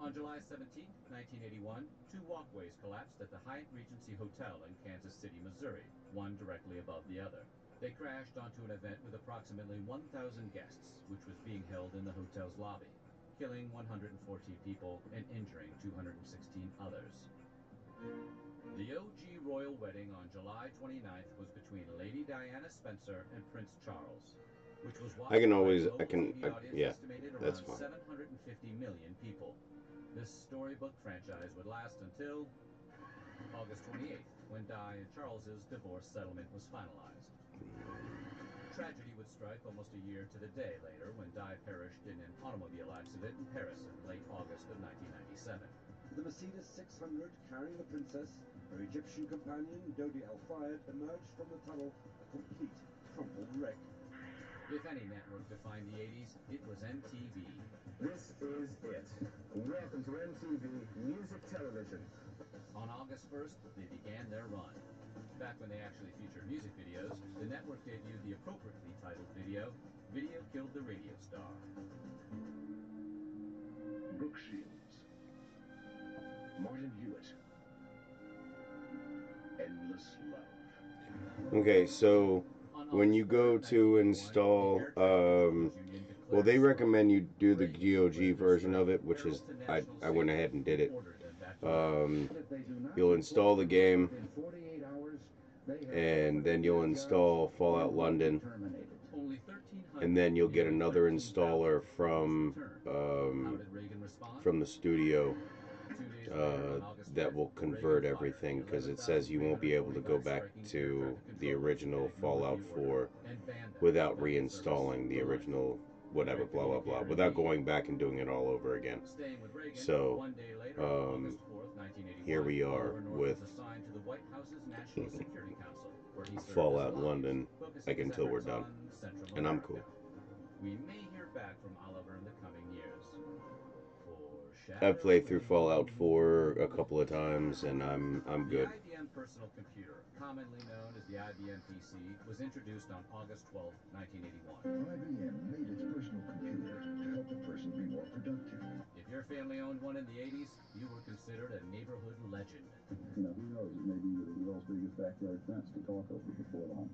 On July 17, 1981, two walkways collapsed at the Hyatt Regency Hotel in Kansas City, Missouri, one directly above the other. They crashed onto an event with approximately 1,000 guests, which was being held in the hotel's lobby, killing 114 people and injuring 216 others. The OG royal wedding on July 29th was between Lady Diana Spencer and Prince Charles, which was watched I can by always. a global I can. TV audience Yeah. estimated That's around fine. 750 million people. This storybook franchise would last until August 28th, when Di and Charles's divorce settlement was finalized. Tragedy would strike almost a year to the day later when Di perished in an automobile accident in Paris in late August of 1997. The Mercedes 600 carrying the princess, her Egyptian companion Dodi Al-Fayed, emerged from the tunnel a complete crumpled wreck. If any network defined the 80s, it was MTV. This is it. Welcome to MTV Music Television. On August 1st, they began their run. Back Back when they actually featured music videos, the network debuted the appropriately titled video, Video Killed the Radio Star. Brooke Shields, Martin Hewitt, Endless Love. Okay, so when you go to install, well, they recommend you do the GOG version of it, which is, I went ahead and did it. You'll install the game, and then you'll install Fallout London, and then you'll get another installer from the studio that will convert everything, because it says you won't be able to go back to the original Fallout 4 without reinstalling the original whatever, blah blah blah, without going back and doing it all over again. So here we are with Fallout London, like, until we're done, and I'm cool. We may hear back from Oliver in the coming years. I've played through Fallout 4 a couple of times, and I'm good. The IBM personal computer, commonly known as the IBM PC, was introduced on August 12, 1981. IBM made its personal computer to help a person be more productive. If your family owned one in the 80s, you were considered a neighborhood legend. You know, who knows? It may be the world's biggest backyard fence to talk over before long.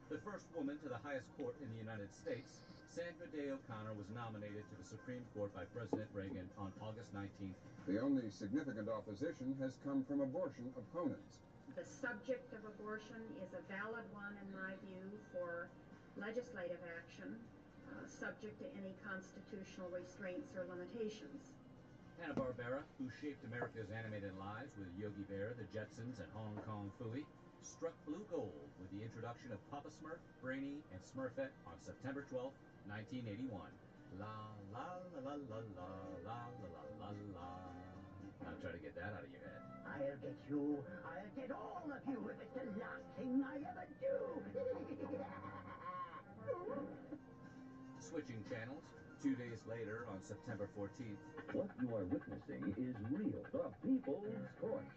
The first woman to the highest court in the United States, Sandra Day O'Connor was nominated to the Supreme Court by President Reagan on August 19th. The only significant opposition has come from abortion opponents. The subject of abortion is a valid one, in my view, for legislative action, subject to any constitutional restraints or limitations. Hanna-Barbera, who shaped America's animated lives with Yogi Bear, the Jetsons, and Hong Kong Phooey, struck blue gold with the introduction of Papa Smurf, Brainy, and Smurfette on September 12, 1981. La la la la la la la la la la. Now try to get that out of your head. I'll get you. I'll get all of you if it's the last thing I ever do. Switching channels, 2 days later on September 14th. What you are witnessing is real. The People's Court.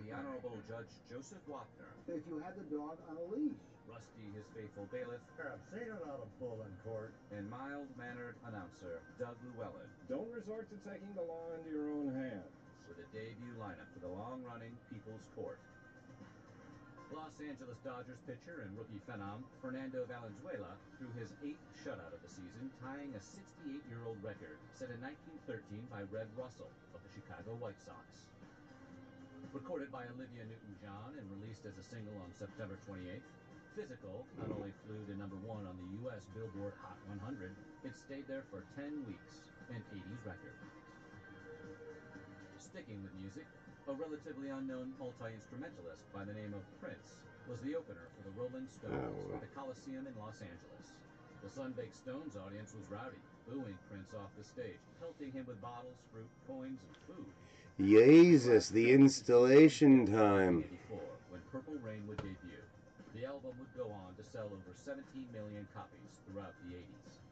The Honorable Judge Joseph Wapner. If you had the dog on a leash. Rusty, his faithful bailiff. I've seen it on a bull in court. And mild-mannered announcer Doug Llewellyn. Don't resort to taking the law into your own hands. With a debut lineup for the long-running People's Court. Los Angeles Dodgers pitcher and rookie phenom Fernando Valenzuela threw his 8th shutout of the season, tying a 68-year-old record set in 1913 by Red Russell of the Chicago White Sox. Recorded by Olivia Newton-John and released as a single on September 28th, Physical not only flew to #1 on the U.S. Billboard Hot 100, it stayed there for 10 weeks, an 80s record. Sticking with music, a relatively unknown multi-instrumentalist by the name of Prince was the opener for the Rolling Stones at the Coliseum in Los Angeles. The Sun-Baked Stones audience was rowdy, booing Prince off the stage, pelting him with bottles, fruit, coins, and food. Jesus, the installation time. 1984, when Purple Rain would debut. The album would go on to sell over 17 million copies throughout the 80s.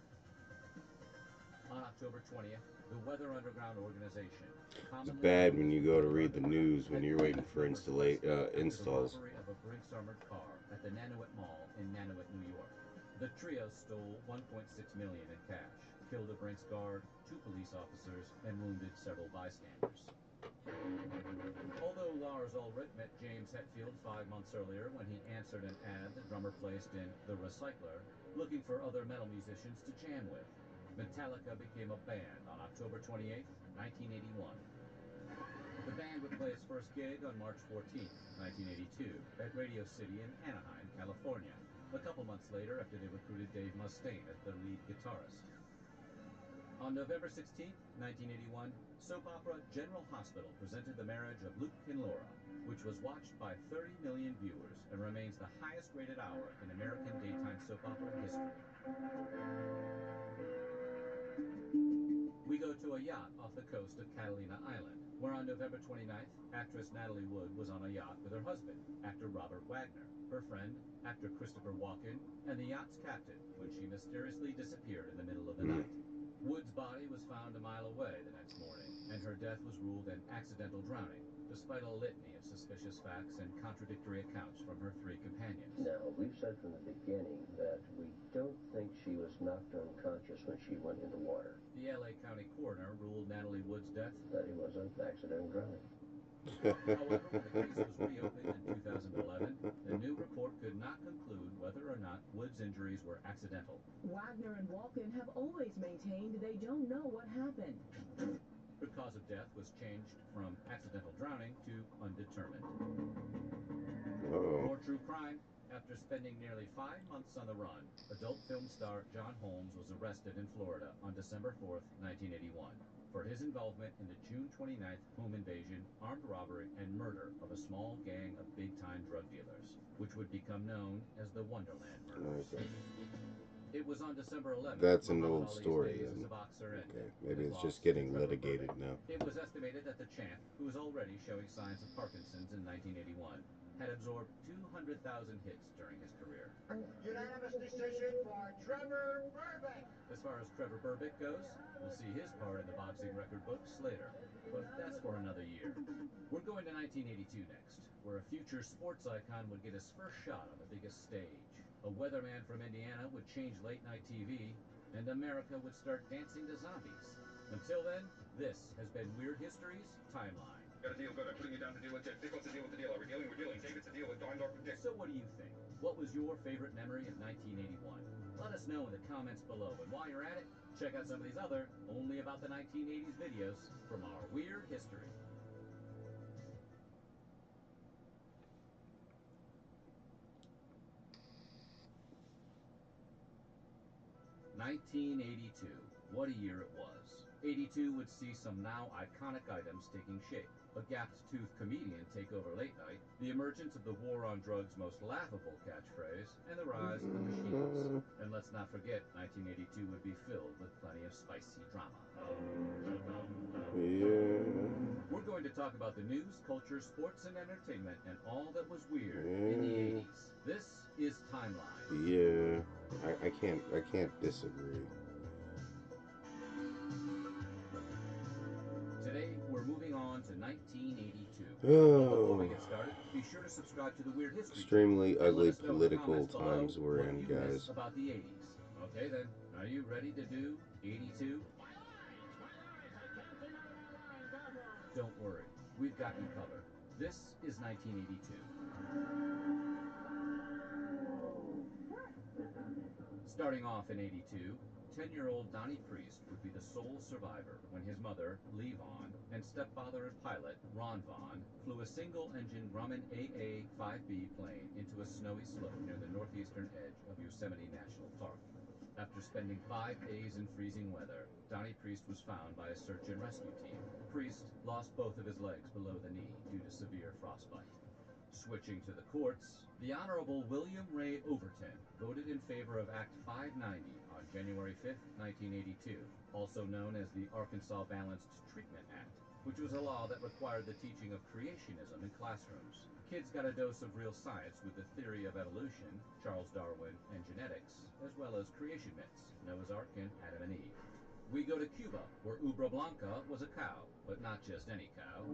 On October 20th, the Weather Underground organization. It's bad when you go to read the news when you're waiting for installs. The robbery of a Brinks armored car at the Nanuet Mall in Nanuet, New York. The trio stole $1.6 million in cash, killed a Brinks guard, 2 police officers, and wounded several bystanders. Although Lars Ulrich met James Hetfield 5 months earlier when he answered an ad the drummer placed in The Recycler, looking for other metal musicians to jam with, Metallica became a band on October 28, 1981. The band would play its first gig on March 14, 1982, at Radio City in Anaheim, California, a couple months later after they recruited Dave Mustaine as their lead guitarist. On November 16, 1981, soap opera General Hospital presented the marriage of Luke and Laura, which was watched by 30 million viewers and remains the highest-rated hour in American daytime soap opera history. We go to a yacht off the coast of Catalina Island, where on November 29th, actress Natalie Wood was on a yacht with her husband, actor Robert Wagner, her friend, actor Christopher Walken, and the yacht's captain when she mysteriously disappeared in the middle of the night. Wood's body was found a mile away the next morning, and her death was ruled an accidental drowning. despite a litany of suspicious facts and contradictory accounts from her three companions. Now, we've said from the beginning that we don't think she was knocked unconscious when she went in the water. The LA County coroner ruled Natalie Wood's death that it was an accidental drowning. However, when the case was reopened in 2011, the new report could not conclude whether or not Wood's injuries were accidental. Wagner and Walken have always maintained they don't know what happened. The cause of death was changed from accidental drowning to undetermined. More true crime. After spending nearly 5 months on the run, adult film star John Holmes was arrested in Florida on December 4th, 1981. For his involvement in the June 29th home invasion, armed robbery, and murder of a small gang of big-time drug dealers, which would become known as the Wonderland murders. Okay. It was on December 11th. That's an old story then. Okay, maybe it's just getting litigated now. It was estimated that the champ, who was already showing signs of Parkinson's in 1981, had absorbed 200,000 hits during his career. Unanimous decision for Trevor Burbick. As far as Trevor Burbick goes, we'll see his part in the boxing record books later, but that's for another year. We're going to 1982 next, where a future sports icon would get his first shot on the biggest stage. A weatherman from Indiana would change late-night TV, and America would start dancing to zombies. Until then, this has been Weird History's Timeline. Got a deal, good. I'm putting you down to deal with Dick. Dick, what's the deal with the deal? Are we dealing? We're dealing. David's the deal with Don Dorf and Dick. So what do you think? What was your favorite memory of 1981? Let us know in the comments below. And while you're at it, check out some of these other only about the 1980s videos from our Weird History. (1982). What a year it was. 82 would see some now iconic items taking shape. A gapped-toothed comedian take over late night, the emergence of the war on drugs' most laughable catchphrase, and the rise of the machines. And let's not forget, 1982 would be filled with plenty of spicy drama. Yeah. We're going to talk about the news, culture, sports, and entertainment, and all that was weird in the 80s. This is Timeline. Yeah. I can't disagree. Today, we're moving on to 1982. Oh. Before we get started, be sure to subscribe to the Weird History. Extremely channel and ugly let us know in the political comments below times we're what in, you guys. miss about the 80s. Okay then, are you ready to do 82? Don't worry, we've got you covered. This is 1982. Starting off in 82, 10-year-old Donnie Priest would be the sole survivor when his mother, Lee Vaughn, and stepfather and pilot, Ron Vaughn, flew a single-engine Grumman AA-5B plane into a snowy slope near the northeastern edge of Yosemite National Park. After spending 5 days in freezing weather, Donnie Priest was found by a search and rescue team. Priest lost both of his legs below the knee due to severe frostbite. Switching to the courts, the Honorable William Ray Overton voted in favor of Act 590 on January 5th, 1982, also known as the Arkansas Balanced Treatment Act, which was a law that required the teaching of creationism in classrooms. Kids got a dose of real science with the theory of evolution, Charles Darwin, and genetics, as well as creation myths, Noah's Ark and Adam and Eve. We go to Cuba, where Ubra Blanca was a cow, but not just any cow.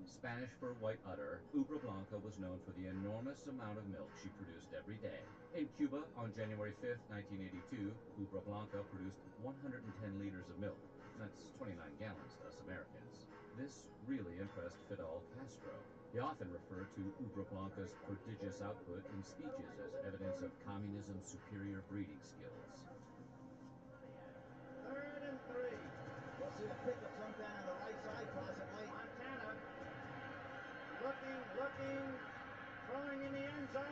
Spanish for white udder, Ubra Blanca was known for the enormous amount of milk she produced every day. In Cuba, on January 5th, 1982, Ubra Blanca produced 110 liters of milk. That's 29 gallons to us Americans. This really impressed Fidel Castro. He often referred to Ubra Blanca's prodigious output in speeches as evidence of communism's superior breeding skills. 3rd and 3. We'll see a pickup sometime on the right side, possibly. Montana. Looking, throwing in the end zone.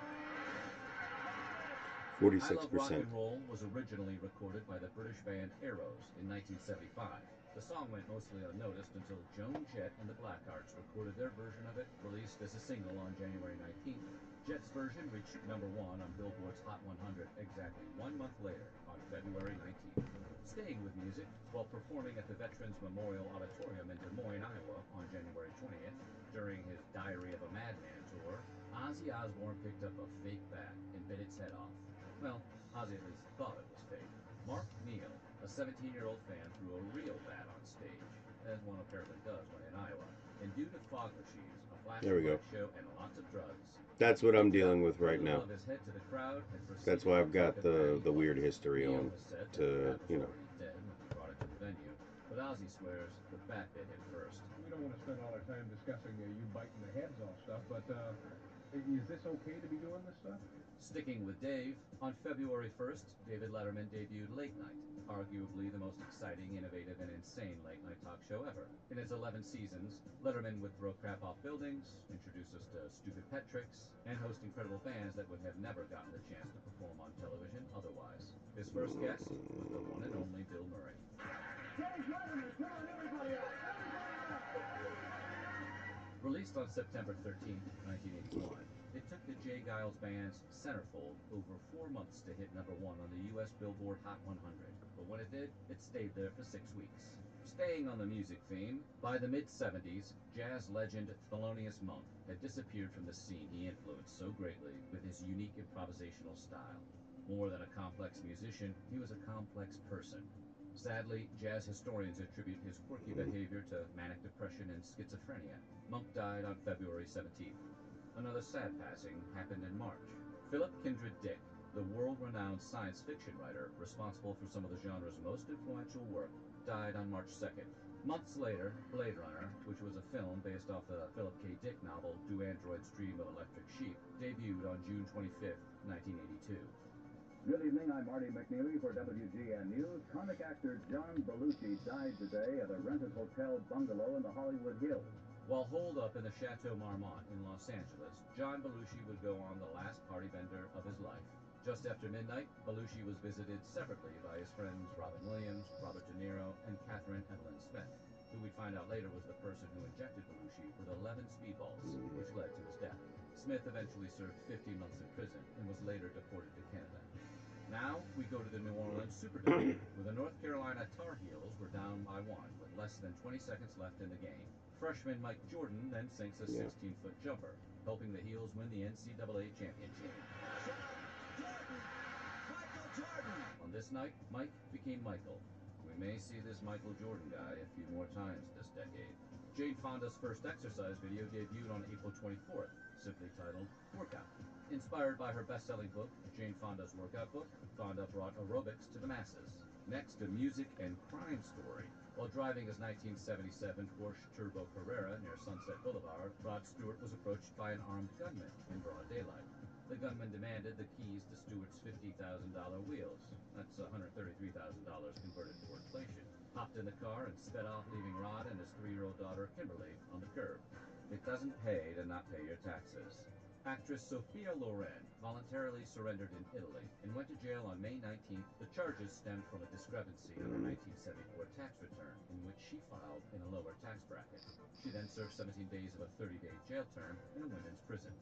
46%. I Love Rock and Roll was originally recorded by the British band Arrows in 1975. The song went mostly unnoticed until Joan Jett and the Blackhearts recorded their version of it, released as a single on January 19th. Jett's version reached #1 on Billboard's Hot 100 exactly 1 month later, on February 19th. Staying with music, while performing at the Veterans Memorial Auditorium in Des Moines, Iowa on January 20th, during his Diary of a Madman tour, Ozzy Osbourne picked up a fake bat and bit its head off. Well, Ozzy at least thought it was fake. Mark Neal 17-year-old fan threw a real bat on stage, as one apparently does when in Iowa. And due to fog machines, a flash There we go. show, and lots of drugs, That's what I'm dealing with right now. his head to the crowd and That's why I've got the weird history on to, you know. Dead when he brought it to the venue, but Ozzy swears the bat bit him first. We don't want to spend all our time discussing you biting the heads off stuff, but is this okay to be doing this stuff? Sticking with Dave, on February 1st, David Letterman debuted Late Night, arguably the most exciting, innovative, and insane late-night talk show ever. In its 11 seasons, Letterman would throw crap off buildings, introduce us to stupid pet tricks, and host incredible bands that would have never gotten the chance to perform on television otherwise. His first guest was the one and only Bill Murray. Dave Letterman, come on, everybody out! Released on September 13th, 1981, it took the Jay Giles Band's Centerfold over 4 months to hit #1 on the U.S. Billboard Hot 100. But when it did, it stayed there for 6 weeks. Staying on the music theme, by the mid-70s, jazz legend Thelonious Monk had disappeared from the scene he influenced so greatly with his unique improvisational style. More than a complex musician, he was a complex person. Sadly, jazz historians attribute his quirky behavior to manic depression and schizophrenia. Monk died on February 17th. Another sad passing happened in March. Philip Kindred Dick, the world-renowned science fiction writer responsible for some of the genre's most influential work, died on March 2nd. Months later, Blade Runner, which was a film based off the Philip K. Dick novel Do Androids Dream of Electric Sheep, debuted on June 25th, 1982. Good evening, I'm Marty McNeely for WGN News. Comic actor John Belushi died today at a rented hotel bungalow in the Hollywood Hills. While holed up in the Chateau Marmont in Los Angeles, John Belushi would go on the last party bender of his life. Just after midnight, Belushi was visited separately by his friends Robin Williams, Robert De Niro, and Catherine Evelyn Smith, who we'd find out later was the person who injected Belushi with 11 speedballs, which led to his death. Smith eventually served 15 months in prison and was later deported to Canada. Now, we go to the New Orleans Superdome, where the North Carolina Tar Heels were down by 1 with less than 20 seconds left in the game. Freshman Mike Jordan then sinks a 16-foot jumper, helping the Heels win the NCAA championship. Michael Jordan! On this night, Mike became Michael. We may see this Michael Jordan guy a few more times this decade. Jane Fonda's first exercise video debuted on April 24th, simply titled Workout. Inspired by her best-selling book, Jane Fonda's Workout Book, Fonda brought aerobics to the masses. Next, a music and crime story. While driving his 1977 Porsche Turbo Carrera near Sunset Boulevard, Rod Stewart was approached by an armed gunman in broad daylight. The gunman demanded the keys to Stewart's $50,000 wheels. That's $133,000 converted for inflation. Hopped in the car and sped off, leaving Rod and his 3-year-old daughter, Kimberly, on the curb. It doesn't pay to not pay your taxes. Actress Sophia Loren voluntarily surrendered in Italy and went to jail on May 19th. The charges stemmed from a discrepancy on her 1974 tax return, in which she filed in a lower tax bracket. She then served 17 days of a 30-day jail term in a women's prison.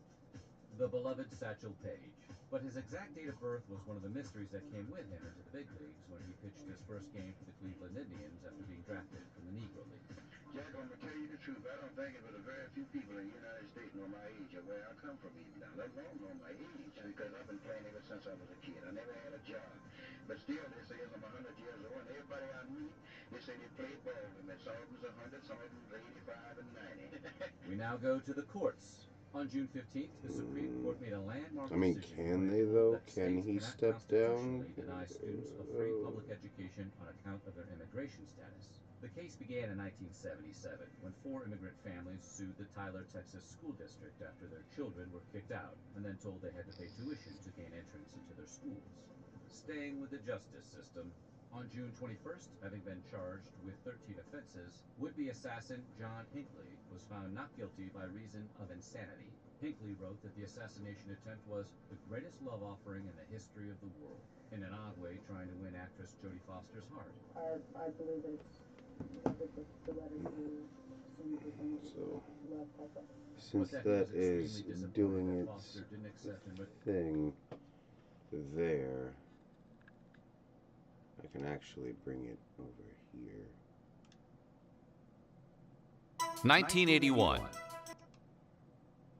The beloved Satchel Paige. But his exact date of birth was one of the mysteries that came with him into the big leagues when he pitched his first game for the Cleveland Indians after being drafted from the Negro League. Jack, I'm going to tell you the truth. I don't think it was a very few people in the United States know my age or where I come from even now, let alone know my age, because I've been playing ever since I was a kid. I never had a job. But still, they say I'm 100 years old, and everybody I meet, they say they played ball with me. Some of them's 100, some of them's 85 and 90. We now go to the courts. On June 15th, the Supreme Court made a landmark I mean, decision can they though? Can he step down? Deny students a free public education on account of their immigration status. The case began in 1977 when 4 immigrant families sued the Tyler, Texas school district after their children were kicked out and then told they had to pay tuition to gain entrance into their schools. Staying with the justice system, on June 21st, having been charged with 13 offenses, would-be assassin John Hinckley was found not guilty by reason of insanity. Hinckley wrote that the assassination attempt was the greatest love offering in the history of the world, in an odd way trying to win actress Jodie Foster's heart. I believe that it's the letter So, since that is doing its thing there, I can actually bring it over here. 1981.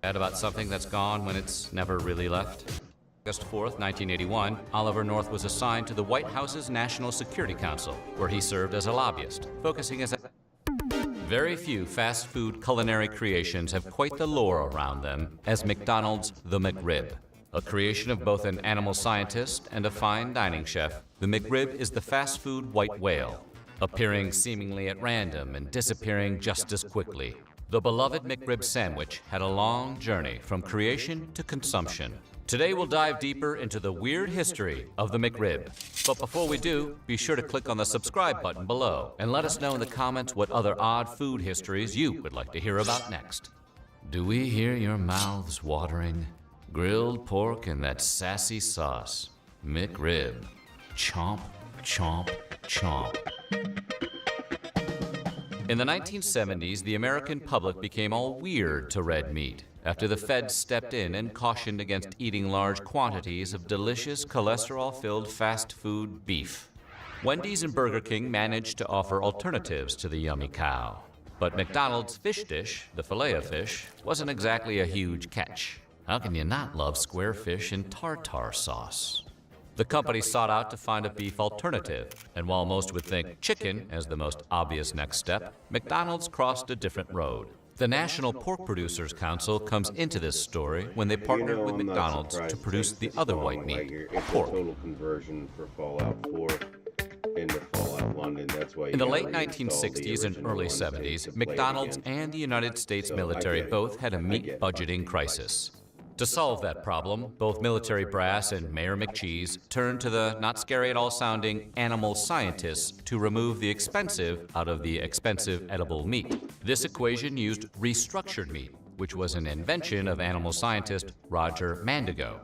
About something that's gone when it's never really left. August 4th, 1981, Oliver North was assigned to the White House's National Security Council, where he served as a lobbyist, focusing as a... Very few fast food culinary creations have quite the lore around them as McDonald's The McRib. A creation of both an animal scientist and a fine dining chef, the McRib is the fast food white whale, appearing seemingly at random and disappearing just as quickly. The beloved McRib sandwich had a long journey from creation to consumption. Today we'll dive deeper into the weird history of the McRib. But before we do, be sure to click on the subscribe button below and let us know in the comments what other odd food histories you would like to hear about next. Do we hear your mouths watering? Grilled pork and that sassy sauce. McRib. Chomp, chomp, chomp. In the 1970s, the American public became all weird to red meat after the feds stepped in and cautioned against eating large quantities of delicious cholesterol-filled fast food beef. Wendy's and Burger King managed to offer alternatives to the yummy cow. But McDonald's fish dish, the Filet-O-Fish, wasn't exactly a huge catch. How can you not love square fish in tartar sauce? The company sought out to find a beef alternative, and while most would think chicken as the most obvious next step, McDonald's crossed a different road. The National Pork Producers Council comes into this story when they partnered with McDonald's to produce the other white meat, pork. Total conversion for Fallout 4 into Fallout London. That's why. In the late 1960s and early 70s, McDonald's and the United States military both had a meat budgeting crisis. To solve that problem, both military brass and Mayor McCheese turned to the not scary at all sounding animal scientists to remove the expensive out of the expensive edible meat. This equation used restructured meat, which was an invention of animal scientist Roger Mandigo.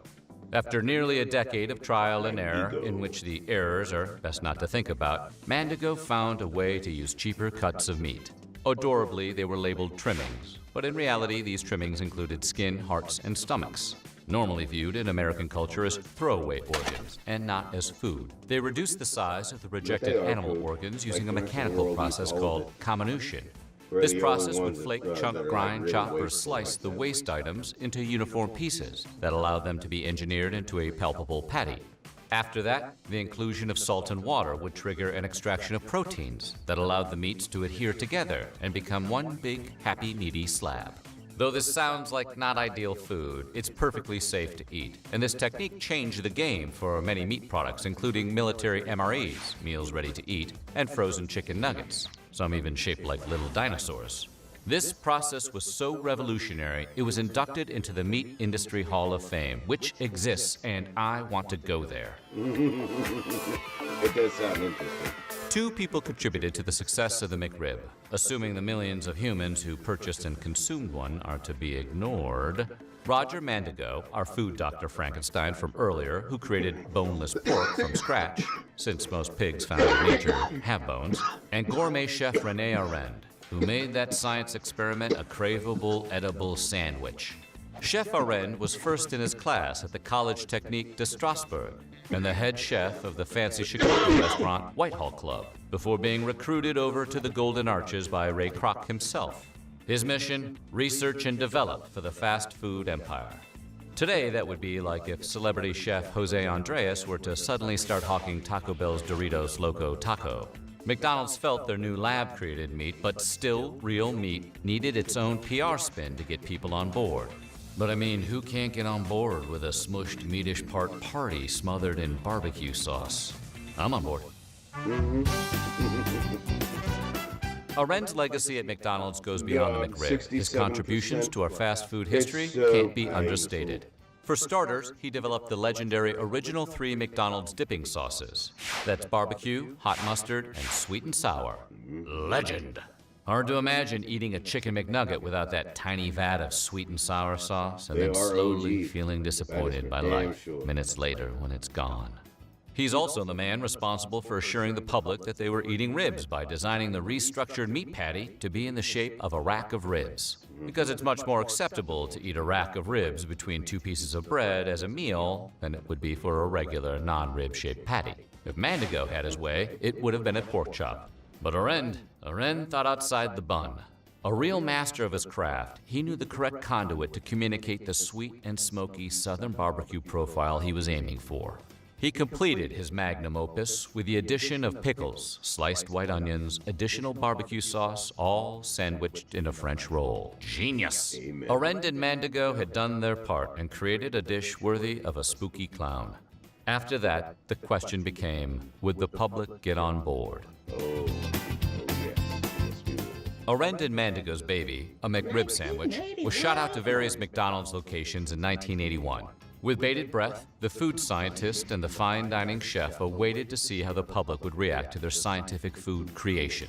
After nearly a decade of trial and error, in which the errors are best not to think about, Mandigo found a way to use cheaper cuts of meat. Adorably, they were labeled trimmings, but in reality, these trimmings included skin, hearts, and stomachs, normally viewed in American culture as throwaway organs and not as food. They reduced the size of the rejected animal organs using a mechanical process called comminution. This process would flake, chunk, grind, chop, or slice the waste items into uniform pieces that allowed them to be engineered into a palpable patty. After that, the inclusion of salt and water would trigger an extraction of proteins that allowed the meats to adhere together and become one big, happy, meaty slab. Though this sounds like not ideal food, it's perfectly safe to eat, and this technique changed the game for many meat products, including military MREs, meals ready to eat, and frozen chicken nuggets, some even shaped like little dinosaurs. This process was so revolutionary, it was inducted into the Meat Industry Hall of Fame, which exists, and I want to go there. It does sound interesting. Two people contributed to the success of the McRib. Assuming the millions of humans who purchased and consumed one are to be ignored, Roger Mandigo, our food Dr. Frankenstein from earlier, who created boneless pork from scratch, since most pigs found in nature have bones, and gourmet chef René Arend, who made that science experiment a craveable, edible sandwich. Chef Arend was first in his class at the College Technique de Strasbourg and the head chef of the fancy Chicago restaurant Whitehall Club, before being recruited over to the Golden Arches by Ray Kroc himself. His mission? Research and develop for the fast food empire. Today, that would be like if celebrity chef Jose Andres were to suddenly start hawking Taco Bell's Doritos Loco Taco. McDonald's felt their new lab-created meat, but still real meat, needed its own PR spin to get people on board. But I mean, who can't get on board with a smushed meatish part party smothered in barbecue sauce? I'm on board. Arend's legacy at McDonald's goes beyond the McRib. His contributions to our fast food history can't be understated. For starters, he developed the legendary original 3 McDonald's dipping sauces. That's barbecue, hot mustard, and sweet and sour. Legend. Hard to imagine eating a chicken McNugget without that tiny vat of sweet and sour sauce and then slowly feeling disappointed by life minutes later when it's gone. He's also the man responsible for assuring the public that they were eating ribs by designing the restructured meat patty to be in the shape of a rack of ribs. Because it's much more acceptable to eat a rack of ribs between 2 pieces of bread as a meal than it would be for a regular non-rib shaped patty. If Mandigo had his way, it would have been a pork chop. But Arend thought outside the bun. A real master of his craft, he knew the correct conduit to communicate the sweet and smoky Southern barbecue profile he was aiming for. He completed his magnum opus with the addition of pickles, sliced white onions, additional barbecue sauce, all sandwiched in a French roll. Genius! Amen. Arend and Mandigo had done their part and created a dish worthy of a spooky clown. After that, the question became, would the public get on board? Oh, yes. Yes, we will. Arend and Mandigo's baby, a McRib sandwich, was shot out to various McDonald's locations in 1981. With bated breath, the food scientist and the fine dining chef awaited to see how the public would react to their scientific food creation.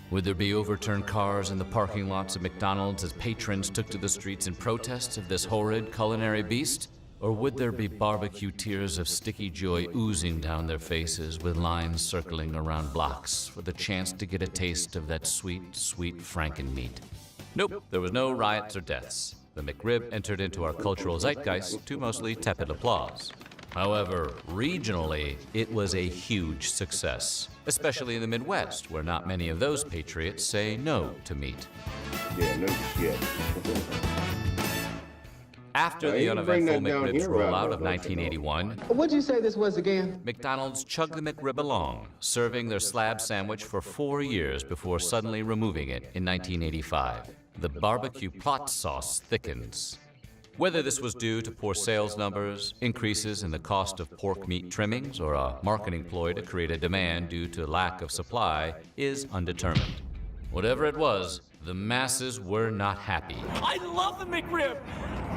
Would there be overturned cars in the parking lots of McDonald's as patrons took to the streets in protest of this horrid culinary beast? Or would there be barbecue tears of sticky joy oozing down their faces with lines circling around blocks for the chance to get a taste of that sweet, sweet Frankenmeat? Nope, there was no riots or deaths. The McRib entered into our cultural zeitgeist to mostly tepid applause. However, regionally, it was a huge success, especially in the Midwest, where not many of those patriots say no to meat. Yeah, no shit. After the uneventful McRib's rollout of 1981, what'd you say this was again? McDonald's chugged the McRib along, serving their slab sandwich for 4 years before suddenly removing it in 1985. The barbecue pot sauce thickens. Whether this was due to poor sales numbers, increases in the cost of pork meat trimmings, or a marketing ploy to create a demand due to lack of supply is undetermined. Whatever it was, the masses were not happy. I love the McRib!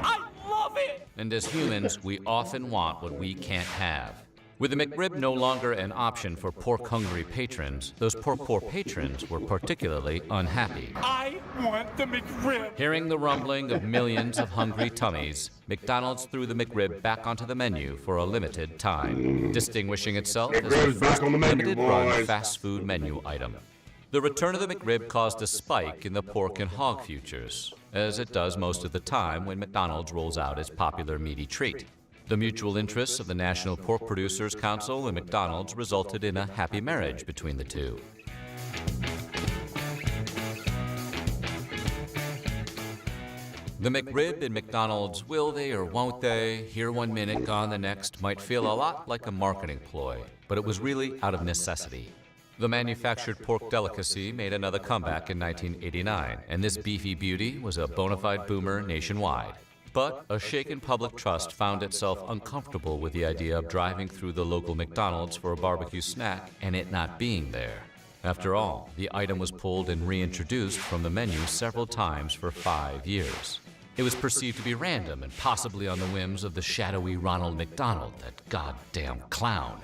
I love it! And as humans, we often want what we can't have. With the McRib no longer an option for pork-hungry patrons, those poor patrons were particularly unhappy. I want the McRib! Hearing the rumbling of millions of hungry tummies, McDonald's threw the McRib back onto the menu for a limited time, distinguishing itself as the first limited-run fast food menu item. The return of the McRib caused a spike in the pork and hog futures, as it does most of the time when McDonald's rolls out its popular meaty treat. The mutual interests of the National Pork Producers Council and McDonald's resulted in a happy marriage between the two. The McRib and McDonald's will they or won't they, here one minute, gone the next, might feel a lot like a marketing ploy, but it was really out of necessity. The manufactured pork delicacy made another comeback in 1989, and this beefy beauty was a bona fide boomer nationwide. But a shaken public trust found itself uncomfortable with the idea of driving through the local McDonald's for a barbecue snack and it not being there. After all, the item was pulled and reintroduced from the menu several times for 5 years. It was perceived to be random and possibly on the whims of the shadowy Ronald McDonald, that goddamn clown.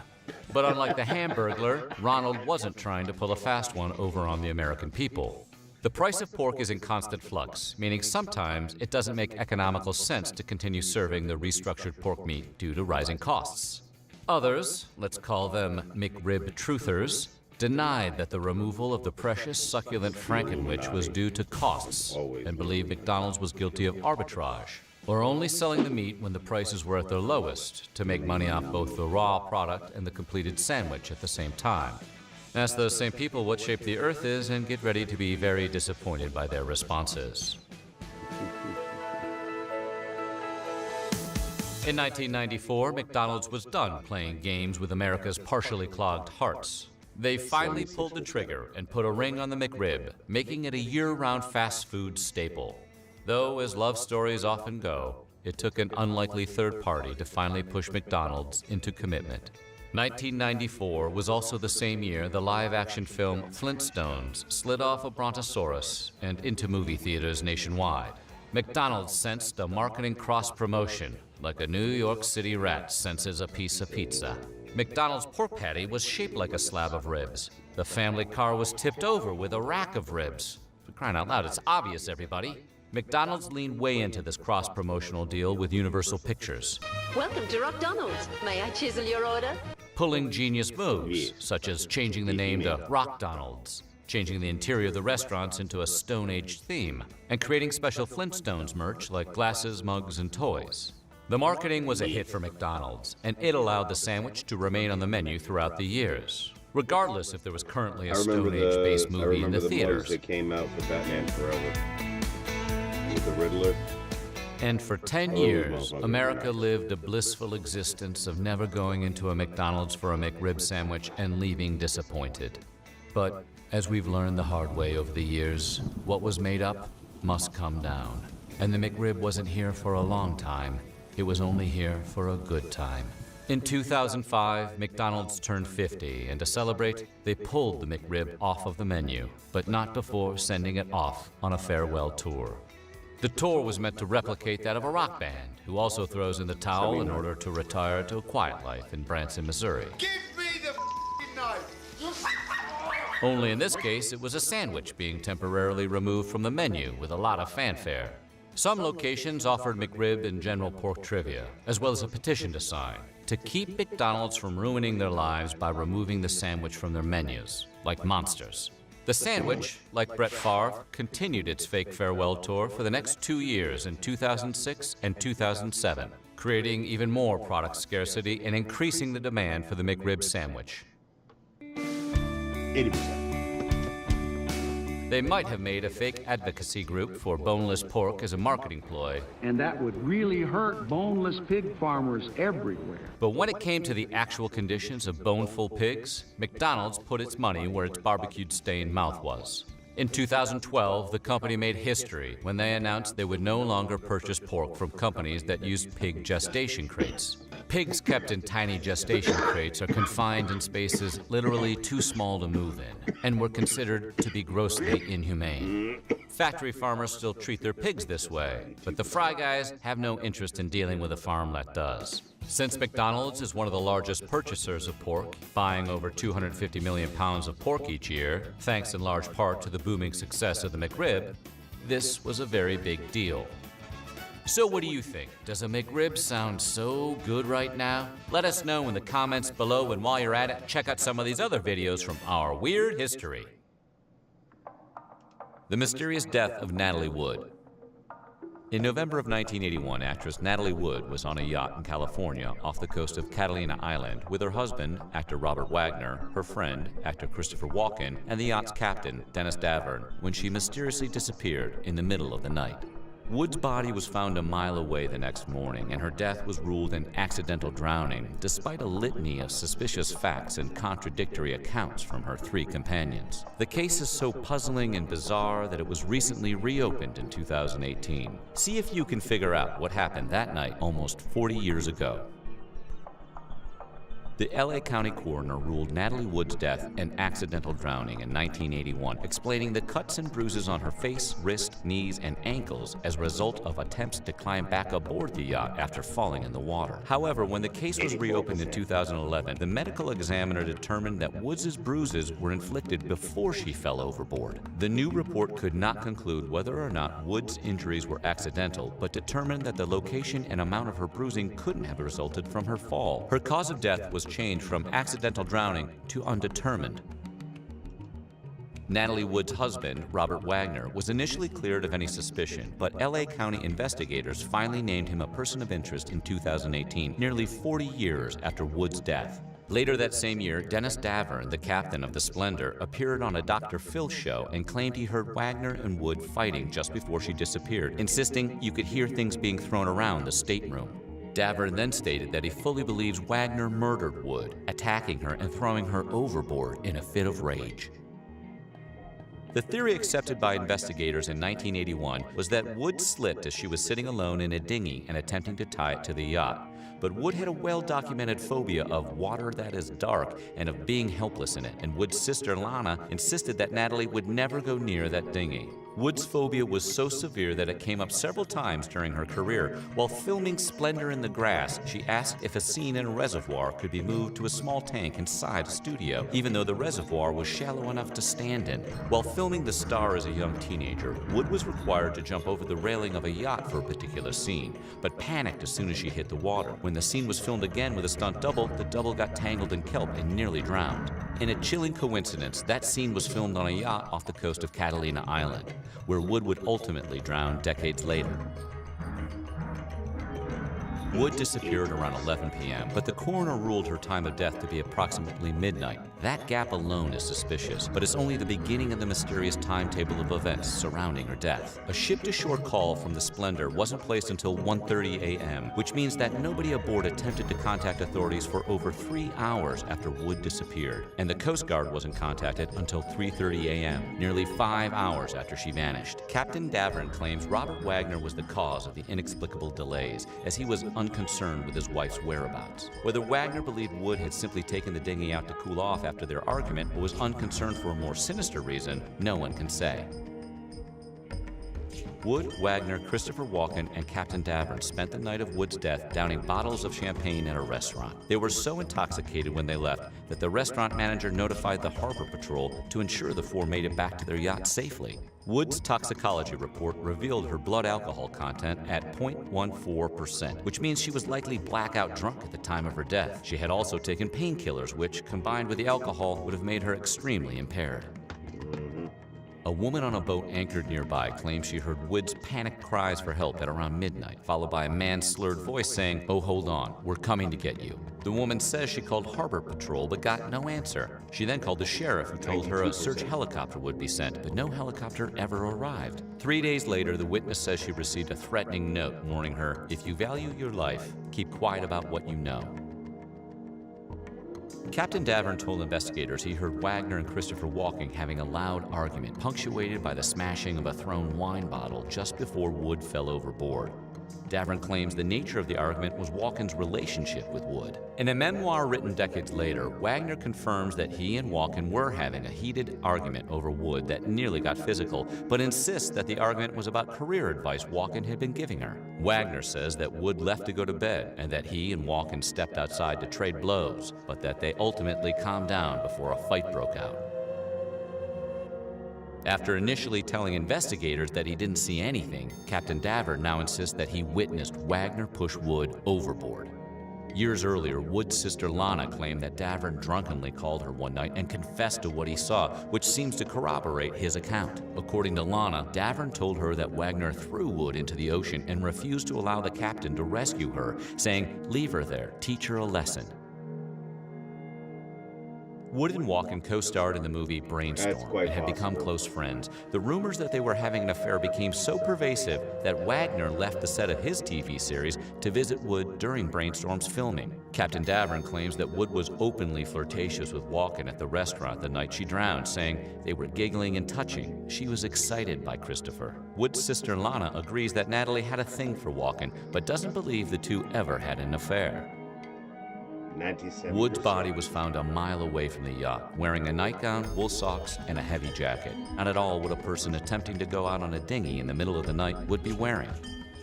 But unlike the Hamburglar, Ronald wasn't trying to pull a fast one over on the American people. The price of pork is in constant flux, meaning sometimes it doesn't make economical sense to continue serving the restructured pork meat due to rising costs. Others, let's call them McRib truthers, denied that the removal of the precious succulent Frankenwich was due to costs and believed McDonald's was guilty of arbitrage, or only selling the meat when the prices were at their lowest to make money off both the raw product and the completed sandwich at the same time. Ask those same people what shape the Earth is and get ready to be very disappointed by their responses. In 1994, McDonald's was done playing games with America's partially clogged hearts. They finally pulled the trigger and put a ring on the McRib, making it a year-round fast food staple. Though, as love stories often go, it took an unlikely third party to finally push McDonald's into commitment. 1994 was also the same year the live-action film Flintstones slid off a brontosaurus and into movie theaters nationwide. McDonald's sensed a marketing cross-promotion, like a New York City rat senses a piece of pizza. McDonald's pork patty was shaped like a slab of ribs. The family car was tipped over with a rack of ribs. For crying out loud, it's obvious, everybody. McDonald's leaned way into this cross-promotional deal with Universal Pictures. Welcome to Rockdonald's. May I chisel your order? Pulling genius moves, such as changing the name to Rockdonald's, changing the interior of the restaurants into a Stone Age theme, and creating special Flintstones merch like glasses, mugs, and toys. The marketing was a hit for McDonald's, and it allowed the sandwich to remain on the menu throughout the years. regardless if there was currently a Stone Age-based movie in the theaters. That came out for Batman Forever with the Riddler. And for 10 years, America lived a blissful existence of never going into a McDonald's for a McRib sandwich and leaving disappointed. But as we've learned the hard way over the years, what was made up must come down. And the McRib wasn't here for a long time. It was only here for a good time. In 2005, McDonald's turned 50, and to celebrate, they pulled the McRib off of the menu, but not before sending it off on a farewell tour. The tour was meant to replicate that of a rock band, who also throws in the towel in order to retire to a quiet life in Branson, Missouri. Give me the knife! Only in this case, it was a sandwich being temporarily removed from the menu with a lot of fanfare. Some locations offered McRib and general pork trivia, as well as a petition to sign, to keep McDonald's from ruining their lives by removing the sandwich from their menus, like monsters. The sandwich, like Brett Favre, continued its fake farewell tour for the next 2 years in 2006 and 2007, creating even more product scarcity and increasing the demand for the McRib sandwich. 80%. They might have made a fake advocacy group for boneless pork as a marketing ploy. And that would really hurt boneless pig farmers everywhere. But when it came to the actual conditions of boneful pigs, McDonald's put its money where its barbecued stained mouth was. In 2012, the company made history when they announced they would no longer purchase pork from companies that used pig gestation crates. Pigs kept in tiny gestation crates are confined in spaces literally too small to move in, and were considered to be grossly inhumane. Factory farmers still treat their pigs this way, but the Fry Guys have no interest in dealing with a farm that does. Since McDonald's is one of the largest purchasers of pork, buying over 250 million pounds of pork each year, thanks in large part to the booming success of the McRib, this was a very big deal. So what do you think? Does a McRib sound so good right now? Let us know in the comments below, and while you're at it, check out some of these other videos from our weird history. The mysterious death of Natalie Wood. In November of 1981, actress Natalie Wood was on a yacht in California off the coast of Catalina Island with her husband, actor Robert Wagner, her friend, actor Christopher Walken, and the yacht's captain, Dennis Davern, when she mysteriously disappeared in the middle of the night. Wood's body was found a mile away the next morning, and her death was ruled an accidental drowning, despite a litany of suspicious facts and contradictory accounts from her 3 companions. The case is so puzzling and bizarre that it was recently reopened in 2018. See if you can figure out what happened that night almost 40 years ago. The LA County coroner ruled Natalie Wood's death an accidental drowning in 1981, explaining the cuts and bruises on her face, wrist, knees, and ankles as a result of attempts to climb back aboard the yacht after falling in the water. However, when the case was reopened in 2011, the medical examiner determined that Woods' bruises were inflicted before she fell overboard. The new report could not conclude whether or not Woods' injuries were accidental, but determined that the location and amount of her bruising couldn't have resulted from her fall. Her cause of death was changed from accidental drowning to undetermined. Natalie Wood's husband, Robert Wagner, was initially cleared of any suspicion, but LA County investigators finally named him a person of interest in 2018, nearly 40 years after Wood's death. Later that same year, Dennis Davern, the captain of the Splendor, appeared on a Dr. Phil show and claimed he heard Wagner and Wood fighting just before she disappeared, insisting you could hear things being thrown around the stateroom. Davern then stated that he fully believes Wagner murdered Wood, attacking her and throwing her overboard in a fit of rage. The theory accepted by investigators in 1981 was that Wood slipped as she was sitting alone in a dinghy and attempting to tie it to the yacht. But Wood had a well-documented phobia of water that is dark and of being helpless in it, and Wood's sister Lana insisted that Natalie would never go near that dinghy. Wood's phobia was so severe that it came up several times during her career. While filming Splendor in the Grass, she asked if a scene in a reservoir could be moved to a small tank inside a studio, even though the reservoir was shallow enough to stand in. While filming The Star as a young teenager, Wood was required to jump over the railing of a yacht for a particular scene, but panicked as soon as she hit the water. When the scene was filmed again with a stunt double, the double got tangled in kelp and nearly drowned. In a chilling coincidence, that scene was filmed on a yacht off the coast of Catalina Island, where Wood would ultimately drown decades later. Wood disappeared around 11 p.m., but the coroner ruled her time of death to be approximately midnight. That gap alone is suspicious, but it's only the beginning of the mysterious timetable of events surrounding her death. A ship-to-shore call from the Splendor wasn't placed until 1:30 a.m., which means that nobody aboard attempted to contact authorities for over 3 hours after Wood disappeared, and the Coast Guard wasn't contacted until 3:30 a.m., nearly 5 hours after she vanished. Captain Davern claims Robert Wagner was the cause of the inexplicable delays, as he was unconcerned with his wife's whereabouts. Whether Wagner believed Wood had simply taken the dinghy out to cool off after their argument or was unconcerned for a more sinister reason, no one can say. Wood, Wagner, Christopher Walken, and Captain Davern spent the night of Wood's death downing bottles of champagne at a restaurant. They were so intoxicated when they left that the restaurant manager notified the Harbor Patrol to ensure the four made it back to their yacht safely. Wood's toxicology report revealed her blood alcohol content at 0.14%, which means she was likely blackout drunk at the time of her death. She had also taken painkillers, which, combined with the alcohol, would have made her extremely impaired. A woman on a boat anchored nearby claims she heard Wood's panicked cries for help at around midnight, followed by a man's slurred voice saying, "Oh, hold on, we're coming to get you." The woman says she called Harbor Patrol but got no answer. She then called the sheriff, who told her a search helicopter would be sent, but no helicopter ever arrived. 3 days later, the witness says she received a threatening note warning her, "If you value your life, keep quiet about what you know." Captain Davern told investigators he heard Wagner and Christopher Walken having a loud argument, punctuated by the smashing of a thrown wine bottle just before Wood fell overboard. Davern claims the nature of the argument was Walken's relationship with Wood. In a memoir written decades later, Wagner confirms that he and Walken were having a heated argument over Wood that nearly got physical, but insists that the argument was about career advice Walken had been giving her. Wagner says that Wood left to go to bed and that he and Walken stepped outside to trade blows, but that they ultimately calmed down before a fight broke out. After initially telling investigators that he didn't see anything, Captain Davern now insists that he witnessed Wagner push Wood overboard. Years earlier, Wood's sister Lana claimed that Davern drunkenly called her one night and confessed to what he saw, which seems to corroborate his account. According to Lana, Davern told her that Wagner threw Wood into the ocean and refused to allow the captain to rescue her, saying, "Leave her there, teach her a lesson." Wood and Walken co-starred in the movie Brainstorm and had become close friends. The rumors that they were having an affair became so pervasive that Wagner left the set of his TV series to visit Wood during Brainstorm's filming. Captain Davern claims that Wood was openly flirtatious with Walken at the restaurant the night she drowned, saying they were giggling and touching. She was excited by Christopher. Wood's sister Lana agrees that Natalie had a thing for Walken, but doesn't believe the two ever had an affair. 97%. Wood's body was found a mile away from the yacht, wearing a nightgown, wool socks, and a heavy jacket. Not at all what a person attempting to go out on a dinghy in the middle of the night would be wearing.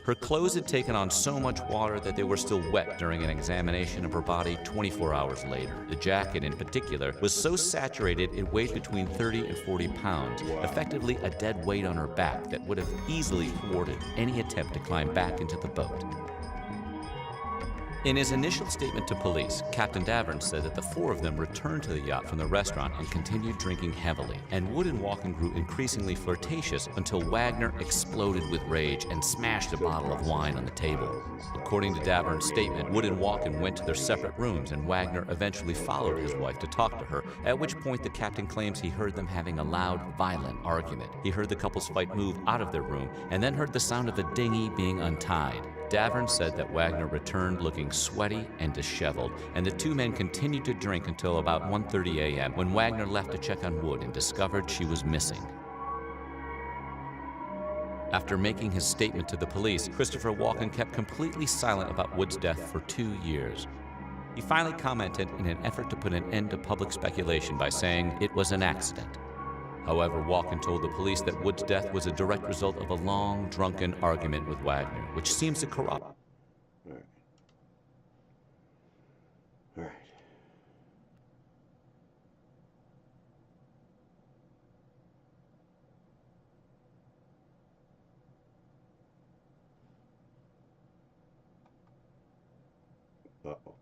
Her clothes had taken on so much water that they were still wet during an examination of her body 24 hours later. The jacket, in particular, was so saturated it weighed between 30 and 40 pounds, effectively a dead weight on her back that would have easily thwarted any attempt to climb back into the boat. In his initial statement to police, Captain Davern said that the four of them returned to the yacht from the restaurant and continued drinking heavily, and Wood and Walken grew increasingly flirtatious until Wagner exploded with rage and smashed a bottle of wine on the table. According to Davern's statement, Wood and Walken went to their separate rooms, and Wagner eventually followed his wife to talk to her, at which point the captain claims he heard them having a loud, violent argument. He heard the couple's fight move out of their room, and then heard the sound of a dinghy being untied. Davern said that Wagner returned looking sweaty and disheveled, and the two men continued to drink until about 1:30 a.m. when Wagner left to check on Wood and discovered she was missing. After making his statement to the police, Christopher Walken kept completely silent about Wood's death for 2 years. He finally commented in an effort to put an end to public speculation by saying it was an accident. However, Walken told the police that Wood's death was a direct result of a long, drunken argument with Wagner, which seems to corroborate. All right. Uh-oh.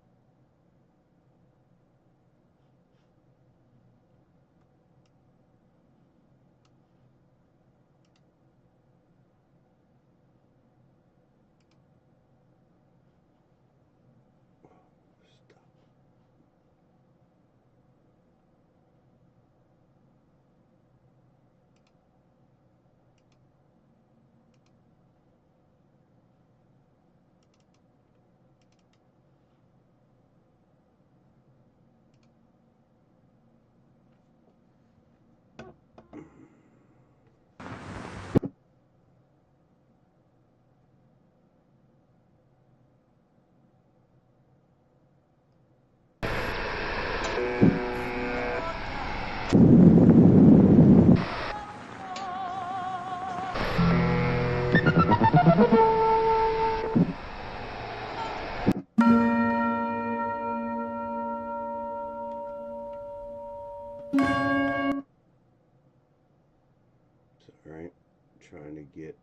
All right, trying to get.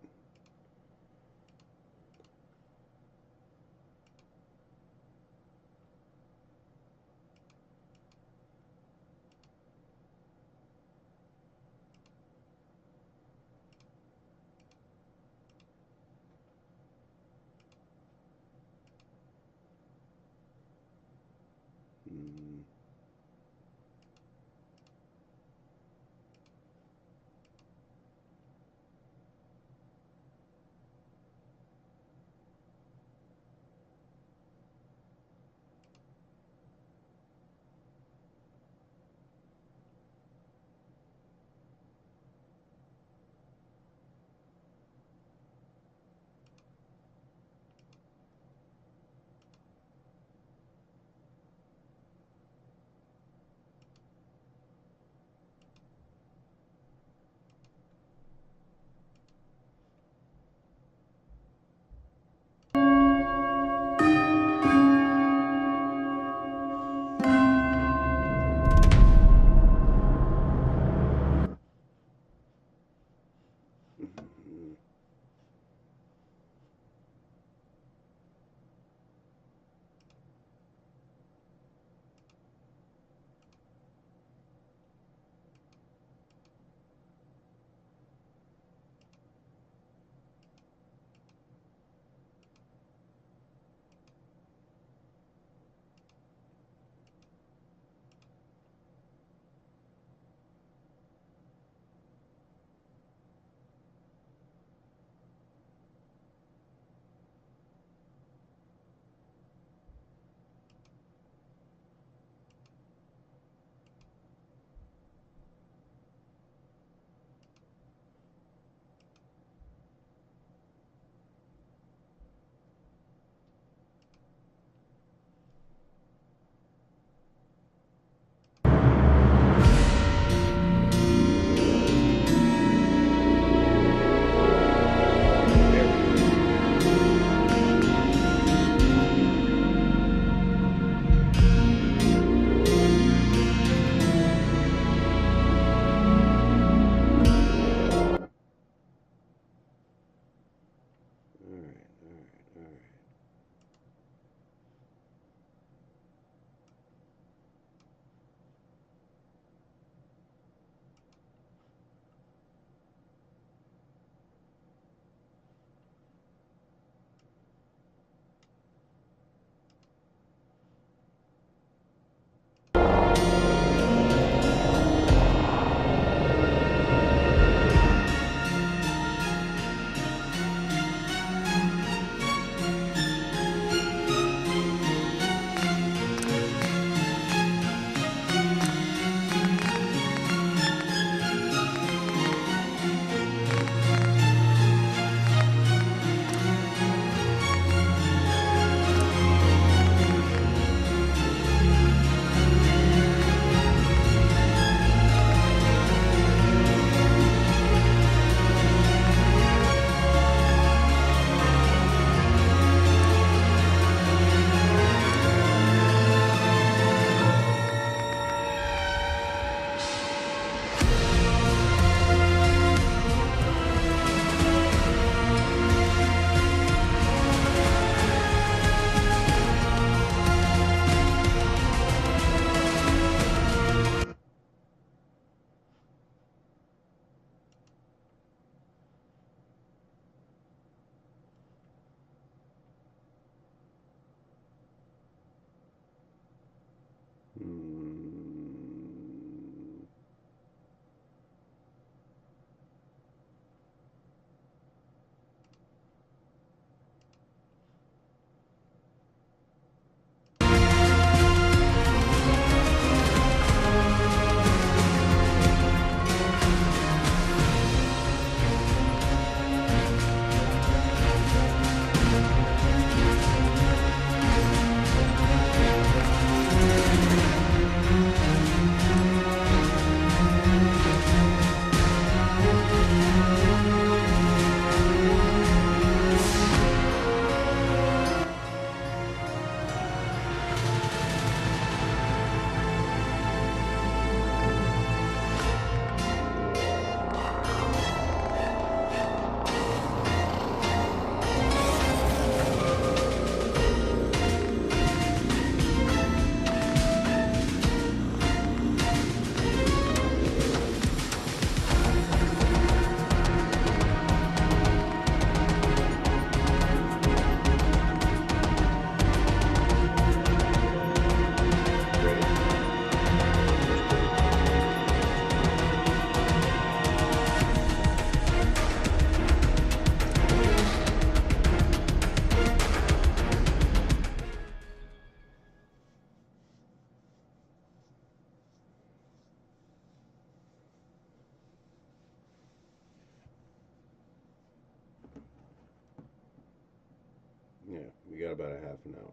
got about a half an hour.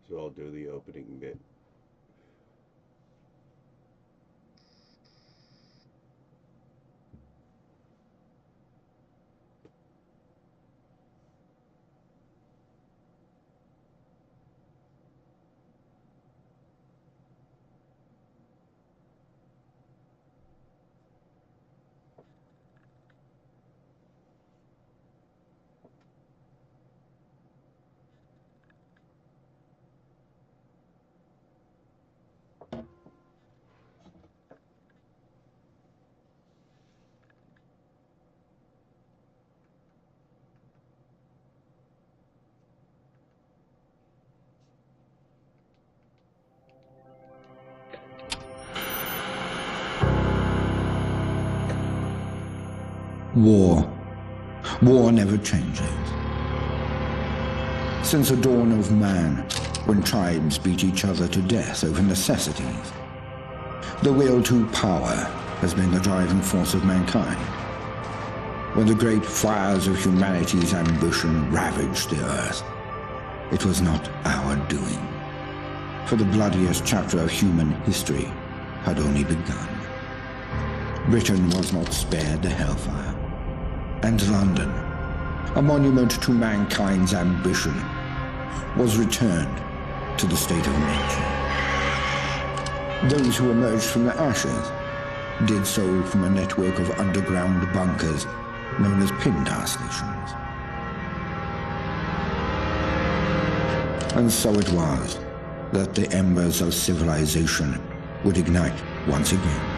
So I'll do the opening bit. War. War never changes. Since the dawn of man, when tribes beat each other to death over necessities, the will to power has been the driving force of mankind. When the great fires of humanity's ambition ravaged the earth, it was not our doing, for the bloodiest chapter of human history had only begun. Britain was not spared the hellfire, and London, a monument to mankind's ambition, was returned to the state of nature. Those who emerged from the ashes did so from a network of underground bunkers known as Pindar stations. And so it was that the embers of civilization would ignite once again.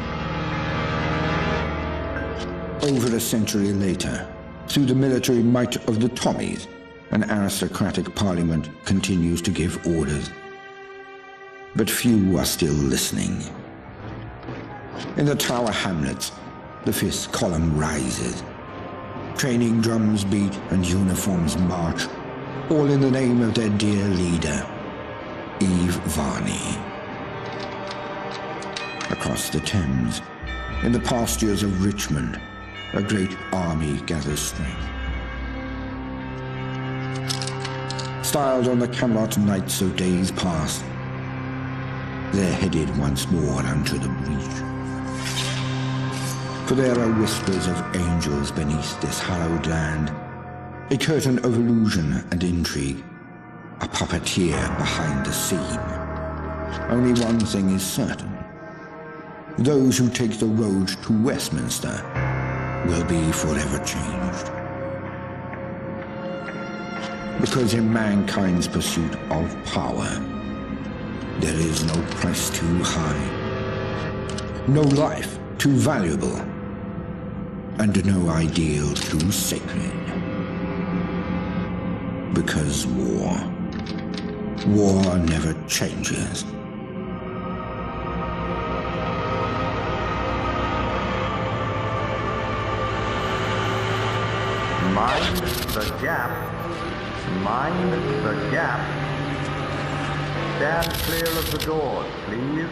Over a century later, through the military might of the Tommies, an aristocratic parliament continues to give orders. But few are still listening. In the Tower Hamlets, the fifth column rises. Training drums beat and uniforms march, all in the name of their dear leader, Eve Varney. Across the Thames, in the pastures of Richmond, a great army gathers strength. Styled on the Camelot knights of days past, they're headed once more unto the breach. For there are whispers of angels beneath this hallowed land, a curtain of illusion and intrigue, a puppeteer behind the scene. Only one thing is certain. Those who take the road to Westminster will be forever changed. Because in mankind's pursuit of power, there is no price too high, no life too valuable, and no ideal too sacred. Because war never changes. Mind the gap. Mind the gap. Stand clear of the doors, please.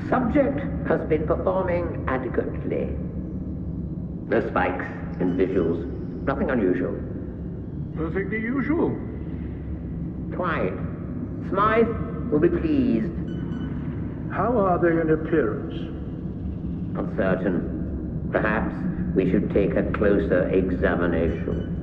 Subject has been performing adequately. No spikes and visuals, nothing unusual. Perfectly usual. Quiet. Smythe will be pleased. How are they in appearance? Uncertain. Perhaps we should take a closer examination.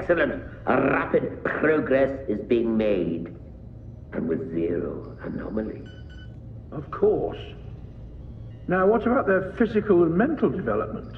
Excellent. A rapid progress is being made. And with zero anomaly. Of course. Now, what about their physical and mental development?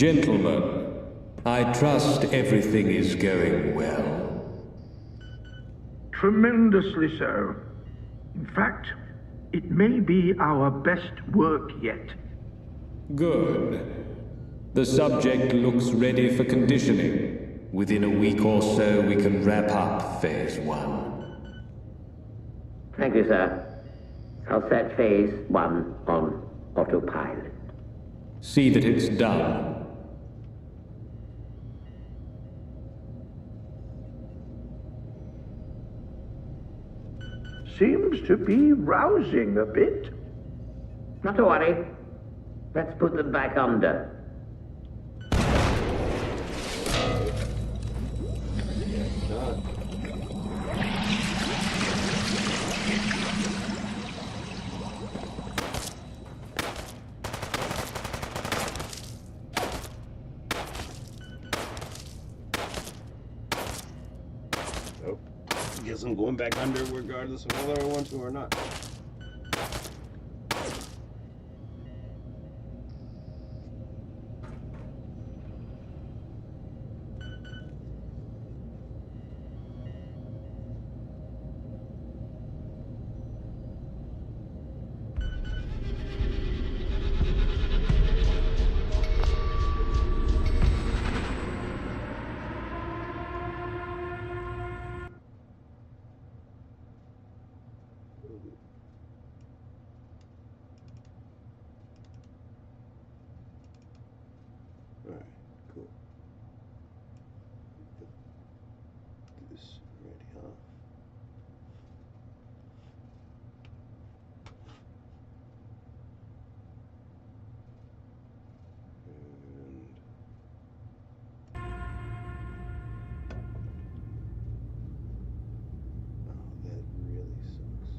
Gentlemen, I trust everything is going well. Tremendously so. In fact, it may be our best work yet. Good. The subject looks ready for conditioning. Within a week or so, we can wrap up Phase 1. Thank you, sir. I'll set Phase 1 on autopilot. See that it's done. Seems to be rousing a bit. Not to worry. Let's put them back under. guess I'm going back under regardless of whether I want to or not. Alright, cool. Get this ready, huh? And that really sucks.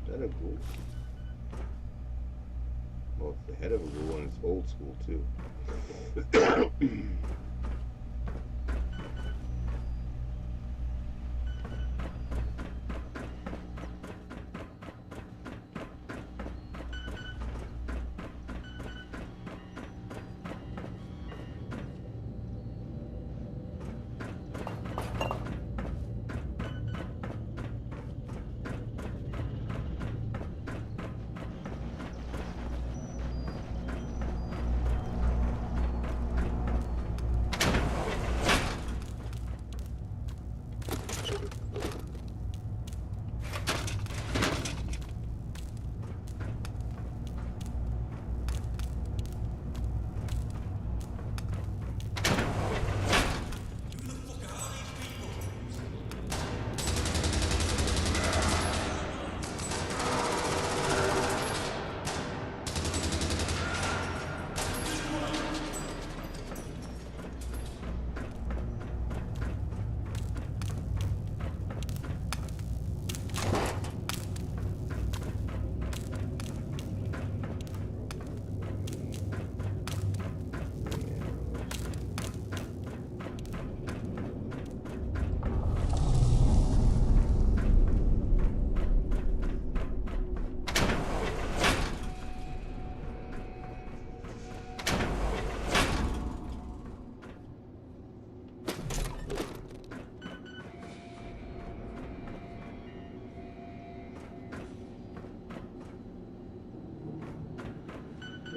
Is that a ghoul? Well, it's the head of a ghoul and it's old school too.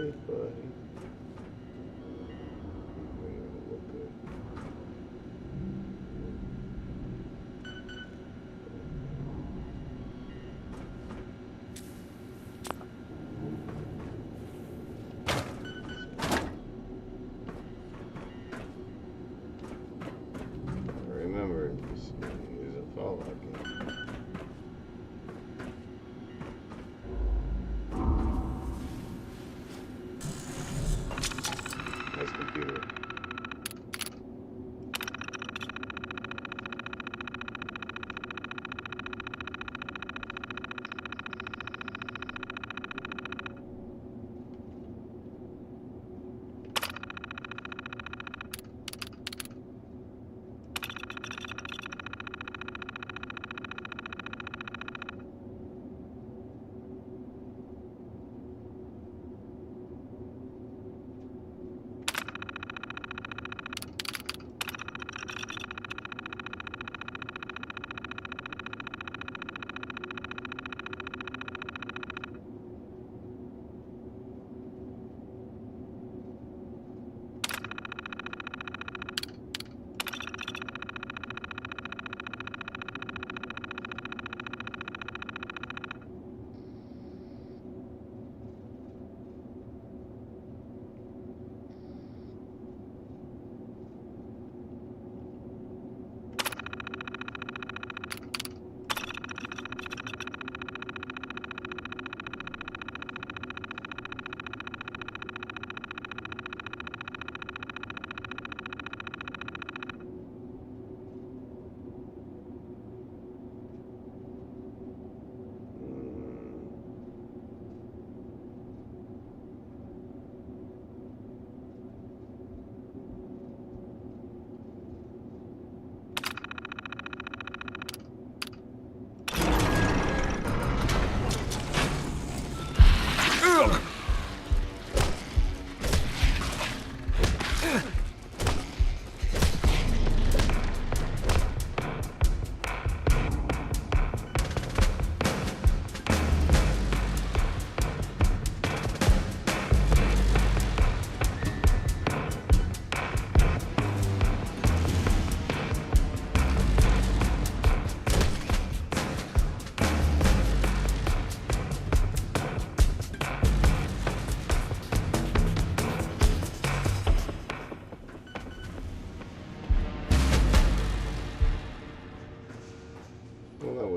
Okay, buddy. Look good. Remember, this is a Fallout game. Nice computer.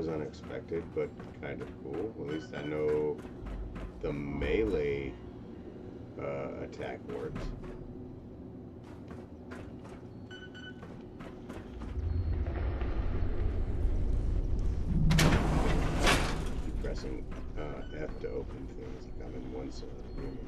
Unexpected, but kind of cool. At least I know the melee attack works. Keep pressing F to open things. Like I'm in one side of the room.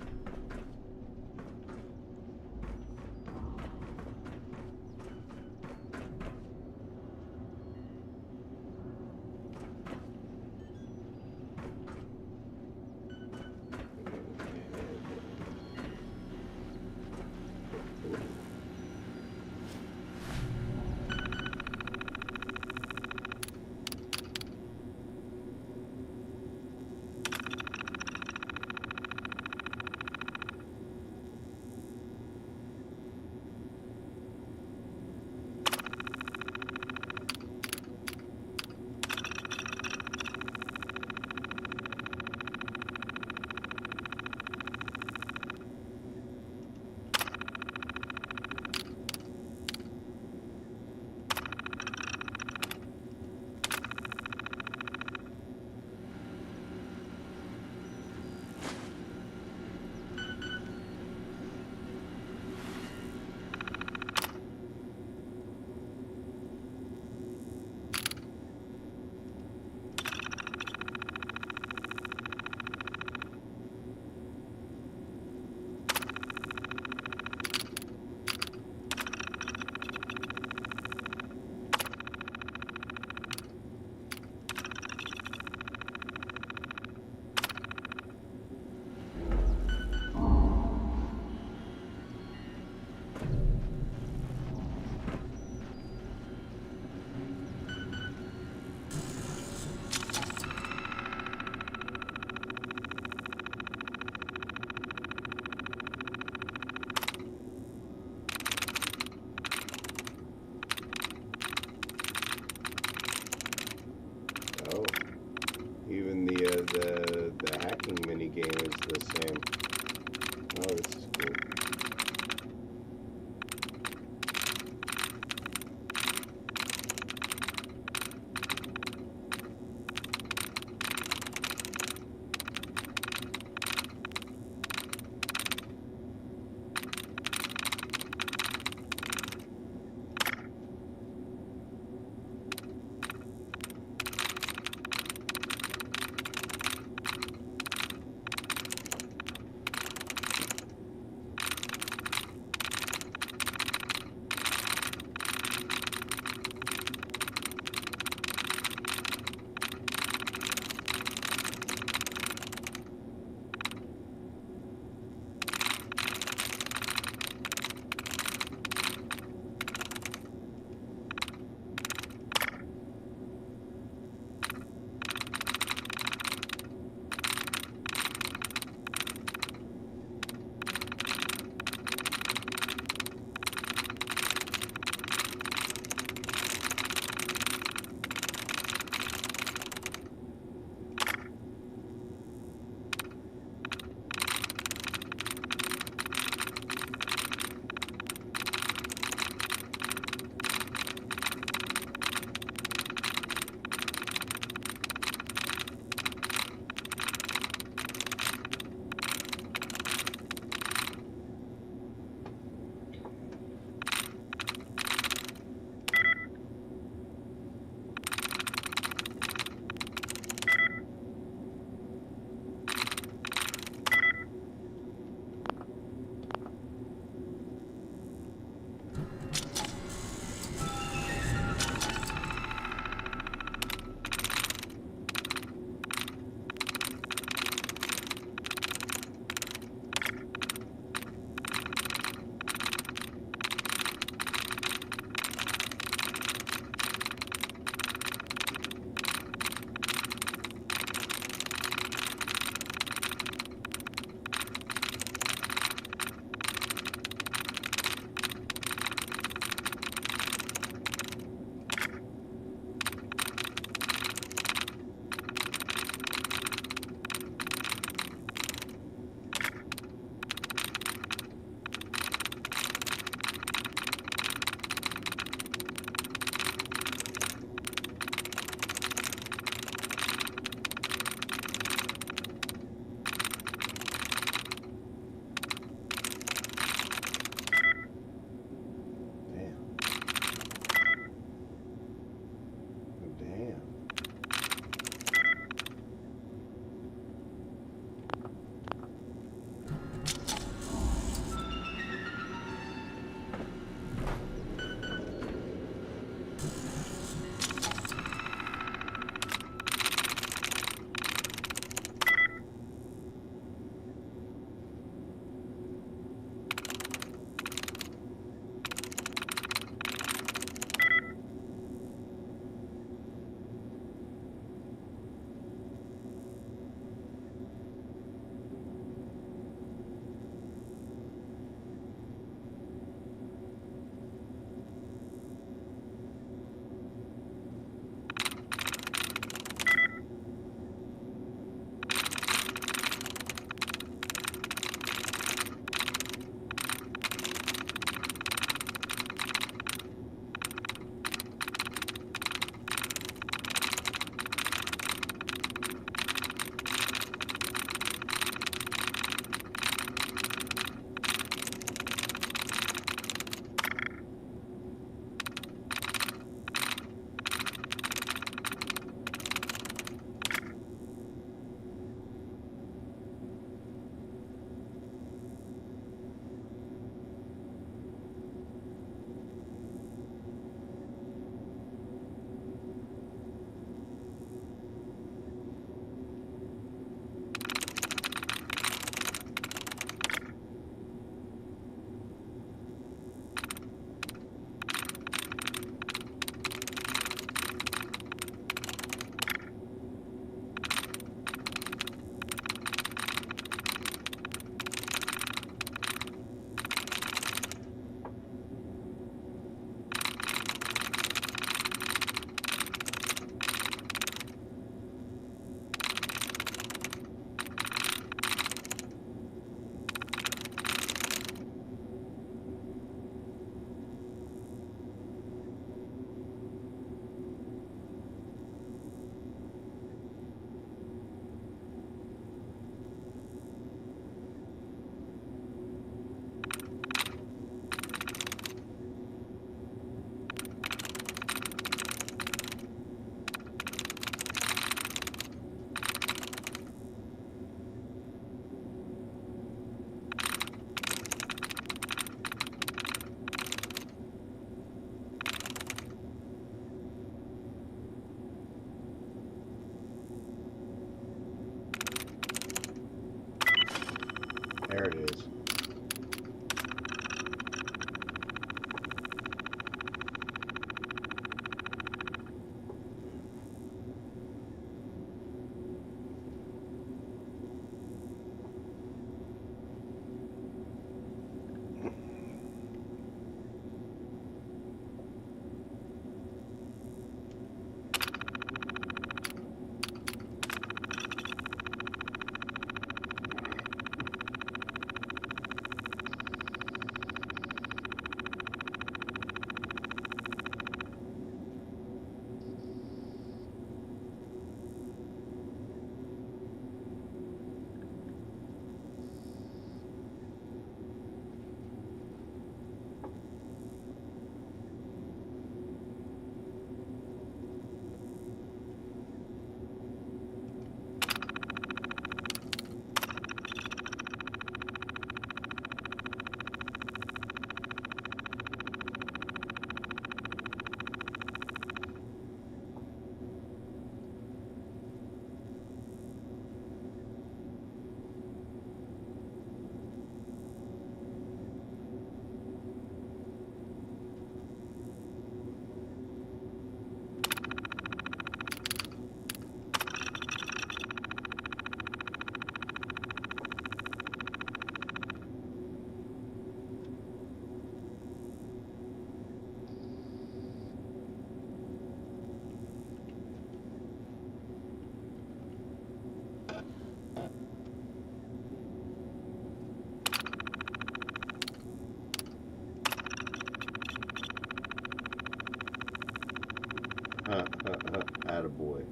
Attaboy.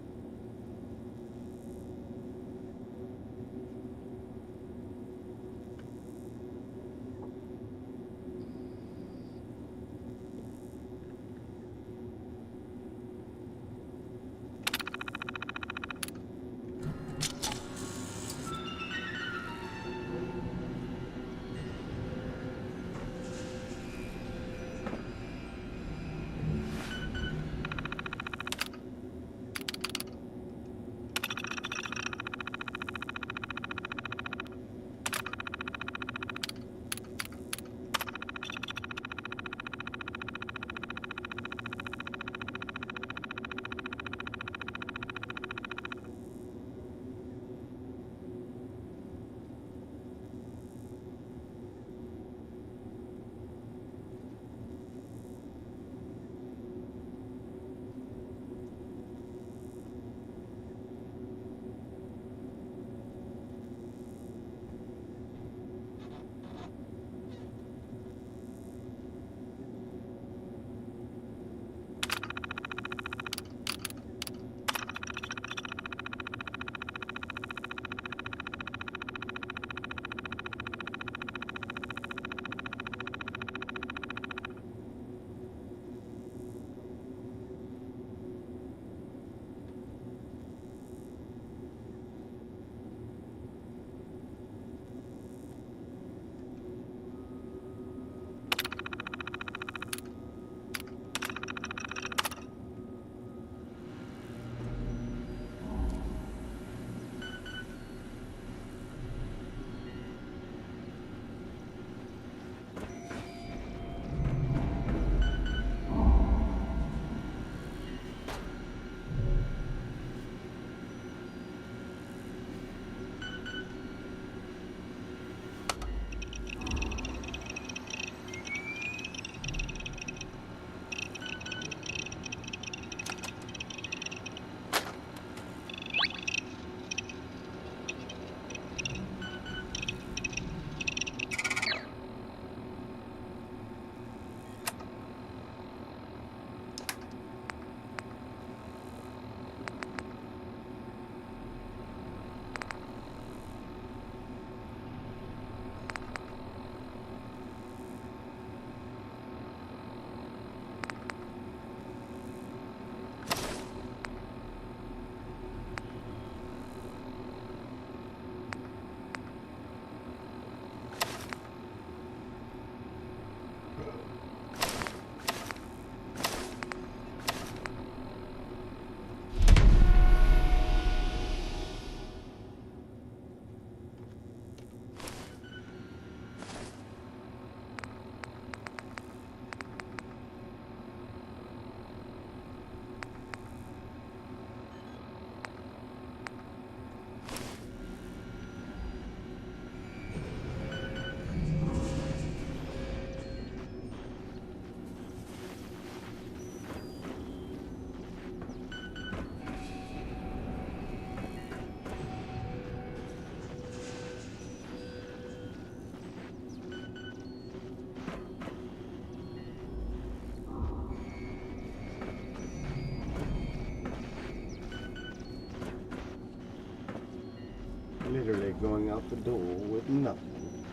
Literally going out the door with nothing.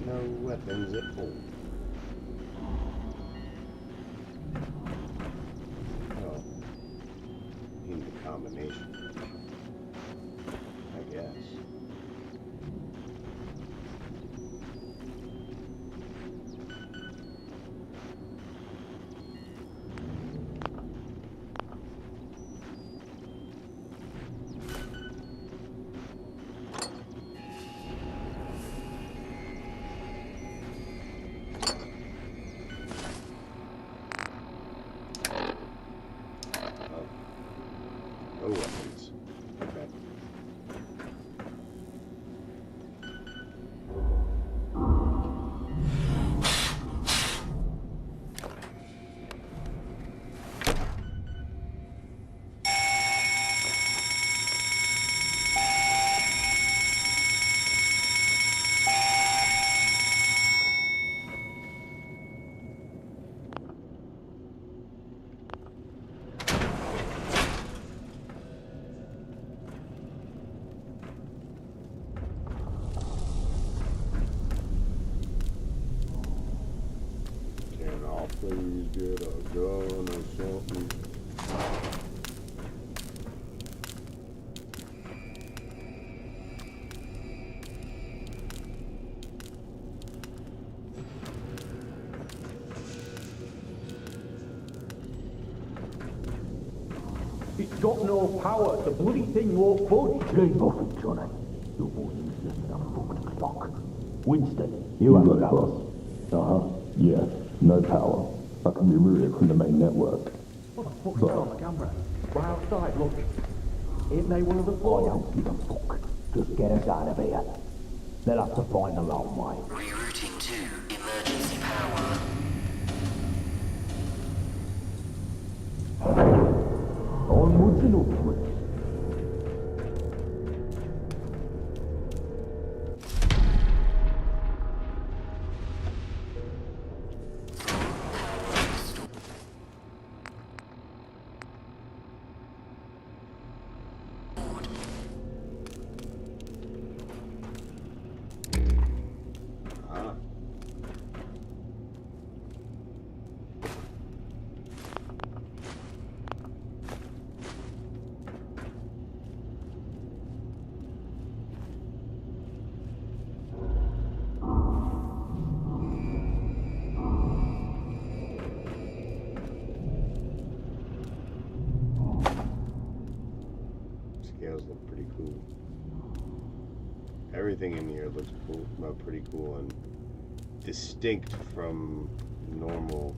No weapons at all. Oh. In the combination. I guess. Please get a gun or something. It's got no power. The bloody thing won't budge. Ain't nothing, Johnny. You won't use this fucking clock. Winston, you have got us. Yeah, no power. I can be routed from the main network. What the fuck's on the camera? We're outside, look. Ain't they one of the boys? I don't give a fuck. Just get us out of here. They'll have to find the long way. Rerouting to emergency power. Onwards and upwards. Scales look pretty cool. Everything in here looks cool, pretty cool and distinct from normal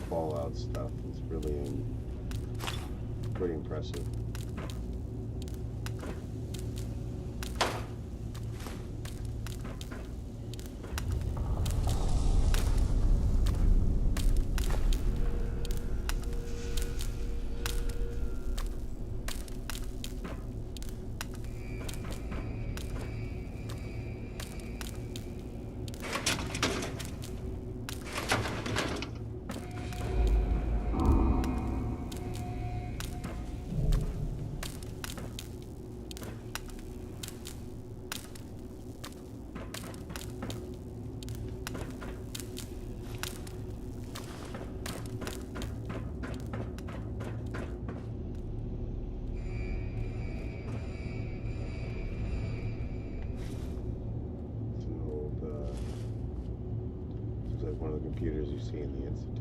Fallout stuff. It's really pretty impressive. One of the computers you see in the Institute.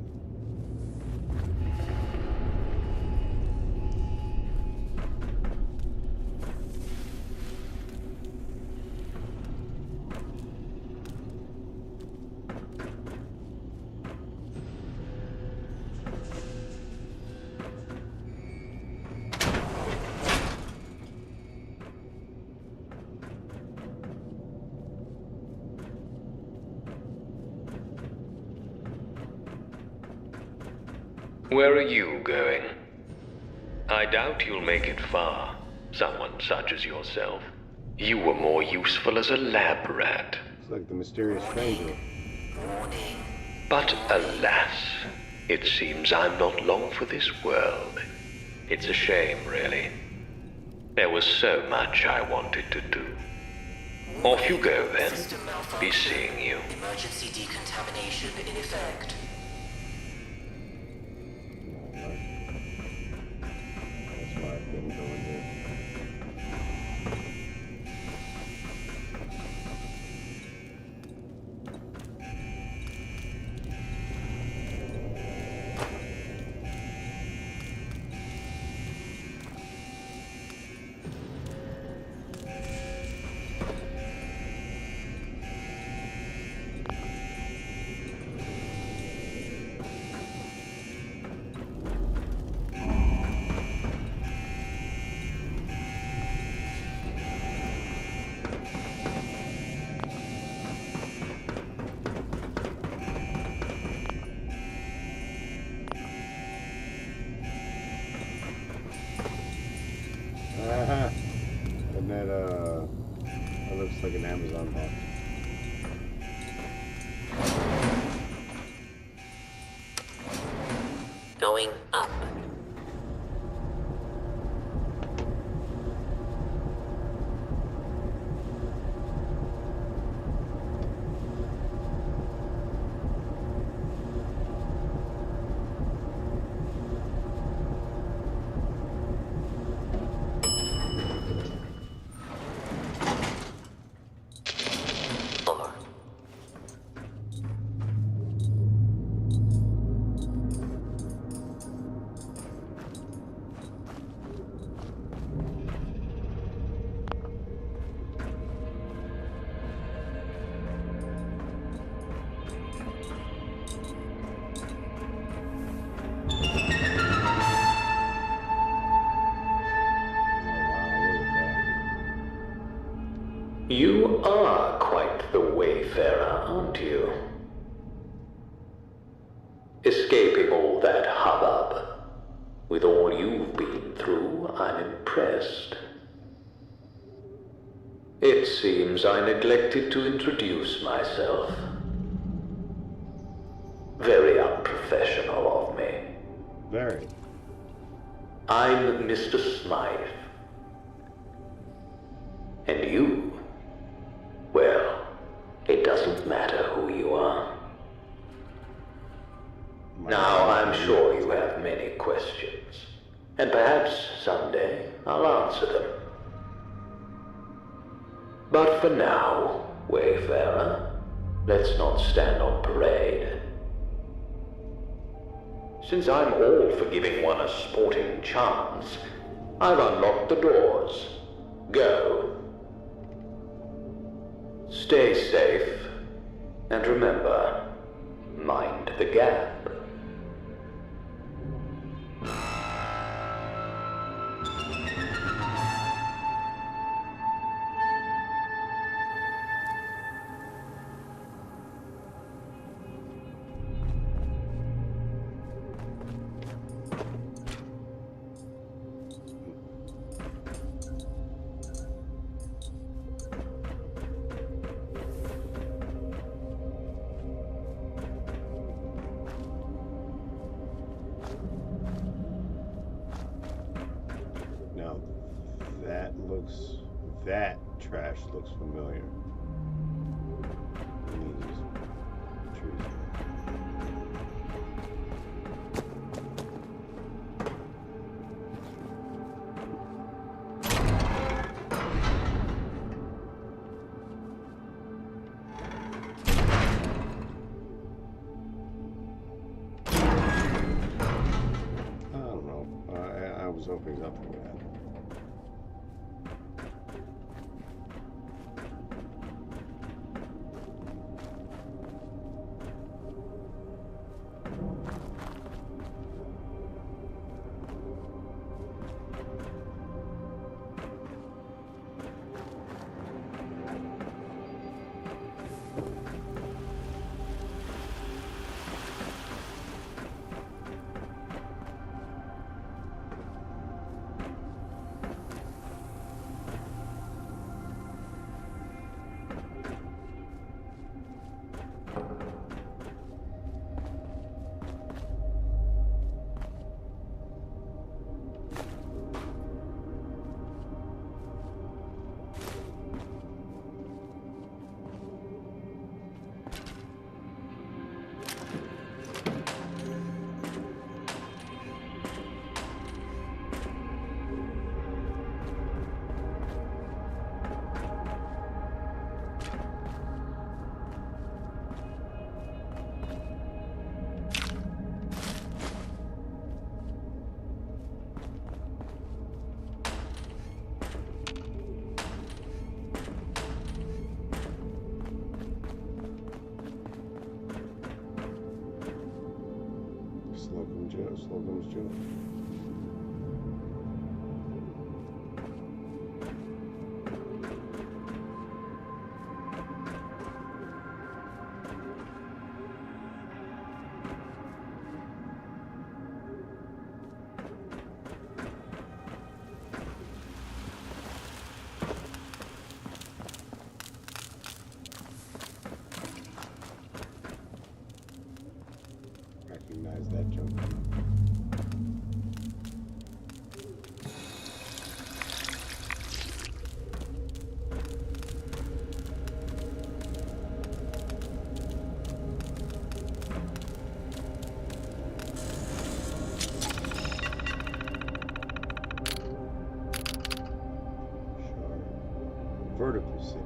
Where are you going? I doubt you'll make it far, someone such as yourself. You were more useful as a lab rat. It's like the mysterious stranger. But alas, it seems I'm not long for this world. It's a shame, really. There was so much I wanted to do. Off you go, then. Be seeing you. Emergency decontamination in effect. And that looks like an Amazon box. Going up. You are quite the wayfarer, aren't you? Escaping all that hubbub. With all you've been through, I'm impressed. It seems I neglected to introduce myself. Very unprofessional of me. Very. I'm Mr. Smythe. And you? Well, it doesn't matter who you are. Now, I'm sure you have many questions, and perhaps someday I'll answer them. But for now, wayfarer, let's not stand on parade. Since I'm all for giving one a sporting chance, I've unlocked the doors. Go. Stay safe, and remember, mind the gap. That trash looks familiar. These trees. I don't know. I was hoping nothing would happen. Slocum's Joe. Recognize that joke. Vertical City.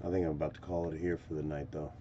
I think I'm about to call it here for the night, though.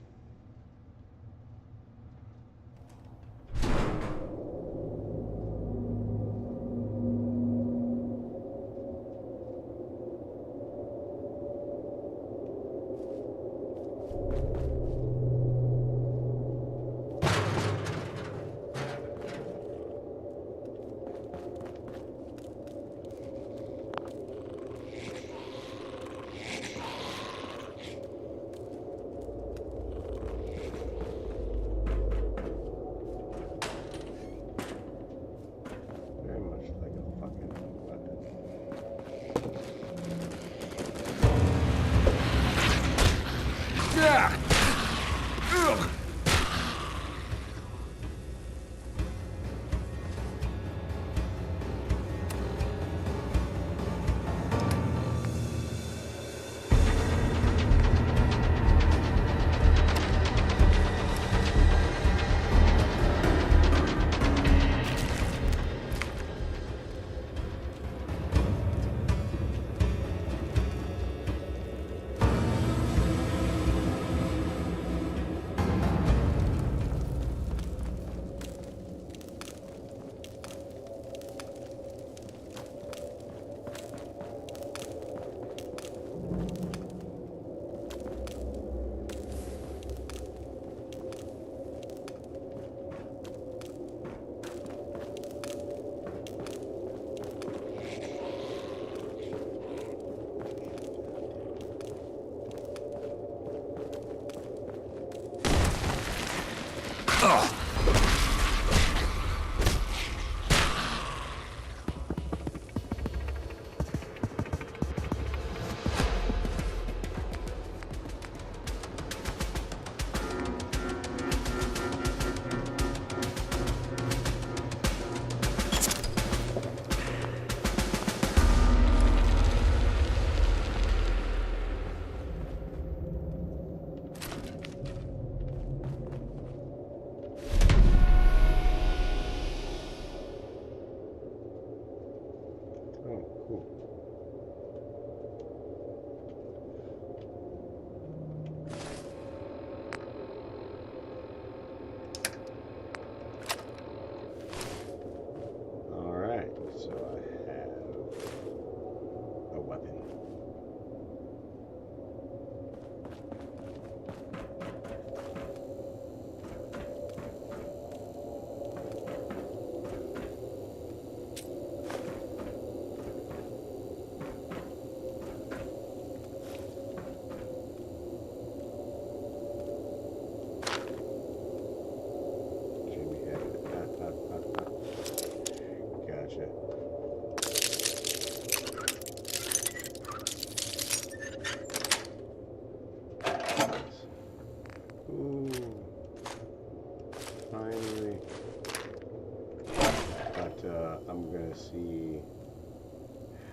I'm gonna see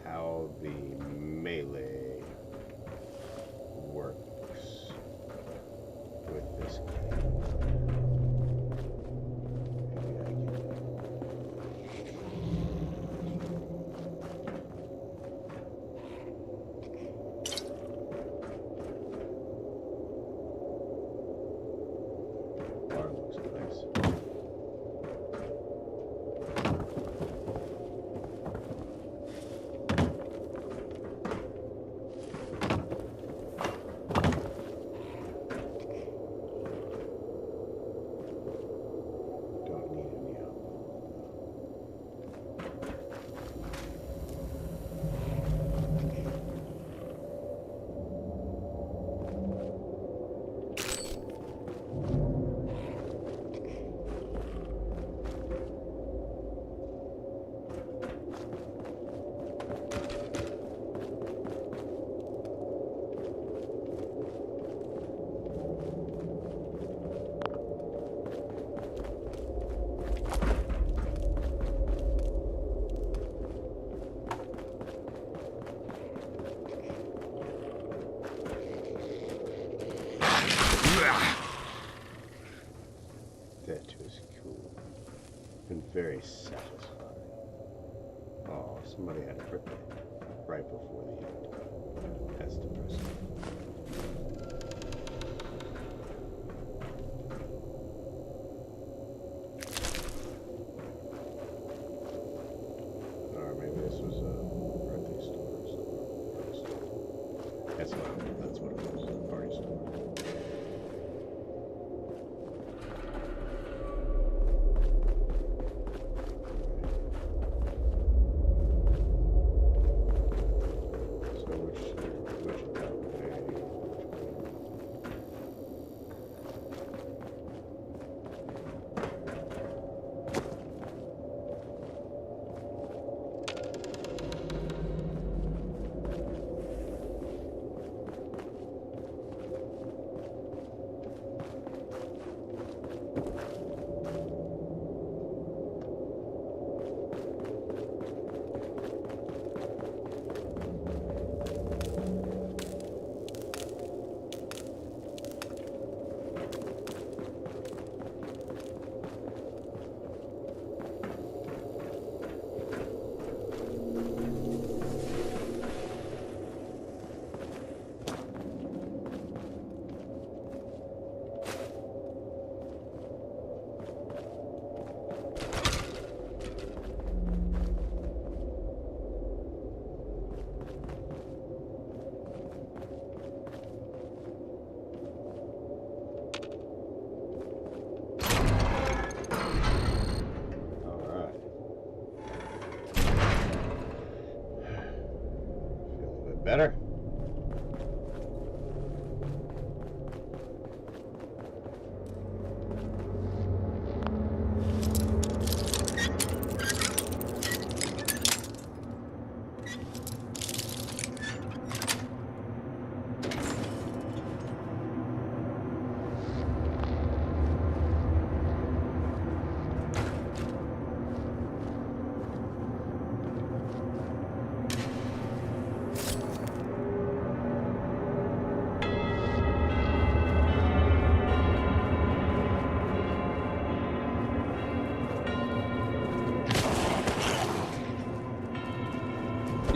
how the melee works with this guy. That was cool and very satisfying. Oh, somebody had a birthday right before the end. That's depressing. Or maybe this was a birthday store or something. That's what it was. A party store. Which of that way?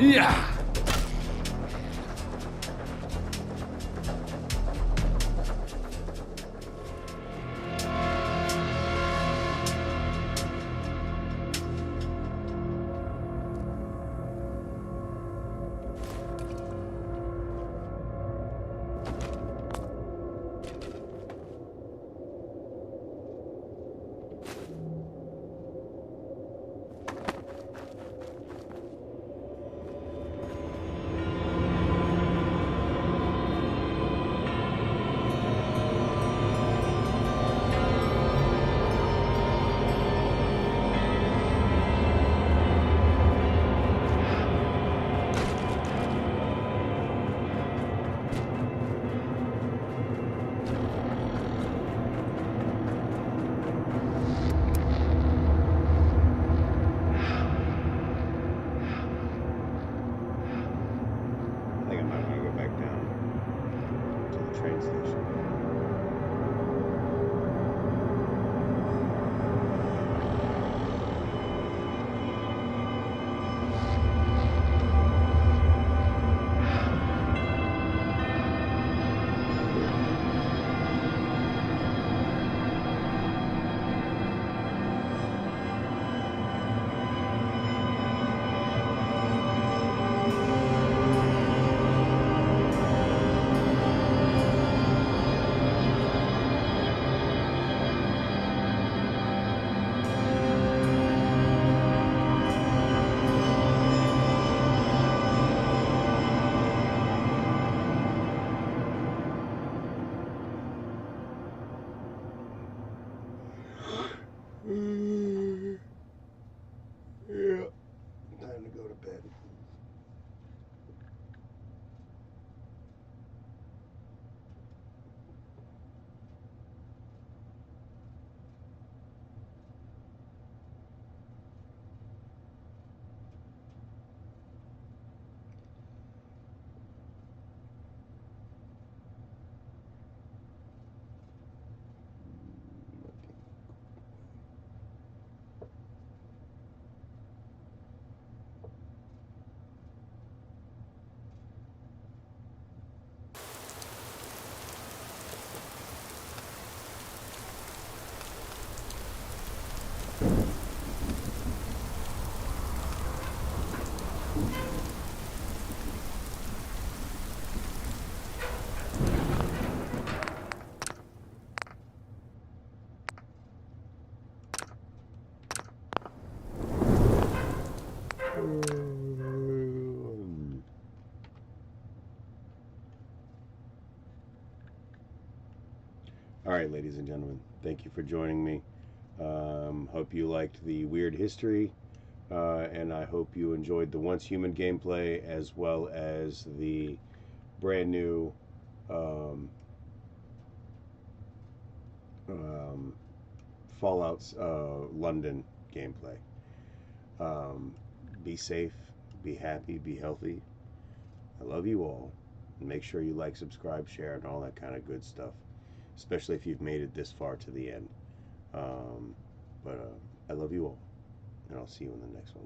Yeah! I think I might want to go back down to the train station. Yeah, time to go to bed. All right, ladies and gentlemen, thank you for joining me. Hope you liked the weird history, and I hope you enjoyed the Once Human gameplay as well as the brand new Fallout's London gameplay. Be safe, be happy, be healthy. I love you all. Make sure you like, subscribe, share, and all that kind of good stuff, especially if you've made it this far to the end. But I love you all, and I'll see you in the next one.